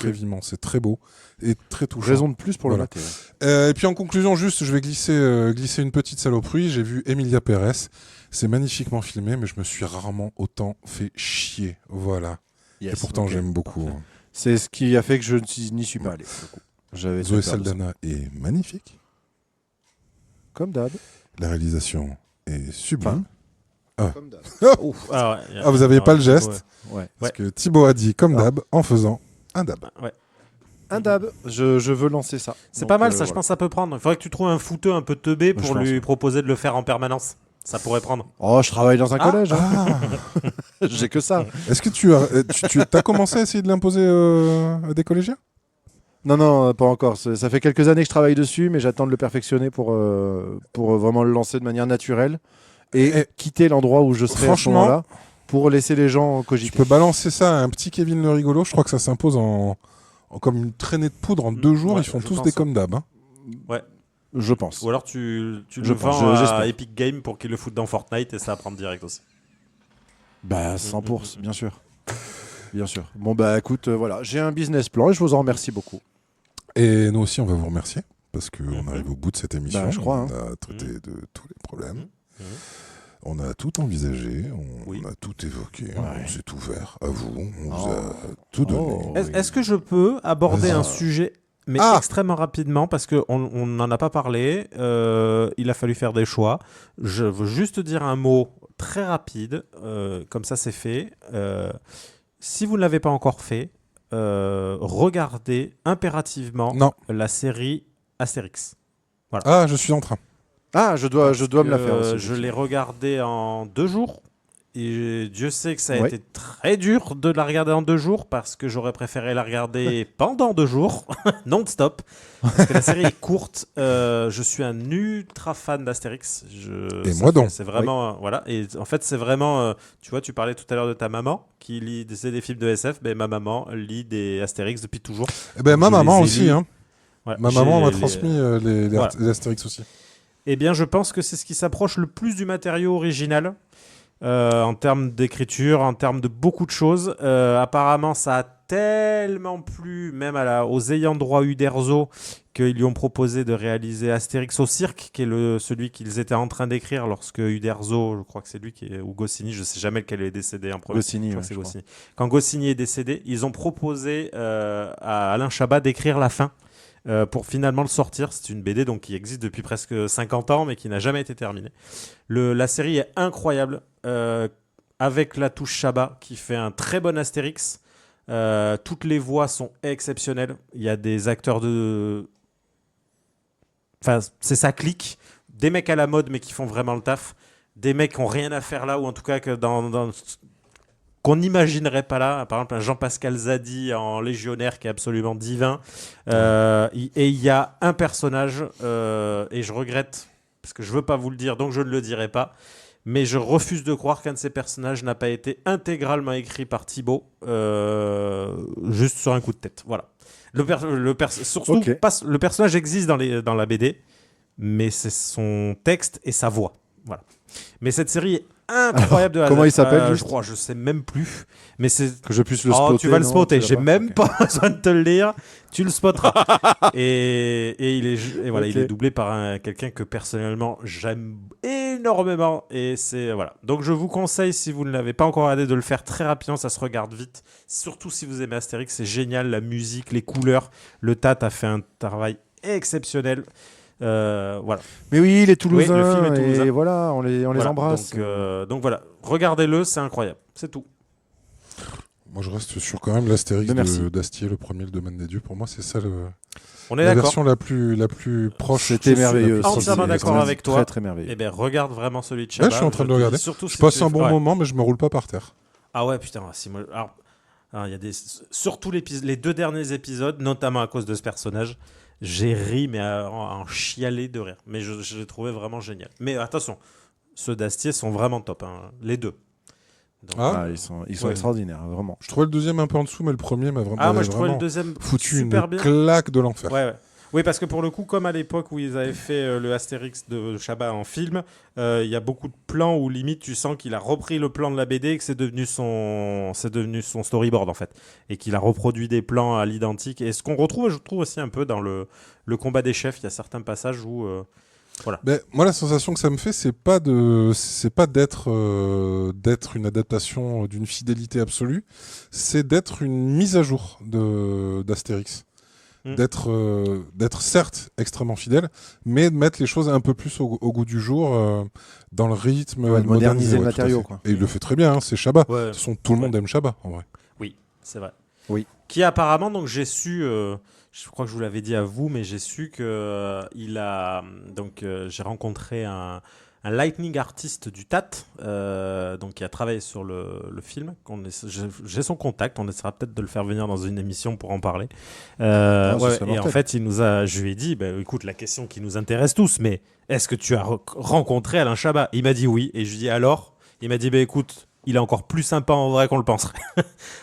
vivement. C'est très beau et très touchant. Raison de plus pour Voilà. le mater. Et puis en conclusion, juste, je vais glisser une petite saloperie. J'ai vu Emilia Pérez. C'est magnifiquement filmé, mais je me suis rarement autant fait chier. Voilà. Yes, et pourtant, ok. j'aime beaucoup. C'est ce qui a fait que je n'y suis pas allé. pour le coup. J'avais Zoé très peur de ça. Saldana est magnifique. Comme d'hab. La réalisation est sublime. Comme d'hab. Ouf. Ah, ouais, Ah, vous n'aviez pas le geste Ouais. parce que Thibaut a dit comme d'hab en faisant un dab. Ouais. Un dab. Je veux lancer ça. C'est Donc, pas mal ça, je voilà. pense que ça peut prendre. Il faudrait que tu trouves un fouteux un peu teubé Je pour pense, lui ouais. proposer de le faire en permanence. Ça pourrait prendre. Oh, je travaille dans un Ah. collège. hein. Ah. J'ai que ça. Est-ce que tu as commencé à essayer de l'imposer à des collégiens? Non, pas encore. Ça fait quelques années que je travaille dessus, mais j'attends de le perfectionner pour vraiment le lancer de manière naturelle et quitter l'endroit où je serai à ce franchement, moment-là pour laisser les gens Tu cogiter. peux balancer ça à un petit Kevin le rigolo. Je crois que ça s'impose comme une traînée de poudre en 2 jours. Ouais, Ils font je tous pense. des comme d'hab. Hein. Je pense. Ou alors tu Je le pense, vends à j'espère. Epic Games pour qu'ils le foutent dans Fortnite et ça va prendre direct aussi. Bah, 100%, bien sûr. Bien sûr. Bon, bah écoute, voilà. J'ai un business plan et je vous en remercie beaucoup. Et nous aussi, on va vous remercier parce qu'on arrive au bout de cette émission. Bah, je crois, On a traité de tous les problèmes. Mhm. On a tout envisagé, on Oui. a tout évoqué, Ouais. on s'est ouvert à vous, on vous a tout donné. Oh. Est-ce que je peux aborder Vas-y. un sujet mais Ah. extrêmement rapidement parce qu'on n'en a pas parlé, il a fallu faire des choix. Je veux juste dire un mot très rapide, comme ça c'est fait. Si vous ne l'avez pas encore fait, regardez impérativement Non. la série Astérix. Ah, je suis en train. Ah, je dois me la faire aussi. Je l'ai regardé en 2 jours. Et Dieu sait que ça a Ouais. été très dur de la regarder en 2 jours parce que j'aurais préféré la regarder pendant 2 jours, non-stop. Parce que la série est courte. Je suis un ultra fan d'Astérix. Et moi donc. C'est vraiment voilà. Et en fait, c'est vraiment. Tu vois, tu parlais tout à l'heure de ta maman qui lisait des films de SF. Mais ma maman lit des Astérix depuis toujours. Eh ben, ma Je les maman ai aussi. lus. Hein. Ouais, Ma j'ai maman m'a les- transmis Voilà. les Astérix aussi. Eh bien, je pense que c'est ce qui s'approche le plus du matériau original en termes d'écriture, en termes de beaucoup de choses. Apparemment, ça a tellement plu, même aux ayants droit Uderzo, qu'ils lui ont proposé de réaliser Astérix au cirque, qui est celui qu'ils étaient en train d'écrire lorsque Uderzo, je crois que c'est lui ou Goscinny, je ne sais jamais lequel est décédé en premier. Goscinny, Je crois ouais, que c'est je crois. Goscinny. Quand Goscinny est décédé, ils ont proposé à Alain Chabat d'écrire la fin. Pour finalement le sortir. C'est une BD donc, qui existe depuis presque 50 ans mais qui n'a jamais été terminée. La série est incroyable avec la touche Chabat qui fait un très bon Astérix. Toutes les voix sont exceptionnelles. Il y a des acteurs Enfin, c'est ça clique. Des mecs à la mode mais qui font vraiment le taf. Des mecs qui n'ont rien à faire là ou en tout cas que qu'on n'imaginerait pas là. Par exemple, un Jean-Pascal Zadi en légionnaire qui est absolument divin. Et il y a un personnage, et je regrette, parce que je ne veux pas vous le dire, donc je ne le dirai pas, mais je refuse de croire qu'un de ces personnages n'a pas été intégralement écrit par Thibaut, juste sur un coup de tête. Voilà. Surtout, Ok. le personnage existe dans la BD, mais c'est son texte et sa voix. Voilà. Mais cette série est incroyable de A à Z. comment il s'appelle, juste Je sais même plus. Mais c'est Que je puisse le Oh, spotter. tu vas le non, spotter. tu J'ai l'as même Ok. pas besoin de te le lire. Tu le spotteras. et voilà, Ok. il est doublé par quelqu'un que personnellement j'aime énormément. Et c'est voilà. Donc je vous conseille, si vous ne l'avez pas encore regardé, de le faire très rapidement. Ça se regarde vite. Surtout si vous aimez Astérix, c'est génial. La musique, les couleurs. Le Tat a fait un travail exceptionnel. Voilà. Mais oui, les Toulousains. Oui, le film est toulousain. Et voilà, on les Voilà. embrasse. Donc voilà, regardez-le, c'est incroyable. C'est tout. Moi, je reste sur quand même l'Astérix Merci. d'Astier, le premier, le Domaine des Dieux. Pour moi, c'est ça On est la d'accord. version la plus proche. C'était merveilleux. suis entièrement d'accord avec toi. Très, très merveilleux. Eh bien, regarde vraiment celui de Chabat. Ouais, je suis en train de le regarder. Surtout Je si passe tu- un bon ouais. moment, mais je me roule pas par terre. Ah ouais, putain. Si moi... alors, il y a surtout les 2 derniers épisodes, notamment à cause de ce personnage, j'ai ri, mais à en chialer de rire. Mais je l'ai trouvé vraiment génial. Mais attention, ceux d'Astier sont vraiment top, hein, les 2. Donc, Ah, Ils sont Ouais. extraordinaires, vraiment. je trouvais le deuxième un peu en dessous, mais le premier m'a vraiment, moi je trouvais le vraiment deuxième foutu super une bien. claque de l'enfer. Ouais. Oui, parce que pour le coup, comme à l'époque où ils avaient fait le Astérix de Chabat en film, il y a beaucoup de plans où limite tu sens qu'il a repris le plan de la BD et que c'est devenu son storyboard en fait. Et qu'il a reproduit des plans à l'identique. Et ce qu'on retrouve, je trouve aussi un peu dans le combat des chefs, il y a certains passages où... Mais moi, la sensation que ça me fait, c'est pas d'être une adaptation d'une fidélité absolue, c'est d'être une mise à jour d'Astérix. D'être certes extrêmement fidèle, mais de mettre les choses un peu plus au goût du jour, dans le rythme, Ouais, de moderniser le ouais, tout à matériau, fait. quoi. Et il le fait très bien, hein, c'est Chabat. Ouais. De toute façon, tout le monde aime Chabat, en vrai. Oui, c'est vrai. Oui. Qui apparemment, donc j'ai su, je crois que je vous l'avais dit à vous, mais j'ai su que j'ai rencontré un lightning artist du TAT, donc qui a travaillé sur le film. J'ai son contact, on essaiera peut-être de le faire venir dans une émission pour en parler. Ce serait Et en mortel. fait, je lui ai dit, écoute, la question qui nous intéresse tous, mais est-ce que tu as rencontré Alain Chabat? Il m'a dit oui, et je lui ai dit alors? Il m'a dit, écoute, il est encore plus sympa en vrai qu'on le penserait.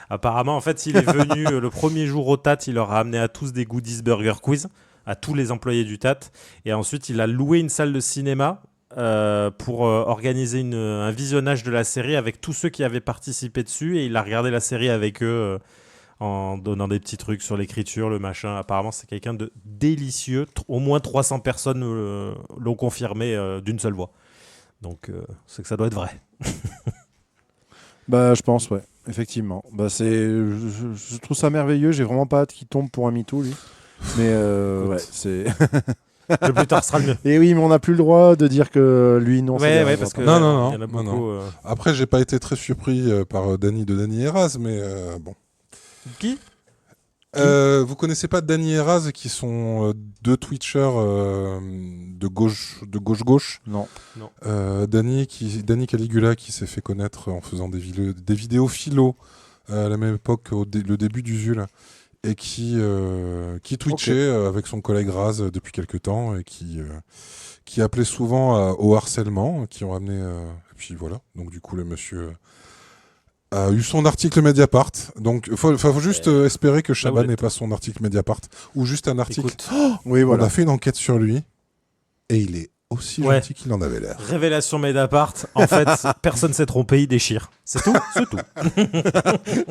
Apparemment, en fait, il est venu le premier jour au TAT, il leur a amené à tous des goodies burger quiz, à tous les employés du TAT, et ensuite il a loué une salle de cinéma pour organiser un visionnage de la série avec tous ceux qui avaient participé dessus, et il a regardé la série avec eux en donnant des petits trucs sur l'écriture, le machin. Apparemment, c'est quelqu'un de délicieux. Au moins 300 personnes l'ont confirmé d'une seule voix. Donc, c'est que ça doit être vrai. Bah, je pense, ouais, effectivement. Bah, je trouve ça merveilleux. J'ai vraiment pas hâte qu'il tombe pour un mytho, lui. Mais ouais, c'est. Le plus tard sera le mieux. Et oui, mais on n'a plus le droit de dire que lui, non. c'est Ouais, bien, parce que Non, non, il y en a non, beaucoup. Après, j'ai pas été très surpris par Danny de Danny Eras, mais bon. Qui Vous connaissez pas Dany et Raz, qui sont deux Twitchers de gauche. Non. Dany Caligula, qui s'est fait connaître en faisant des vidéos philo à la même époque, le début d'Usul, et qui twitchait avec son collègue Raz depuis quelques temps, et qui appelait souvent au harcèlement, qui ont amené... et puis voilà, donc du coup le monsieur... a eu son article Mediapart, donc faut juste espérer que Chabat n'ait pas son article Mediapart, ou juste un article. Oui, voilà. On a fait une enquête sur lui, et il est aussi gentil qu'il en avait l'air. Révélation Mediapart, en fait, personne s'est trompé, il déchire. C'est tout.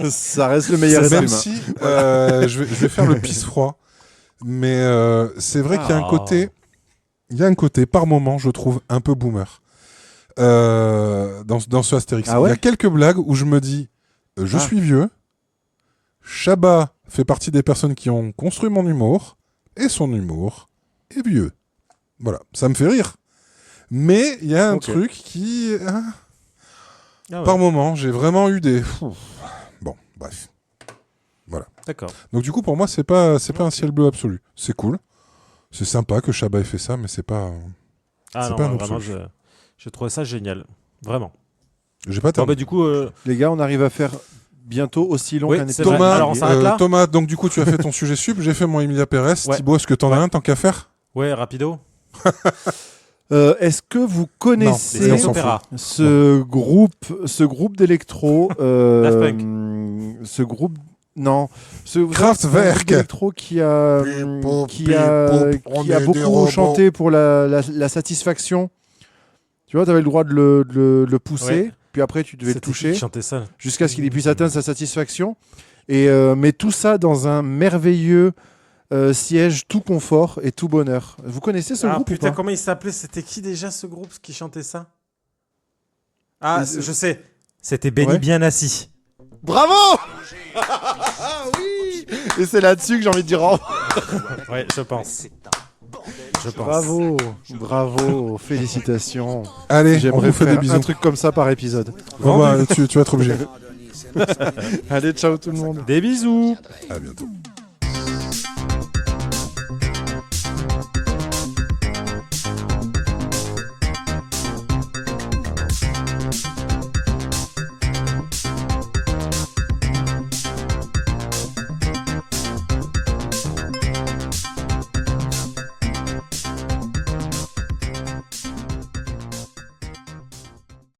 Ça reste le meilleur Même film. si je vais faire le pisse froid, mais c'est vrai qu'il y a un côté, par moment, je trouve un peu boomer. Dans ce Astérix. Ah ouais, il y a quelques blagues où je me dis je suis vieux, Chabat fait partie des personnes qui ont construit mon humour, et son humour est vieux. Voilà, ça me fait rire. Mais il y a un truc qui... Par moment, j'ai vraiment eu des... Bon, bref. Voilà. D'accord. Donc du coup, pour moi, c'est pas un ciel bleu absolu. C'est cool. C'est sympa que Chabat ait fait ça, mais c'est pas... Ah non, pas un vraiment, absolu. je trouvais ça génial. Vraiment. J'ai pas Bon, terminé. bah, du coup, Les gars, on arrive à faire bientôt aussi long Oui, qu'un c'est épisode. vrai. Alors, on s'arrête là Thomas, donc du coup, tu as fait ton sujet sub, j'ai fait mon Emilia Pérez. Ouais. Thibaut, est-ce que t'en as un tant qu'à faire? ouais, rapido. Est-ce que vous connaissez on s'en Opéra. ce groupe d'électro Daft Punk. ce groupe ce Kraftwerk. groupe d'électro qui a beaucoup chanté pour la satisfaction. Tu vois, tu avais le droit de le pousser, Ouais. puis après tu devais le C'était qui toucher qui chantait ça. jusqu'à ce qu'il puisse atteindre sa satisfaction. Et mais tout ça dans un merveilleux siège tout confort et tout bonheur. Vous connaissez ce Ah groupe putain, ou pas? comment il s'appelait? C'était qui déjà ce groupe qui chantait ça? Ah, je sais. C'était Benny Ouais. Bien Assis. Bravo. Oui. Et c'est là-dessus que j'ai envie de dire au revoir. Ouais, je pense. Je pense. Bravo, félicitations. Allez, on J'aimerais vous fait des faire bisous. un truc comme ça par épisode. Bon, bah, tu vas être obligé. Allez, ciao tout le monde. Des bisous. À bientôt.